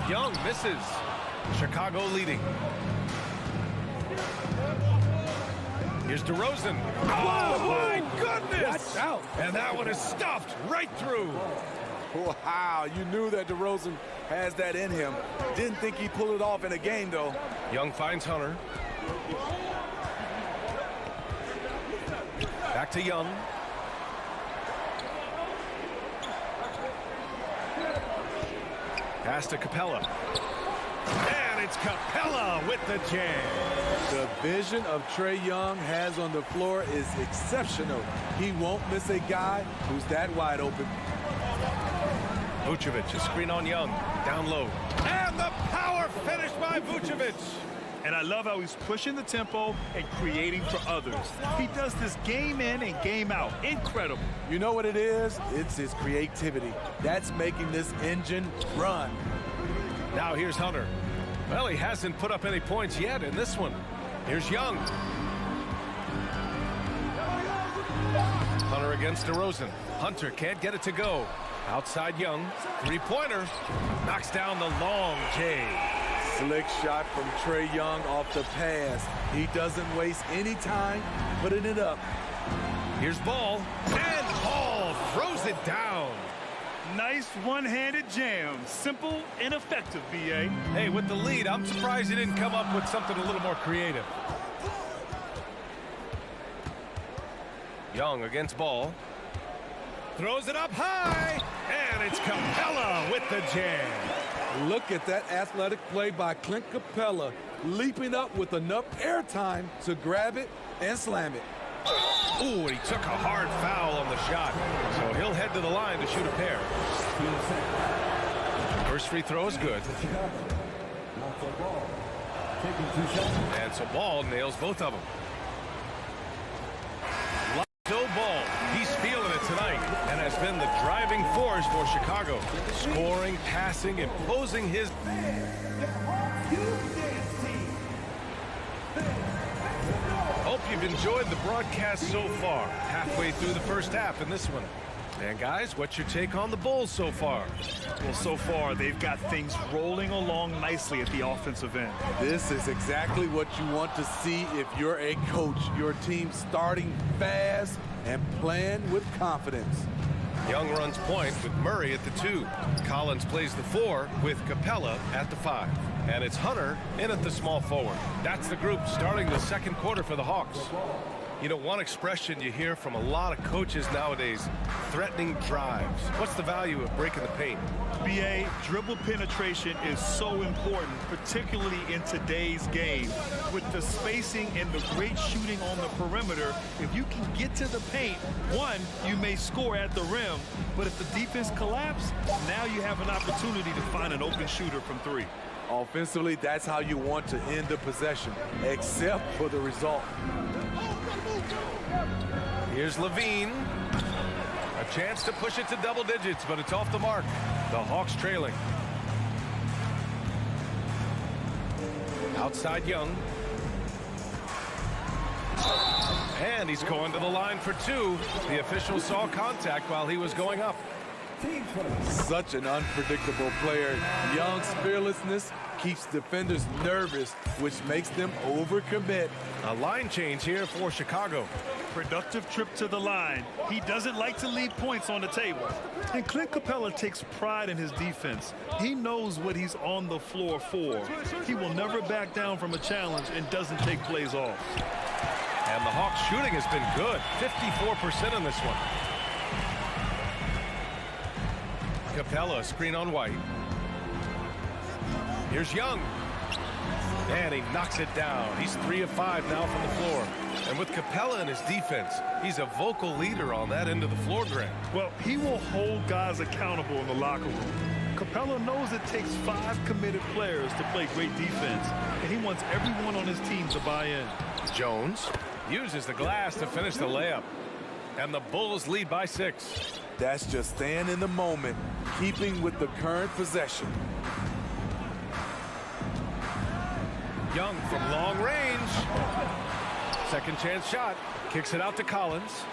Young misses. Chicago leading. Here's DeRozan. Oh, my goodness! Watch out. And that one is stuffed right through. Wow, you knew that DeRozan has that in him. Didn't think he'd pull it off in a game, though. Young finds Hunter. Back to Young. Pass to Capella. And it's Capella with the jam. The vision of Trae Young has on the floor is exceptional. He won't miss a guy who's that wide open. Vucevic, a screen on Young. Down low. And the power finish by Vucevic. And I love how he's pushing the tempo and creating for others. He does this game in and game out. Incredible. You know what it is? It's his creativity. That's making this engine run. Now here's Hunter. Well, he hasn't put up any points yet in this one. Here's Young. Hunter against DeRozan. Hunter can't get it to go. Outside Young. Three-pointer. Knocks down the long J. Slick shot from Trae Young off the pass. He doesn't waste any time putting it up. Here's Ball. And Ball throws it down. Nice one-handed jam. Simple and effective, B.A. Hey, with the lead, I'm surprised he didn't come up with something a little more creative. Young against Ball. Throws it up high. And it's Capella with the jam. Look at that athletic play by Clint Capella, leaping up with enough airtime to grab it and slam it. Ooh, and he took a hard foul on the shot. So he'll head to the line to shoot a pair. First free throw is good. And so Ball nails both of them. Lonzo Ball, he's feeling it tonight and has been the driving force for Chicago. Scoring, passing, imposing his... Hope you've enjoyed the broadcast so far. Halfway through the first half in this one. And guys, what's your take on the Bulls so far? Well, so far, they've got things rolling along nicely at the offensive end. This is exactly what you want to see if you're a coach. Your team starting fast and playing with confidence. Young runs point with Murray at the 2. Collins plays the 4 with Capella at the 5. And it's Hunter in at the small forward. That's the group starting the second quarter for the Hawks. You know, one expression you hear from a lot of coaches nowadays, threatening drives. What's the value of breaking the paint? BA, dribble penetration is so important, particularly in today's game. With the spacing and the great shooting on the perimeter, if you can get to the paint, one, you may score at the rim, but if the defense collapses, now you have an opportunity to find an open shooter from 3. Offensively, that's how you want to end the possession, except for the result. Here's Levine. A chance to push it to double digits, but it's off the mark. The Hawks trailing. Outside Young. And he's going to the line for 2. The official saw contact while he was going up. Such an unpredictable player. Young's fearlessness keeps defenders nervous, which makes them overcommit. A line change here for Chicago. Productive trip to the line. He doesn't like to leave points on the table. And Clint Capella takes pride in his defense. He knows what he's on the floor for. He will never back down from a challenge and doesn't take plays off. And the Hawks shooting has been good. 54% in this one. Capella, screen on White. Here's Young. And he knocks it down. He's 3 of 5 now from the floor. And with Capella in his defense, he's a vocal leader on that end of the floor, Grant. Well, he will hold guys accountable in the locker room. Capella knows it takes 5 committed players to play great defense, and he wants everyone on his team to buy in. Jones uses the glass to finish the layup. And the Bulls lead by 6. That's just staying in the moment, keeping with the current possession. Young from long range. Second chance shot. Kicks it out to Collins.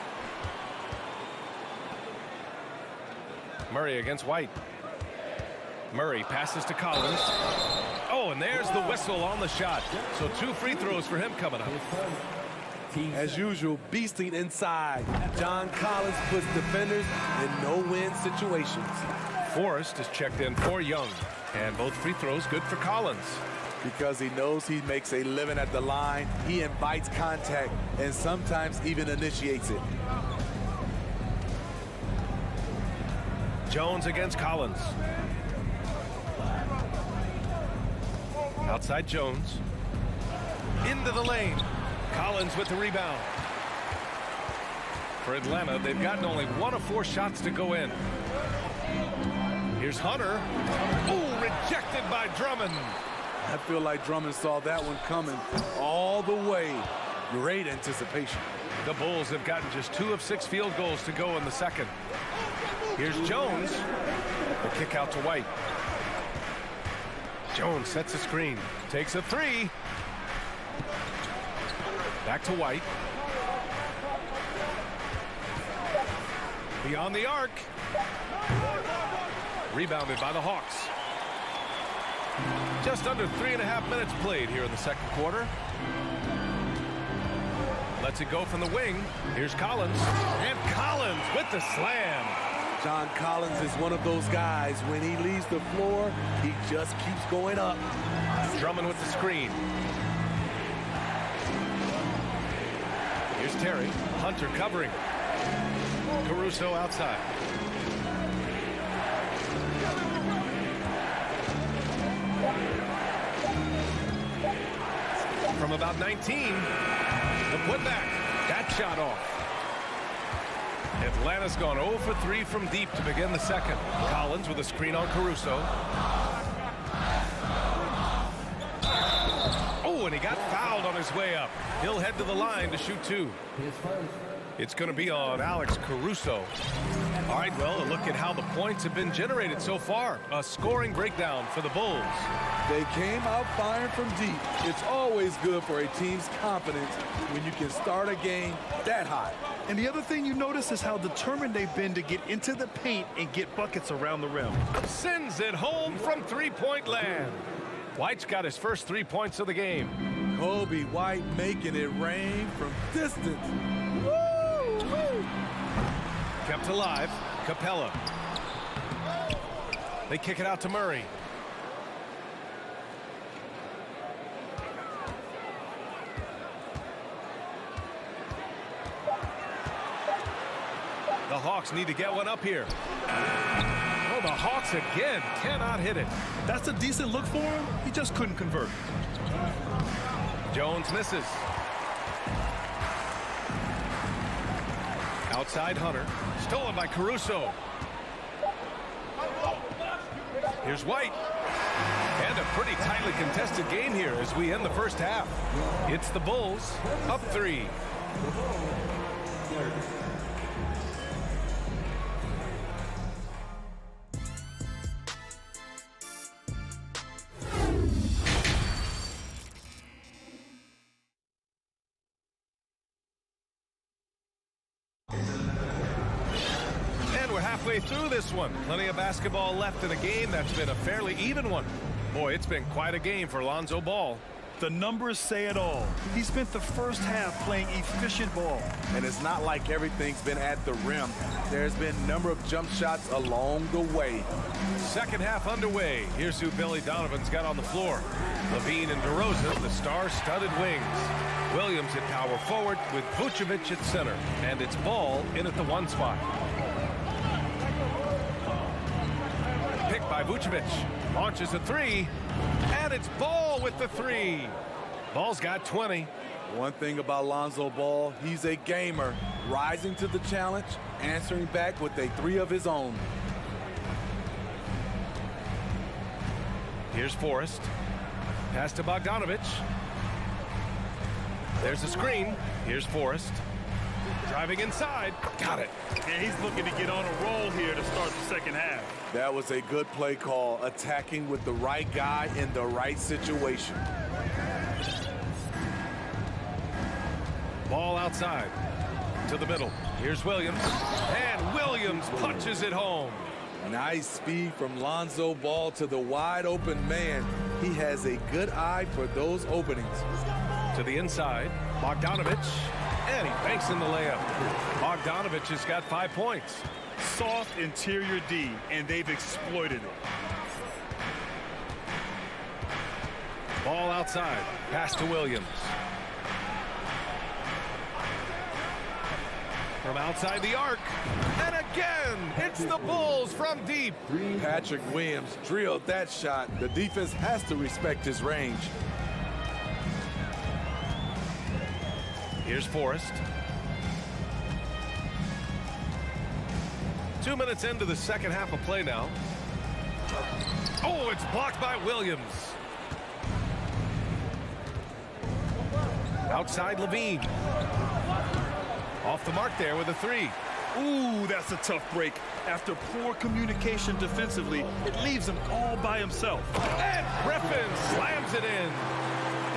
Murray against White. Murray passes to Collins. Oh, and there's the whistle on the shot. So 2 free throws for him coming up. As usual, beasting inside. John Collins puts defenders in no-win situations. Forrest is checked in for Young. And both free throws good for Collins. Because he knows he makes a living at the line, he invites contact and sometimes even initiates it. Jones against Collins. Outside Jones. Into the lane. Collins with the rebound. For Atlanta, they've gotten only 1 of 4 shots to go in. Here's Hunter. Oh, rejected by Drummond. I feel like Drummond saw that one coming all the way. Great anticipation. The Bulls have gotten just 2 of 6 field goals to go in the second. Here's Jones. The kick out to White. Jones sets a screen. Takes a 3. Back to White. Beyond the arc. Rebounded by the Hawks. Just under 3.5 minutes played here in the second quarter. Lets it go from the wing. Here's Collins. And Collins with the slam. John Collins is one of those guys. When he leaves the floor, he just keeps going up. Drummond with the screen. Here's Terry. Hunter covering. Caruso outside. From about 19, the putback. That shot off. Atlanta's gone 0 for 3 from deep to begin the second. Collins with a screen on Caruso. Oh, and he got fouled on his way up. He'll head to the line to shoot 2. It's going to be on Alex Caruso. All right, well, a look at how the points have been generated so far. A scoring breakdown for the Bulls. They came out firing from deep. It's always good for a team's confidence when you can start a game that hot. And the other thing you notice is how determined they've been to get into the paint and get buckets around the rim. Sends it home from three-point land. White's got his first 3 points of the game. Kobe White making it rain from distance. Woo! Woo! Kept alive. Capella. They kick it out to Murray. The Hawks need to get one up here. Oh, the Hawks again cannot hit it. That's a decent look for him. He just couldn't convert. Jones misses. Outside Hunter. Stolen by Caruso. Here's White. And a pretty tightly contested game here as we end the first half. It's the Bulls up 3. Halfway through this one. Plenty of basketball left in a game that's been a fairly even one. Boy, it's been quite a game for Lonzo Ball. The numbers say it all. He spent the first half playing efficient ball. And it's not like everything's been at the rim. There's been a number of jump shots along the way. Second half underway. Here's who Billy Donovan's got on the floor. Levine and DeRozan, the star-studded wings. Williams at power forward with Vucevic at center. And it's Ball in at the 1 spot. Picked by Vucevic. Launches a 3. And it's Ball with the 3. Ball's got 20. One thing about Lonzo Ball, he's a gamer. Rising to the challenge, answering back with a 3 of his own. Here's Forrest. Pass to Bogdanovic. There's a screen. Here's Forrest. Driving inside. Got it. And he's looking to get on a roll here to start the second half. That was a good play call, attacking with the right guy in the right situation. Ball outside to the middle. Here's Williams. And Williams punches it home. Nice speed from Lonzo Ball to the wide open man. He has a good eye for those openings. To the inside, Bogdanovic. And he banks in the layup. Bogdanovic has got 5 points. Soft interior D, and they've exploited it. Ball outside. Pass to Williams. From outside the arc. And again, It's the Bulls from deep. Patrick Williams drilled that shot. The defense has to respect his range. Here's Forrest. 2 minutes into the second half of play now. Oh, it's blocked by Williams. Outside Levine. Off the mark there with a three. Ooh, that's a tough break. After poor communication defensively, it leaves him all by himself. And Griffin slams it in.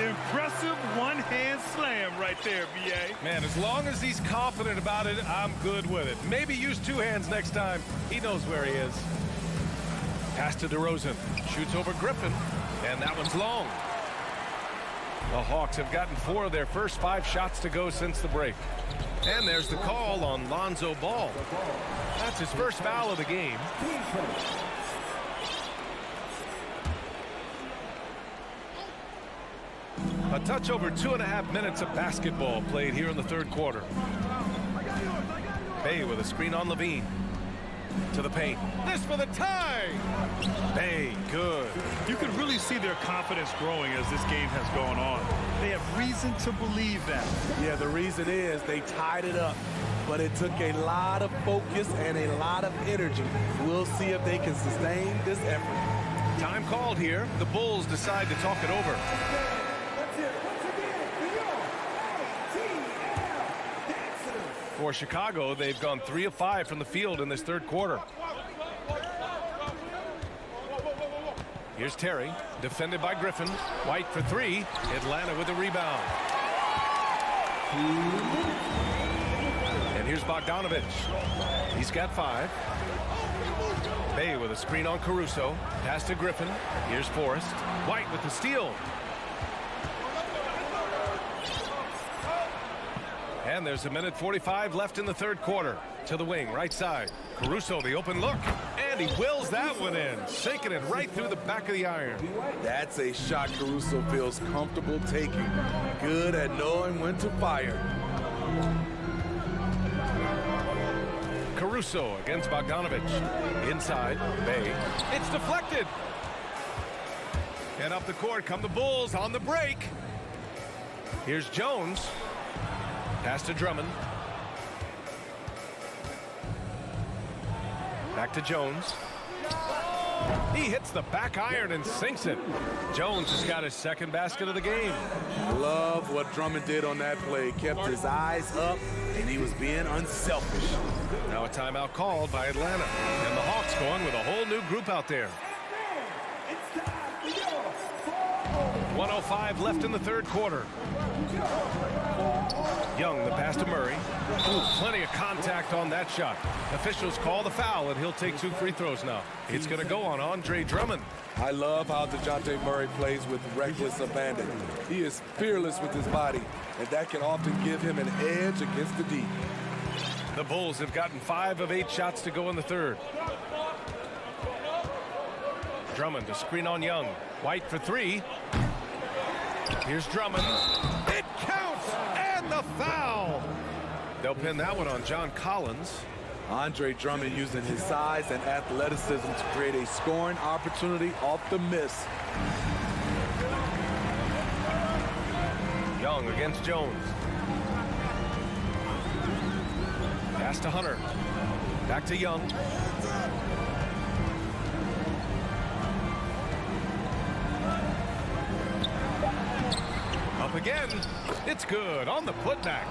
Impressive one-hand slam right there, B.A. Man, as long as he's confident about it, I'm good with it. Maybe use two hands next time. He knows where he is. Pass to DeRozan. Shoots over Griffin, and that one's long. The Hawks have gotten 4 of their first 5 shots to go since the break. And there's the call on Lonzo Ball. That's his first foul of the game. A touch over 2.5 minutes of basketball played here in the third quarter. Bay with a screen on Levine. To the paint. This for the tie. Bay, good. You can really see their confidence growing as this game has gone on. They have reason to believe that. Yeah, the reason is they tied it up, but it took a lot of focus and a lot of energy. We'll see if they can sustain this effort. Time called here. The Bulls decide to talk it over. For Chicago, they've gone 3 of 5 from the field in this third quarter. Here's Terry, defended by Griffin. White for 3. Atlanta with a rebound. And here's Bogdanovich. He's got 5. Bay with a screen on Caruso. Pass to Griffin. Here's Forrest. White with the steal. And there's 1:45 left in the third quarter. To the wing, right side. Caruso, the open look. And he wills that one in. Sinking it right through the back of the iron. That's a shot Caruso feels comfortable taking. Good at knowing when to fire. Caruso against Bogdanovich. Inside, Bay. It's deflected. And up the court come the Bulls on the break. Here's Jones. Pass to Drummond. Back to Jones. He hits the back iron and sinks it. Jones has got his second basket of the game. Love what Drummond did on that play. Kept his eyes up, and he was being unselfish. Now a timeout called by Atlanta. And the Hawks going with a whole new group out there. 1:05 left in the third quarter. Young, the pass to Murray. Ooh, plenty of contact on that shot. Officials call the foul, and he'll take 2 free throws now. It's going to go on Andre Drummond. I love how DeJounte Murray plays with reckless abandon. He is fearless with his body, and that can often give him an edge against the D. The Bulls have gotten 5 of 8 shots to go in the third. Drummond, a screen on Young. White for 3. Here's Drummond. It counts, and the foul. They'll pin that one on John Collins. Andre Drummond using his size and athleticism to create a scoring opportunity off the miss. Young against Jones. Pass to Hunter. Back to Young. Up again. It's good on the putback.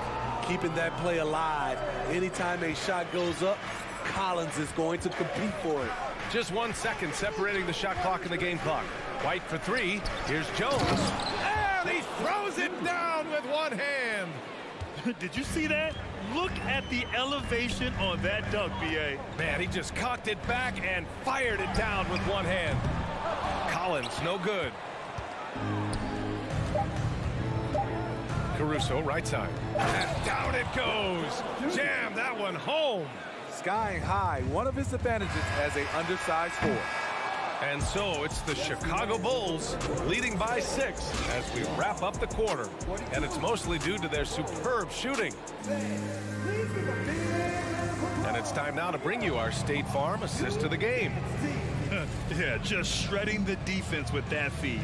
Keeping that play alive. Anytime a shot goes up, Collins is going to compete for it. Just 1 second separating the shot clock and the game clock. White for 3. Here's Jones. And he throws it down with one hand. Did you see that? Look at the elevation on that dunk, B.A. Man, he just cocked it back and fired it down with one hand. Collins, no good. Caruso, right side. And down it goes. Jam that one home. Skying high, one of his advantages as an undersized forward. And so it's the Chicago Bulls leading by 6 as we wrap up the quarter. And it's mostly due to their superb shooting. And it's time now to bring you our State Farm assist to the game. Yeah, just shredding the defense with that feed.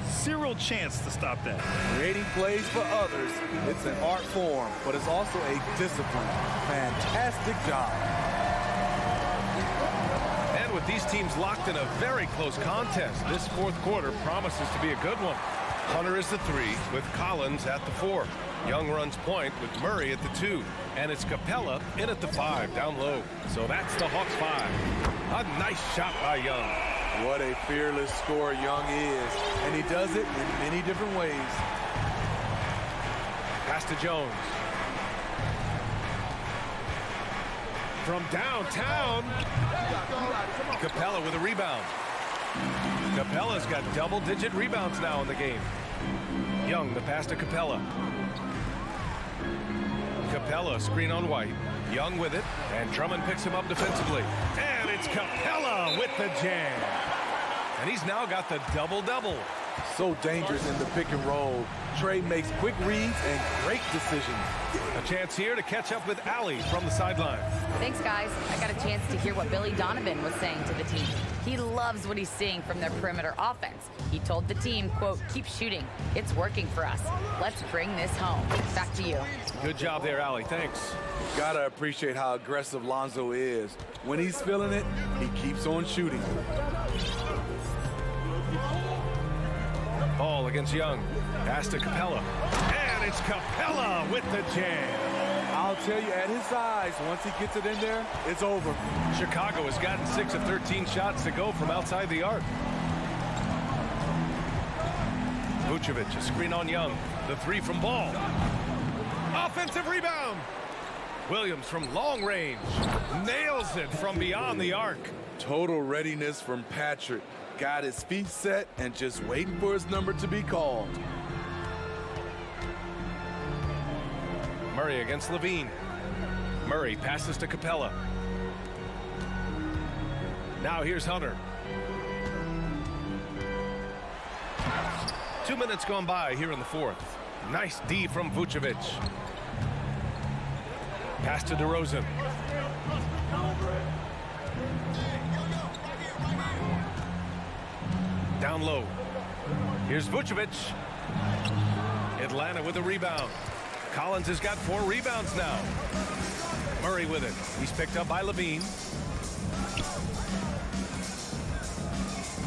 Zero chance to stop that. Creating plays for others, it's an art form, but it's also a discipline. Fantastic job. And with these teams locked in a very close contest, this fourth quarter promises to be a good one. Hunter is the 3 with Collins at the 4. Young runs point with Murray at the 2. And it's Capella in at the 5 down low. So that's the Hawks 5. A nice shot by Young. What a fearless scorer Young is. And he does it in many different ways. Pass to Jones. From downtown. Capella with a rebound. Capella's got double-digit rebounds now in the game. Young, the pass to Capella. Capella, screen on White. Young with it, and Drummond picks him up defensively. And it's Capella with the jam. And he's now got the double-double. So dangerous in the pick and roll. Trey makes quick reads and great decisions. A chance here to catch up with Allie from the sideline. Thanks, guys. I got a chance to hear what Billy Donovan was saying to the team. He loves what he's seeing from their perimeter offense. He told the team, quote, keep shooting. It's working for us. Let's bring this home. Back to you. Good job there, Allie. Thanks. Gotta appreciate how aggressive Lonzo is. When he's feeling it, he keeps on shooting. Ball against Young. Pass to Capella. And it's Capella with the jam. I'll tell you, at his size, once he gets it in there, it's over. Chicago has gotten 6 of 13 shots to go from outside the arc. Vucevic, a screen on Young. The 3 from Ball. Offensive rebound. Williams from long range. Nails it from beyond the arc. Total readiness from Patrick. Got his feet set and just waiting for his number to be called. Murray against Levine. Murray passes to Capella. Now here's Hunter. 2 minutes gone by here in the fourth. Nice D from Vucevic. Pass to DeRozan. Down low. Here's Vucevic. Atlanta with a rebound. Collins has got 4 rebounds now. Murray with it. He's picked up by Levine.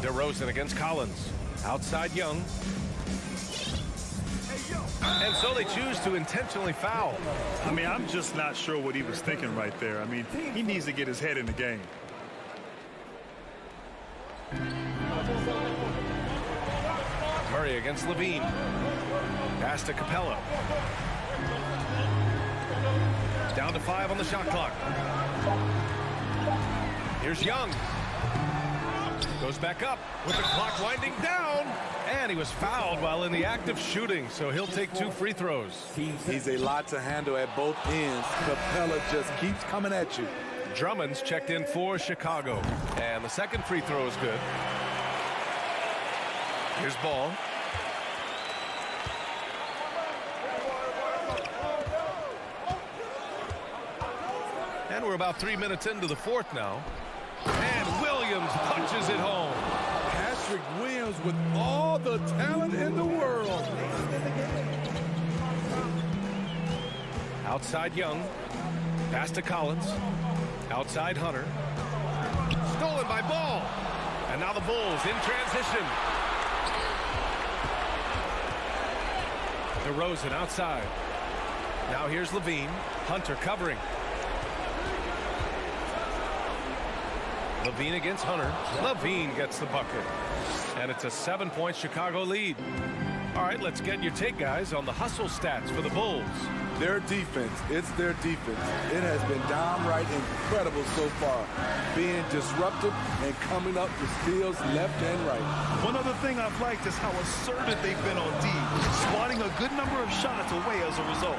DeRozan against Collins. Outside Young. And so they choose to intentionally foul. I mean, I'm just not sure what he was thinking right there. I mean, he needs to get his head in the game. Murray against Levine. Pass to Capella. Down to 5 on the shot clock. Here's Young. Goes back up with the clock winding down. And he was fouled while in the act of shooting, so he'll take 2 free throws. He's a lot to handle at both ends. Capella just keeps coming at you. Drummond's checked in for Chicago. And the second free throw is good. Here's Ball. And we're about 3 minutes into the fourth now. And Williams punches it home. Patrick Williams with all the talent in the world. Outside Young. Pass to Collins. Outside Hunter. Stolen by Ball. And now the Bulls in transition. DeRozan outside. Now here's Levine. Hunter covering. Levine against Hunter. Levine gets the bucket. And it's a 7-point Chicago lead. All right, let's get your take, guys, on the hustle stats for the Bulls. Their defense, it's their defense. It has been downright incredible so far. Being disruptive and coming up with steals left and right. One other thing I've liked is how assertive they've been on D, swatting a good number of shots away as a result.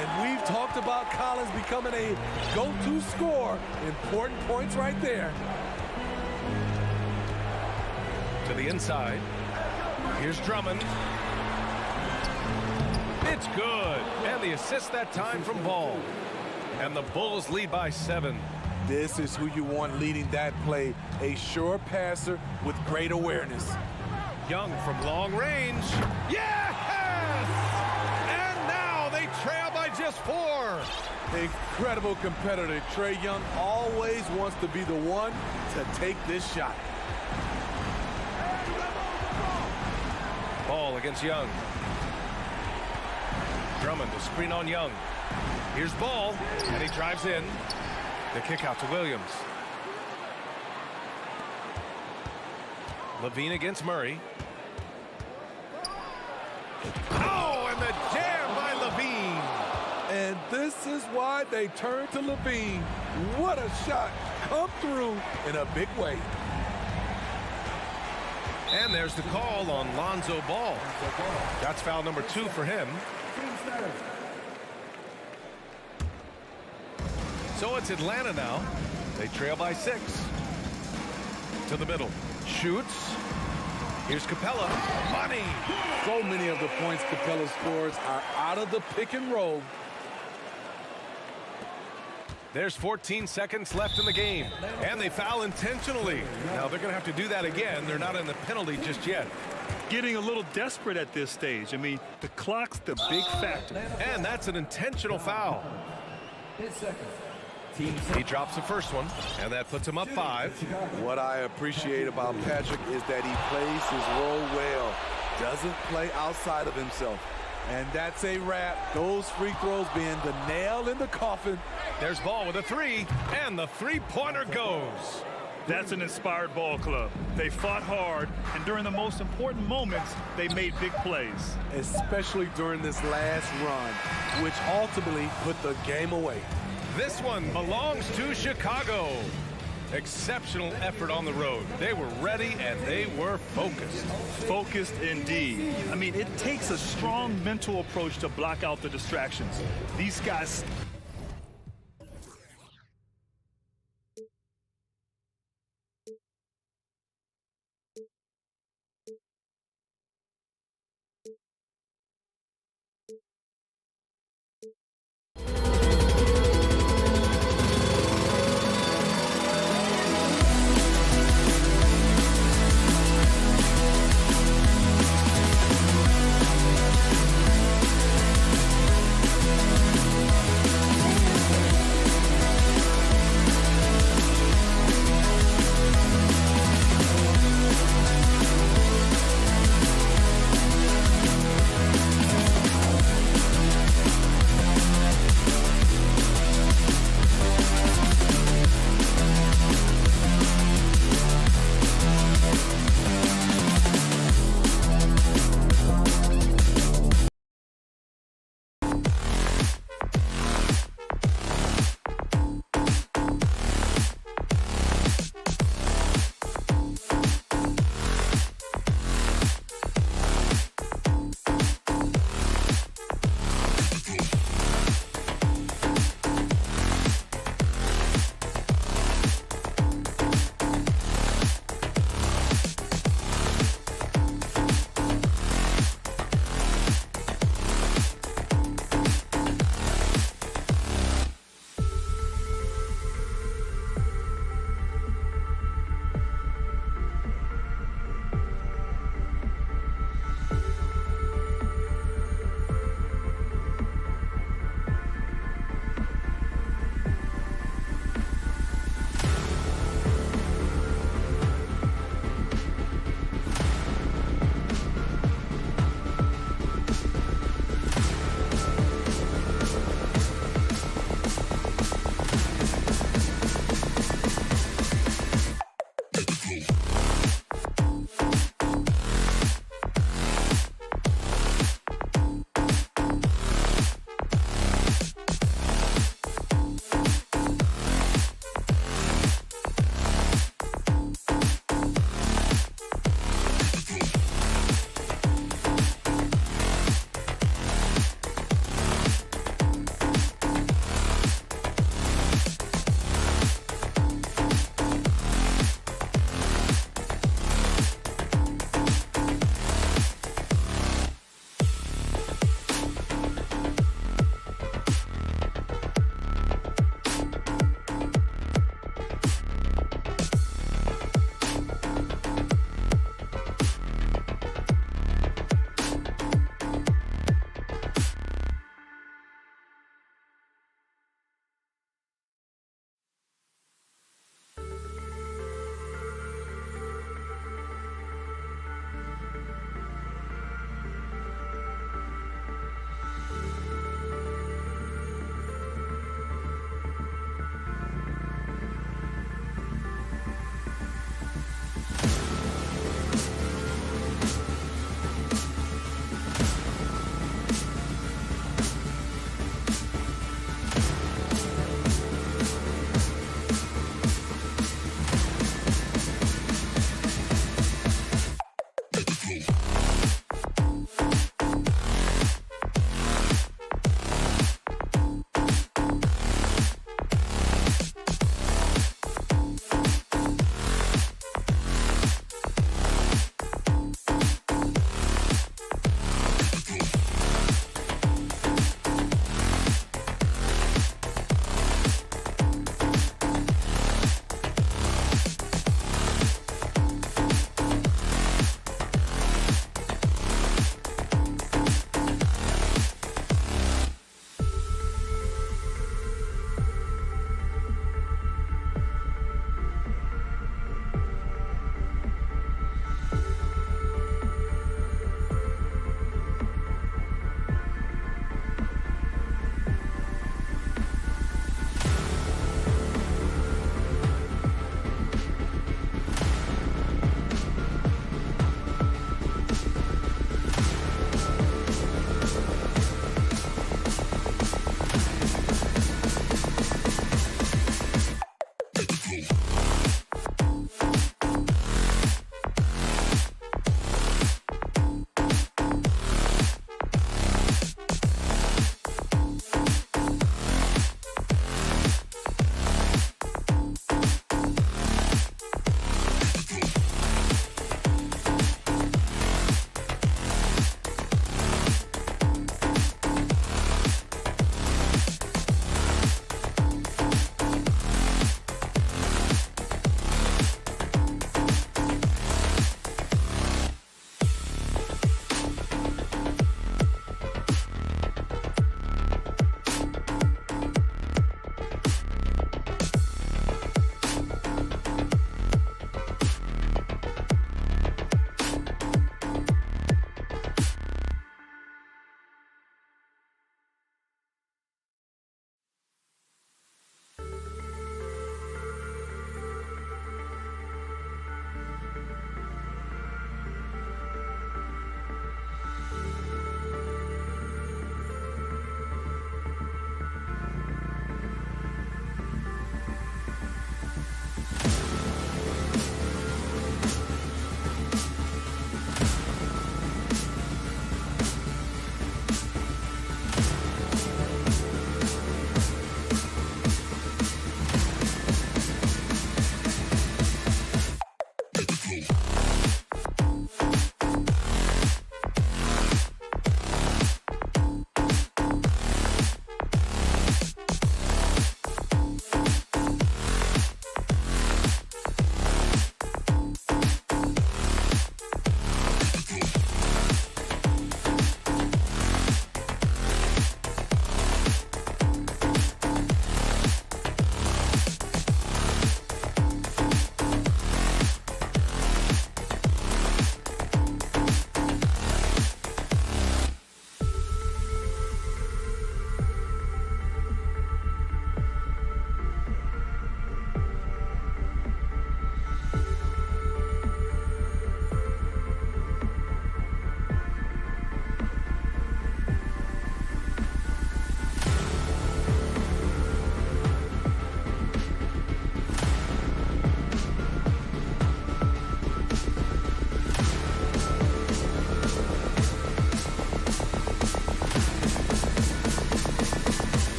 And we've talked about Collins becoming a go-to scorer. Important points right there. To the inside. Here's Drummond. It's good. And the assist that time from Ball. And the Bulls lead by 7. This is who you want leading that play. A sure passer with great awareness. Young from long range. Yes! And now they trail by just 4. Incredible competitor. Trae Young always wants to be the one to take this shot. Ball against Young. Drummond to screen on Young. Here's Ball, and he drives in. The kick out to Williams. Levine against Murray. Oh, and the jam by Levine. And this is why they turn to Levine. What a shot. Come through in a big way. And there's the call on Lonzo Ball. That's foul number 2 for him. So it's Atlanta now. They trail by 6. To the middle. Shoots. Here's Capella. Money. So many of the points Capella scores are out of the pick and roll. There's 14 seconds left in the game. And they foul intentionally. Now they're going to have to do that again. They're not in the penalty just yet. Getting a little desperate at this stage. I mean, the clock's the big factor. And that's an intentional foul. He drops the first one, and that puts him up 5. What I appreciate about Patrick is that he plays his role well. Doesn't play outside of himself. And that's a wrap. Those free throws being the nail in the coffin. There's Ball with a 3, and the three-pointer goes. That's an inspired ball club. They fought hard, and during the most important moments, they made big plays. Especially during this last run, which ultimately put the game away. This one belongs to Chicago. Exceptional effort on the road. They were ready, and they were focused. Focused indeed. I mean, it takes a strong mental approach to block out the distractions. These guys...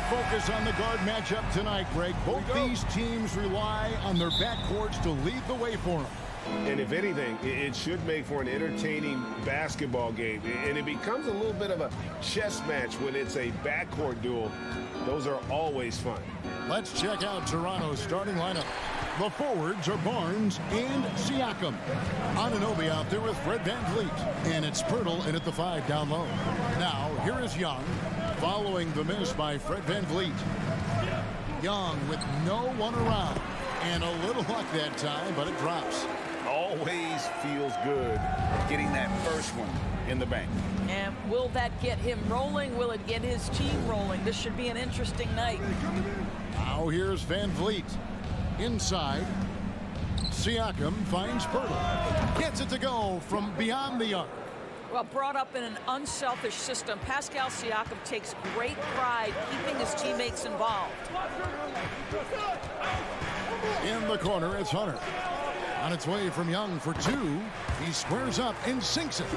focus on the guard matchup tonight, Greg. Both these teams rely on their backcourts to lead the way for them. And if anything, it should make for an entertaining basketball game. And it becomes a little bit of a chess match when it's a backcourt duel. Those are always fun. Let's check out Toronto's starting lineup. The forwards are Barnes and Siakam. Anunoby out there with Fred VanVleet. And it's Pirtle in at the 5 down low. Now, here is Young, following the miss by Fred VanVleet. Young with no one around. And a little luck that time, but it drops. Always feels good getting that first one in the bank. And will that get him rolling? Will it get his team rolling? This should be an interesting night. Now here's VanVleet. Inside. Siakam finds Pirtle. Gets it to go from beyond the arc. Well, brought up in an unselfish system, Pascal Siakam takes great pride keeping his teammates involved. In the corner, it's Hunter. On its way from Young for 2. He squares up and sinks it.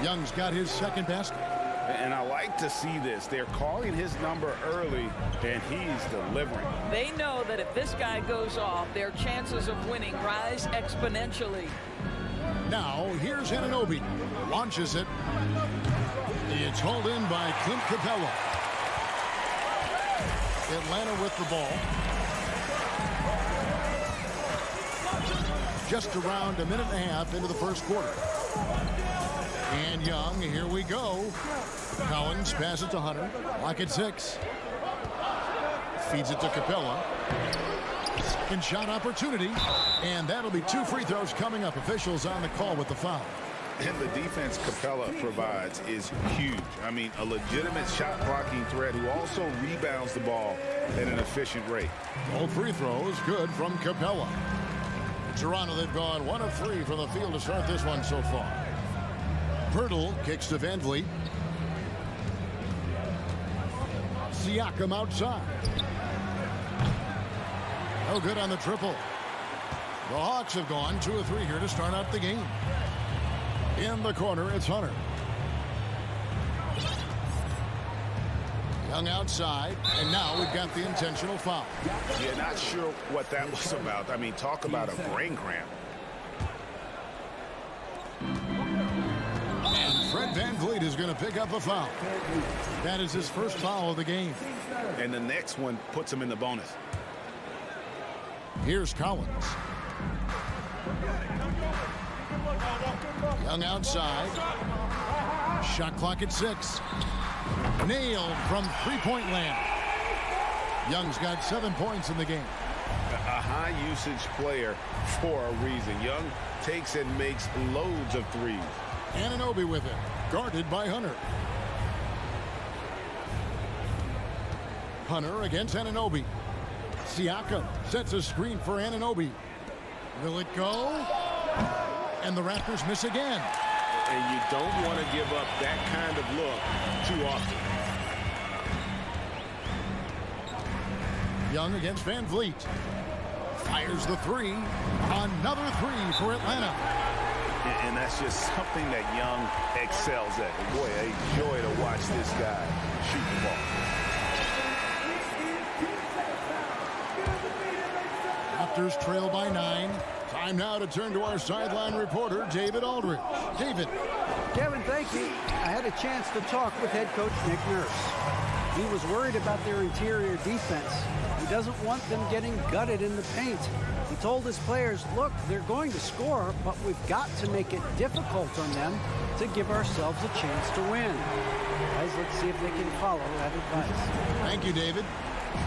Young's got his second basket. And I like to see this. They're calling his number early, and he's delivering. They know that if this guy goes off, their chances of winning rise exponentially. Now, here's Anunoby. Launches it. It's hauled in by Clint Capella. Atlanta with the ball. Just around a minute and a half into the first quarter. And Young, here we go. Collins passes it to Hunter. Lock at 6. Feeds it to Capella. Second shot opportunity. And that'll be 2 free throws coming up. Officials on the call with the foul. And the defense Capella provides is huge. I mean, a legitimate shot blocking threat who also rebounds the ball at an efficient rate. Both free throws good from Capella. Toronto, they've gone 1 of 3 from the field to start this one so far. Pirtle kicks to VanVleet. Siakam outside. No good on the triple. The Hawks have gone 2 of 3 here to start out the game. In the corner, it's Hunter. Young outside, and now we've got the intentional foul. Yeah, not sure what that was about. I mean, talk about a brain cramp. And Fred VanVleet is going to pick up a foul. That is his first foul of the game. And the next one puts him in the bonus. Here's Collins. Young outside. Shot clock at 6. Nailed from three-point land. Young's got 7 points in the game. A high-usage player for a reason. Young takes and makes loads of threes. Anunoby with it. Guarded by Hunter. Hunter against Anunoby. Siakam sets a screen for Anunoby. Will it go? And the Raptors miss again. And you don't want to give up that kind of look too often. Young against VanVleet. Fires the 3. Another 3 for Atlanta. And that's just something that Young excels at. And boy, a joy to watch this guy shoot the ball. Raptors trail by 9. Time now to turn to our sideline reporter, David Aldridge. David. Kevin, thank you. I had a chance to talk with head coach Nick Nurse. He was worried about their interior defense. He doesn't want them getting gutted in the paint. He told his players, look, they're going to score, but we've got to make it difficult on them to give ourselves a chance to win. Guys, let's see if they can follow that advice. Thank you, David.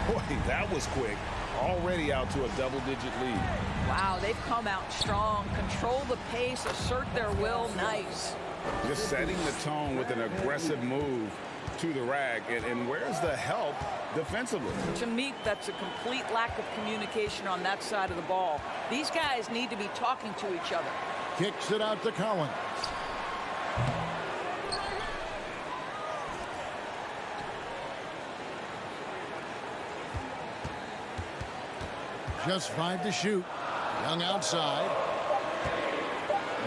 Boy, that was quick. Already out to a double-digit lead. Wow, they've come out strong. Control the pace, assert their will. Nice. Just setting the tone with an aggressive move to the rack. And where's the help defensively? To me, that's a complete lack of communication on that side of the ball. These guys need to be talking to each other. Kicks it out to Collins. Just 5 to shoot. Young outside.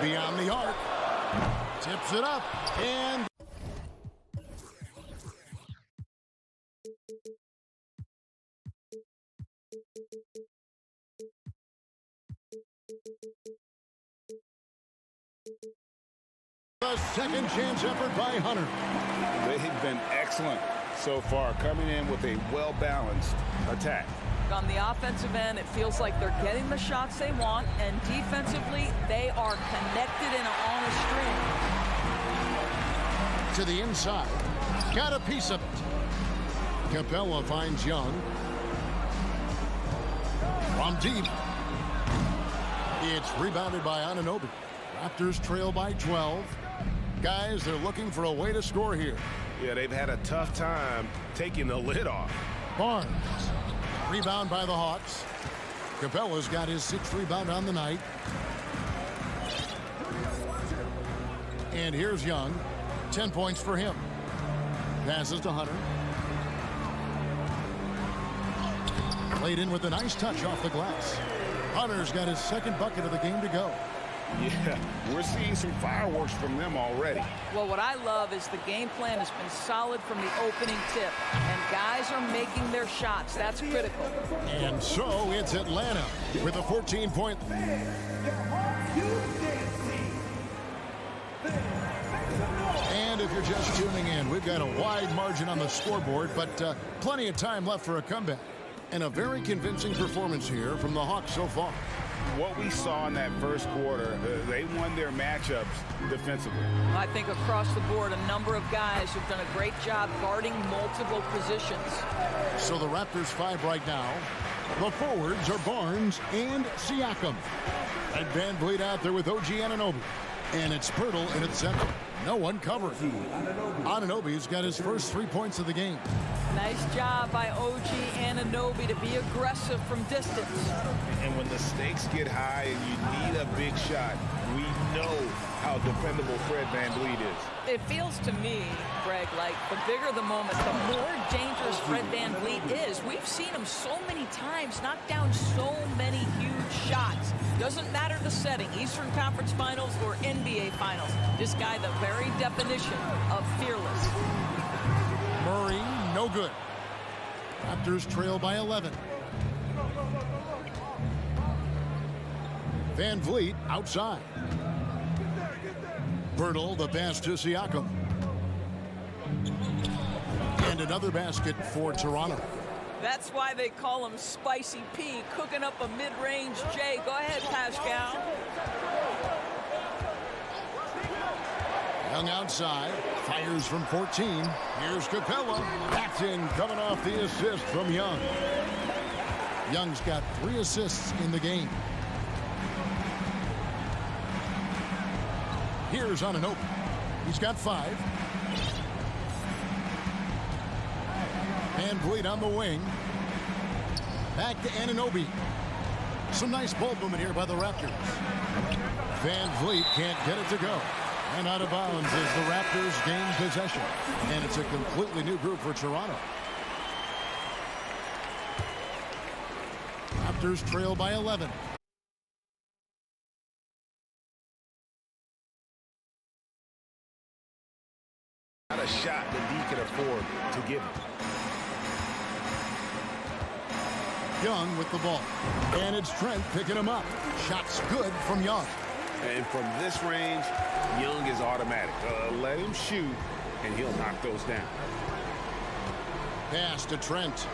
Beyond the arc. Tips it up. And The second chance effort by Hunter. They've been excellent so far, coming in with a well-balanced attack. On the offensive end, it feels like they're getting the shots they want, and defensively, they are connected and on a string. To the inside. Got a piece of it. Capella finds Young. From deep. It's rebounded by Anunoby. Raptors trail by 12. Guys, they're looking for a way to score here. Yeah, they've had a tough time taking the lid off. Barnes. Rebound by the Hawks. Capella's got his 6th rebound on the night. And here's Young. 10 points for him. Passes to Hunter. Played in with a nice touch off the glass. Hunter's got his 2nd bucket of the game to go. Yeah, we're seeing some fireworks from them already. Well, what I love is the game plan has been solid from the opening tip, and guys are making their shots. That's critical. And so it's Atlanta with a 14-point. And if you're just tuning in, we've got a wide margin on the scoreboard, but plenty of time left for a comeback. And a very convincing performance here from the Hawks so far. What we saw in that first quarter, they won their matchups defensively. I think across the board, a number of guys have done a great job guarding multiple positions. So the Raptors 5 right now. The forwards are Barnes and Siakam. And Van Vliet out there with OG Anunoby. And it's Pirtle in its center. No one covering. Anunoby's got his first 3 points of the game. Nice job by OG Anunoby to be aggressive from distance. And when the stakes get high and you need a big shot, we know how dependable Fred Van Vliet is. It feels to me, Greg, like the bigger the moment, the more dangerous Fred Van Vliet is. We've seen him so many times knock down so many huge shots. Doesn't matter the setting, Eastern Conference Finals or NBA Finals. This guy, the very definition of fearless. Murray, no good. Raptors trail by 11. Van Vliet outside. Pirtle, the pass to Siakam. And another basket for Toronto. That's why they call him Spicy P, cooking up a mid-range J. Go ahead, Pascal. Young outside, fires from 14. Here's Capella. That's in, coming off the assist from Young. Young's got 3 assists in the game. Here's Anunoby. He's got 5. Van Vliet on the wing. Back to Anunoby. Some nice ball movement here by the Raptors. Van Vliet can't get it to go. And out of bounds as the Raptors gain possession. And it's a completely new group for Toronto. Raptors trail by 11. Not a shot that he can afford to give him. Young with the ball. And it's Trent picking him up. Shot's good from Young. And from this range, Young is automatic. Let him shoot, and he'll knock those down. Pass to Trent.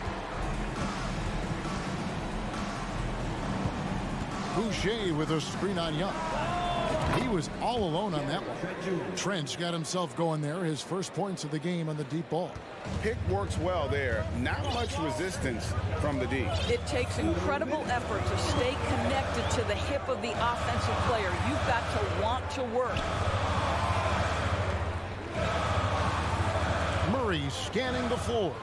Boucher with a screen on Young. He was all alone on that one. Trent's got himself going there. His first points of the game on the deep ball. Pick works well there. Not much resistance from the D. It takes incredible effort to stay connected to the hip of the offensive player. You've got to want to work. Murray scanning the floor.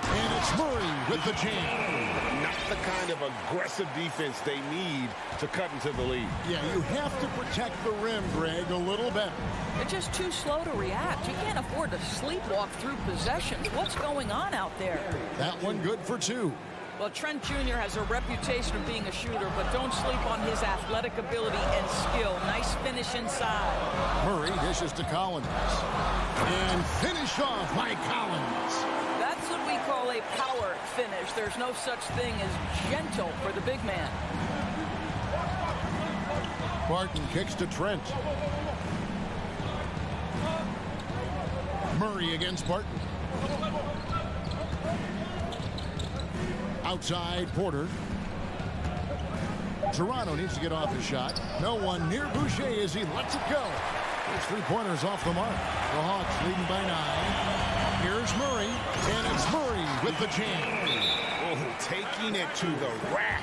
And it's Murray with the jam. Not the kind of aggressive defense they need to cut into the lead. Yeah, you have to protect the rim, Greg, a little better. They're just too slow to react. You can't afford to sleepwalk through possessions. What's going on out there? That one good for 2. Well, Trent Jr. has a reputation of being a shooter, but don't sleep on his athletic ability and skill. Nice finish inside. Murray dishes to Collins. And finished off by Collins. That's what we call a power finish. There's no such thing as gentle for the big man. Barton kicks to Trent. Murray against Barton. Outside, Porter. Toronto needs to get off his shot. No one near Boucher as he lets it go. His three-pointers off the mark. The Hawks leading by 9. Here's Murray, and it's Murray with the jam. Oh, taking it to the rack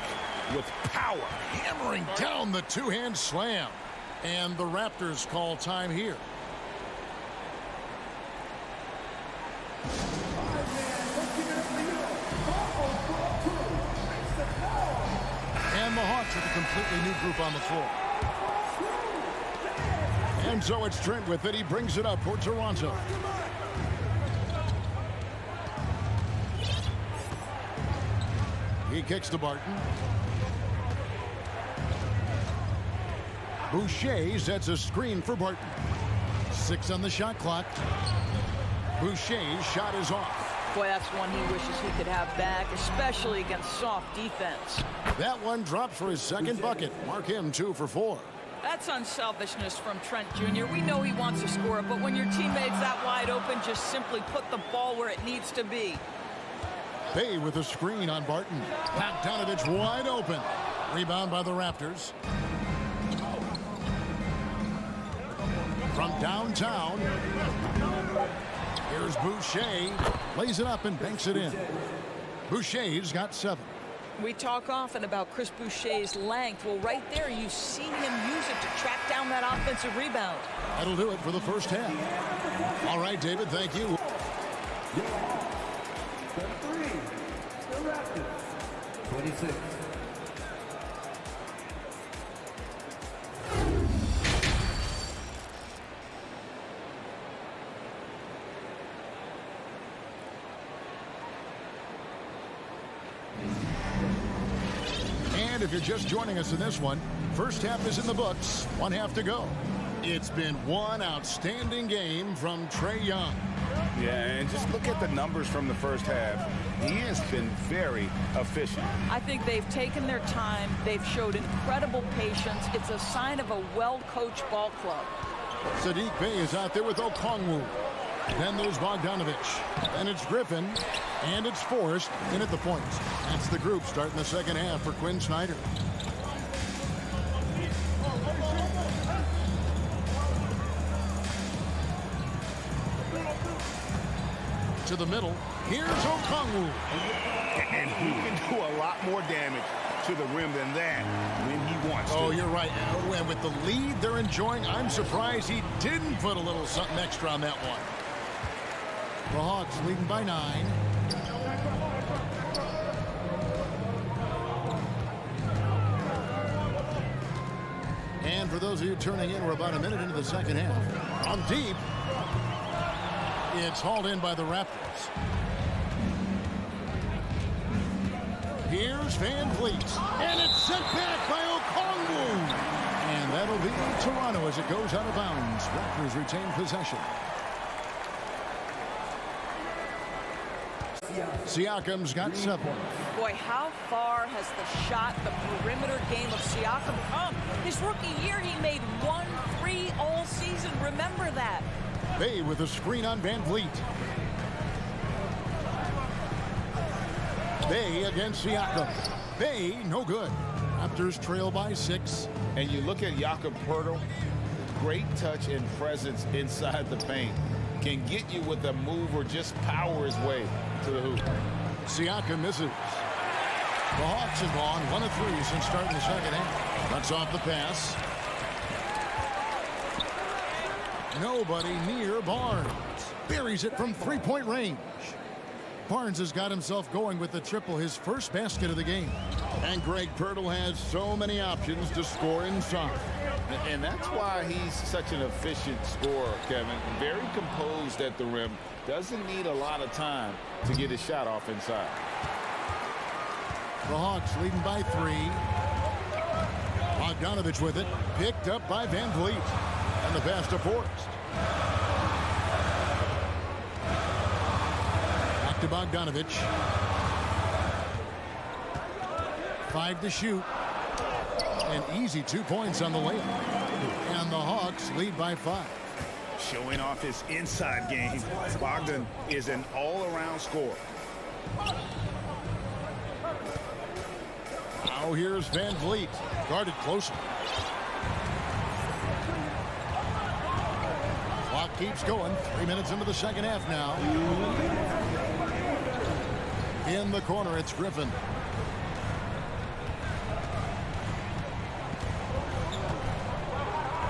with power. Hammering down the two-hand slam. And the Raptors call time here. And the Hawks with a completely new group on the floor. And so it's Trent with it. He brings it up for Toronto. He kicks to Barton. Boucher sets a screen for Barton. 6 on the shot clock. Boucher's shot is off. Boy, that's one he wishes he could have back, especially against soft defense. That one drops for his second bucket. Mark him 2 for 4. That's unselfishness from Trent Jr. We know he wants to score it, but when your teammate's that wide open, just simply put the ball where it needs to be. Bay with a screen on Barton. Bogdanovich wide open. Rebound by the Raptors. From downtown, here's Boucher. Lays it up and banks it in. Boucher's got 7. We talk often about Chris Boucher's length. Well, right there, you see him use it to track down that offensive rebound. That'll do it for the first half. All right, David, thank you. The 3, the Raptors. 26. And if you're just joining us in this one, first half is in the books. 1 half to go. It's been one outstanding game from Trae Young. Yeah, and just look at the numbers from the first half. He has been very efficient. I think they've taken their time. They've showed incredible patience. It's a sign of a well-coached ball club. Saddiq Bey is out there with Okongwu. Then there's Bogdanovich. Then it's Griffin. And it's Forrest in at the point. That's the group starting the second half for Quinn Snyder. To the middle. Here's Okongwu. And he can do a lot more damage to the rim than that when he wants to. Oh, you're right. And with the lead they're enjoying, I'm surprised he didn't put a little something extra on that one. The Hawks leading by 9. And for those of you turning in, we're about a minute into the second half. On deep, it's hauled in by the Raptors. Here's Van Vliet. And it's sent back by Okongwu. And that'll be Toronto as it goes out of bounds. Raptors retain possession. Siakam's got 7. Boy, how far has the shot, the perimeter game of Siakam come? His rookie year, he made 1 3 all season. Remember that. Bay with a screen on Van Vliet. Bay against Siakam. Bay, no good. Raptors trail by 6. And you look at Jakob Poeltl, great touch and presence inside the paint. Can get you with a move or just power his way to the hoop. Siakam misses. The Hawks have gone 1 of 3 since starting the second half. Cuts off the pass. Nobody near Barnes. Buries it from 3-point range. Barnes has got himself going with the triple, his first basket of the game. And Greg Poeltl has so many options to score inside. And that's why he's such an efficient scorer, Kevin. Very composed at the rim. Doesn't need a lot of time to get his shot off inside. The Hawks leading by 3. Bogdanovich with it. Picked up by Van Vliet. And the pass to Forrest. Back to Bogdanovich. 5 to shoot. An easy 2 points on the layup. And the Hawks lead by 5. Showing off his inside game. Bogdan is an all-around scorer. Now here's Van Vliet. Guarded closer. Clock keeps going. 3 minutes into the second half now. In the corner, it's Griffin.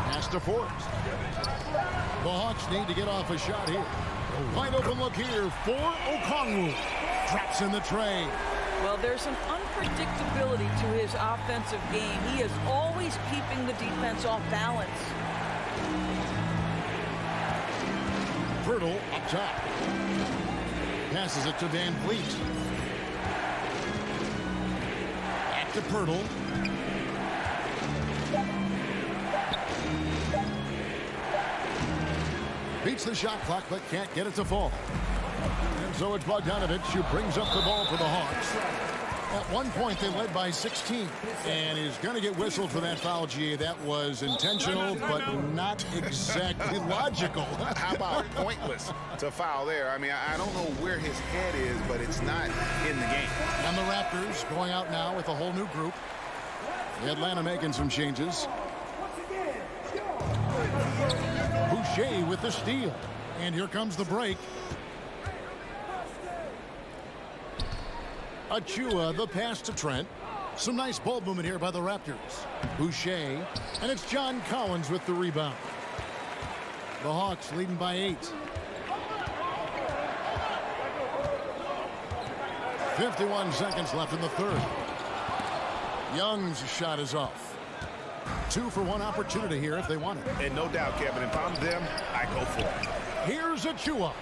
Pass to Forbes. The Hawks need to get off a shot here. Wide open look here for Okongwu. Drops in the tray. Well, there's an unpredictability to his offensive game. He is always keeping the defense off balance. Pirtle up top. Passes it to Van Vliet. Back to Pirtle. Beats the shot clock, but can't get it to fall. And so it's Bogdanovich who brings up the ball for the Hawks. At one point, they led by 16. And is going to get whistled for that foul, G. That was intentional, but not exactly logical. How about pointless to foul there? I mean, I don't know where his head is, but it's not in the game. And the Raptors going out now with a whole new group. Atlanta making some changes. Boucher with the steal. And here comes the break. Achua, the pass to Trent. Some nice ball movement here by the Raptors. Boucher. And it's John Collins with the rebound. The Hawks leading by 8. 51 seconds left in the third. Young's shot is off. 2 for 1 opportunity here if they want it. And no doubt, Kevin, if I'm them, I go for it. Here's Achua.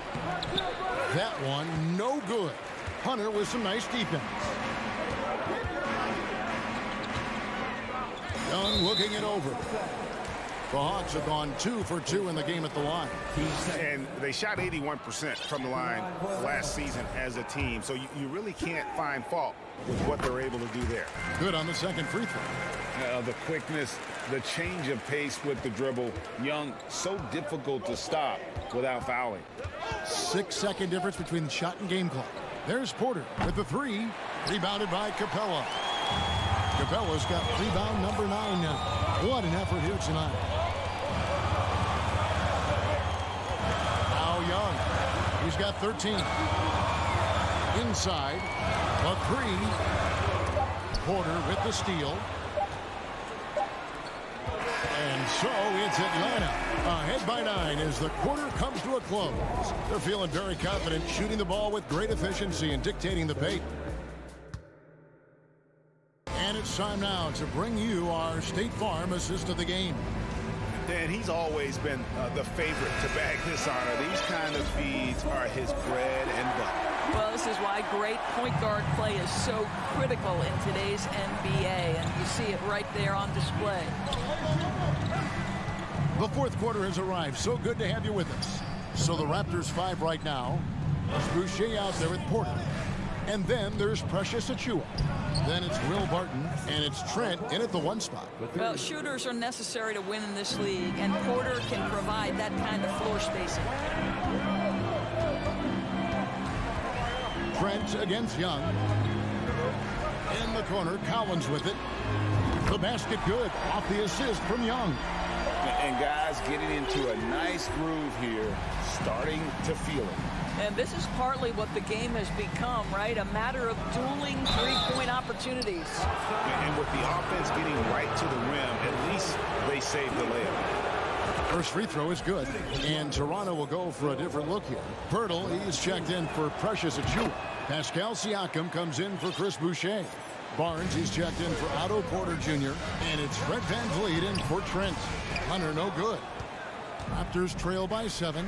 That one, no good. Hunter with some nice defense. Young looking it over. The Hawks have gone 2 for 2 in the game at the line. And they shot 81% from the line last season as a team. So you really can't find fault with what they're able to do there. Good on the second free throw. The quickness, the change of pace with the dribble. Young, so difficult to stop without fouling. 6-second difference between the shot and game clock. There's Porter with the 3. Rebounded by Capella. Capella's got rebound number 9 now. What an effort here tonight. Now Young. He's got 13. Inside. A 3. Porter with the steal. And so it's Atlanta ahead by 9 as the quarter comes to a close. They're feeling very confident, shooting the ball with great efficiency and dictating the pace. And it's time now to bring you our State Farm assist of the game. Dan, he's always been the favorite to bag this honor. These kind of feeds are his bread and butter. Well, this is why great point guard play is so critical in today's NBA, and you see it right there on display. The fourth quarter has arrived. So good to have you with us. So the Raptors 5 right now. There's Boucher out there with Porter. And then there's Precious Achua. Then it's Will Barton, and it's Trent in at the 1 spot. Well, shooters are necessary to win in this league, and Porter can provide that kind of floor spacing. Trent against Young. In the corner, Collins with it. The basket good off the assist from Young. And guys getting into a nice groove here, starting to feel it. And this is partly what the game has become, right? A matter of dueling three-point opportunities. And with the offense getting right to the rim, at least they saved the layup. First free throw is good. And Toronto will go for a different look here. Pirtle, he's checked in for Precious Achua. Pascal Siakam comes in for Chris Boucher. Barnes, he's checked in for Otto Porter Jr. And it's Fred VanVleet in for Trent. Hunter, no good. Raptors trail by 7.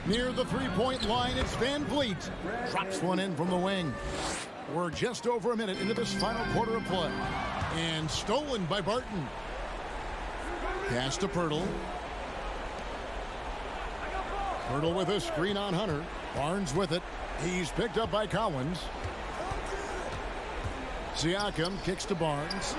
Near the three-point line, it's VanVleet. Drops one in from the wing. We're just over a minute into this final quarter of play. And stolen by Barton. Pass to Pirtle. Pirtle with a screen on Hunter. Barnes with it. He's picked up by Collins. Siakam kicks to Barnes.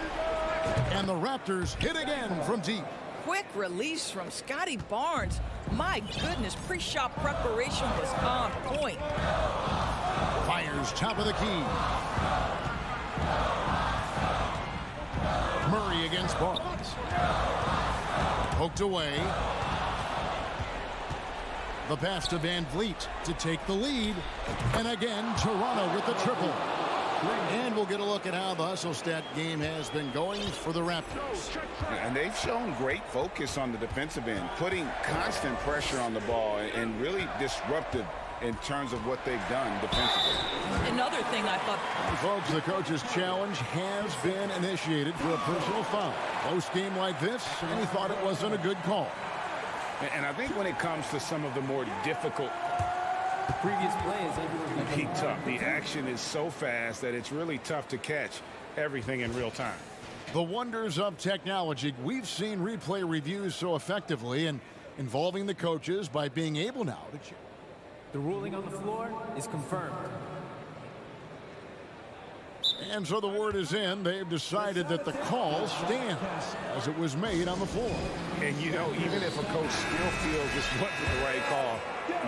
And the Raptors hit again from deep. Quick release from Scotty Barnes. My goodness, pre-shot preparation was on point. Fires top of the key. Murray against Barnes. Poked away. The pass to Van Vliet to take the lead. And again, Toronto with the triple. And we'll get a look at how the hustle stat game has been going for the Raptors. And they've shown great focus on the defensive end, putting constant pressure on the ball and really disruptive in terms of what they've done defensively. Another thing I thought... Folks, the coach's challenge has been initiated for a personal foul. Close game like this, and he thought it wasn't a good call. And I think when it comes to some of the more difficult... The previous play is under Be tough. The action is so fast that it's really tough to catch everything in real time. The wonders of technology. We've seen replay reviews so effectively and involving the coaches by being able now to... The ruling on the floor is confirmed. And so the word is in. They've decided that the call stands as it was made on the floor. And, you know, even if a coach still feels this wasn't the right call,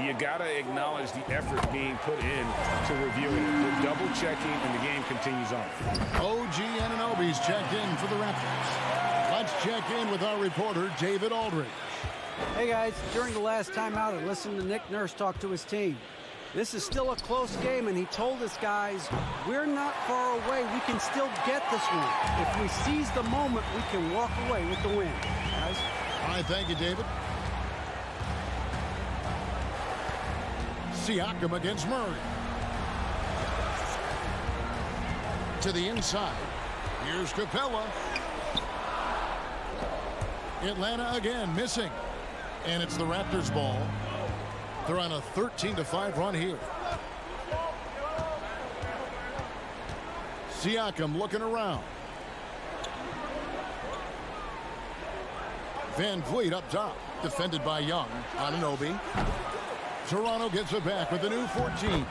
you got to acknowledge the effort being put in to reviewing it. They're double-checking, and the game continues on. OG Anunoby's checked in for the Raptors. Let's check in with our reporter, David Aldridge. Hey, guys. During the last timeout, I listened to Nick Nurse talk to his team. This is still a close game, and he told us, guys, we're not far away. We can still get this one. If we seize the moment, we can walk away with the win. Guys? All right, thank you, David. Siakam against Murray. To the inside. Here's Capella. Atlanta again missing. And it's the Raptors' ball. They're on a 13-5 run here. Siakam looking around. Van Vliet up top. Defended by Young. Anunoby. Toronto gets it back with a new 14.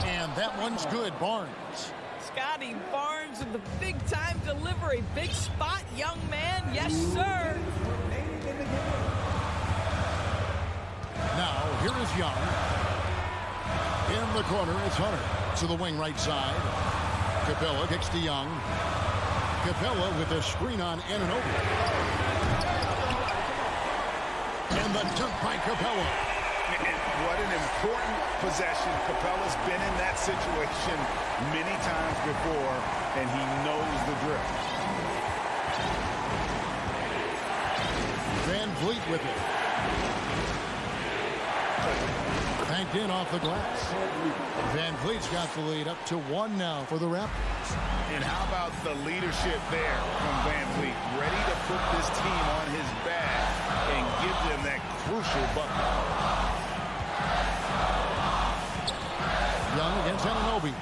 And that one's good. Barnes. Scotty Barnes with the big-time delivery. Big spot, young man. Yes, sir. Now, here is Young. In the corner, it's Hunter. To the wing right side. Capella kicks to Young. Capella with a screen on Anunoby. And the dunk by Capella. And what an important possession. Capella's been in that situation many times before, and he knows the drill. Van Vliet with it. Banked in off the glass. Van Vliet's got the lead up to 1 now for the Raptors. And how about the leadership there from Van Vliet? Ready to put this team on his back and give them that crucial bucket. Young against Anunoby.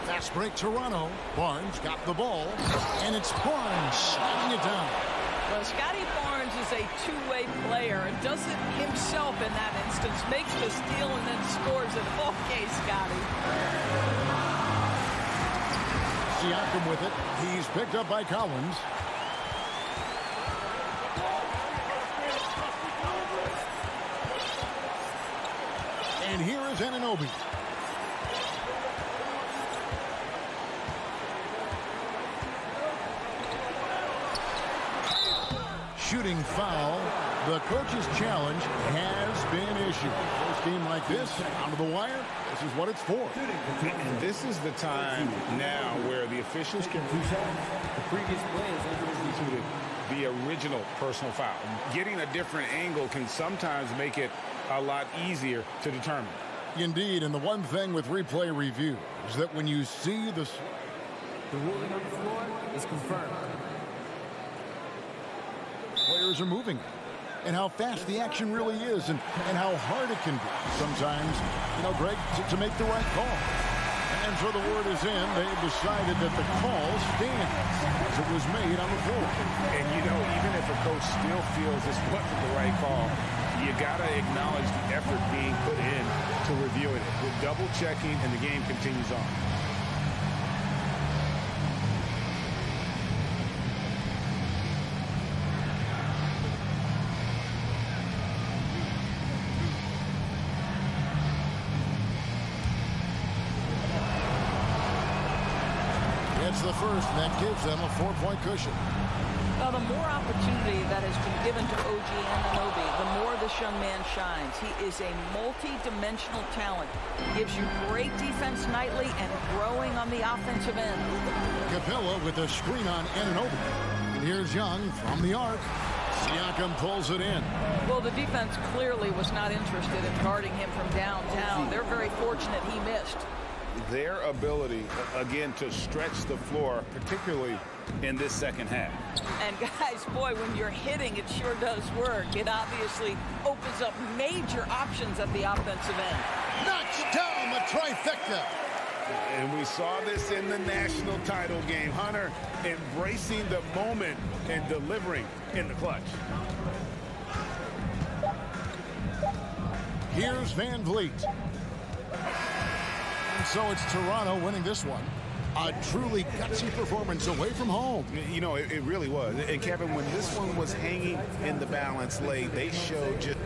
Fast break Toronto. Barnes got the ball. And it's Barnes slamming it down. Well, Scotty Barnes is a two-way player and does it himself in that instance. Makes the steal and then scores it. Okay, Scotty. Siakam with it. He's picked up by Collins. And here is Anunoby. Shooting foul. The coach's challenge has been issued. First game like this, out of the wire, this is what it's for. And this is the time now where the officials can The previous play is under the original personal foul. Getting a different angle can sometimes make it a lot easier to determine. Indeed, and the one thing with replay review is that when you see the ruling on the floor is confirmed. Players are moving, and how fast the action really is, and how hard it can be sometimes, you know, Greg, to make the right call. And so the word is in. They've decided that the call stands as it was made on the floor. And, you know, even if a coach still feels this wasn't the right call, you got to acknowledge the effort being put in to reviewing it. With double checking, and the game continues on. It's the first, and that gives them a 4-point cushion. Now, the more opportunity that has been given to OG Anunoby, the more this young man shines. He is a multi-dimensional talent. Gives you great defense nightly and growing on the offensive end. Capella with a screen on Anunoby. And here's Young from the arc. Siakam pulls it in. Well, the defense clearly was not interested in guarding him from downtown. They're very fortunate he missed. Their ability, again, to stretch the floor, particularly in this second half. And guys, boy, when you're hitting, it sure does work. It obviously opens up major options at the offensive end. Knocks down the trifecta. And we saw this in the national title game. Hunter embracing the moment and delivering in the clutch. Here's Van Vliet. And so it's Toronto winning this one. A truly gutsy performance away from home. You know, it really was. And Kevin, when this one was hanging in the balance late, they showed just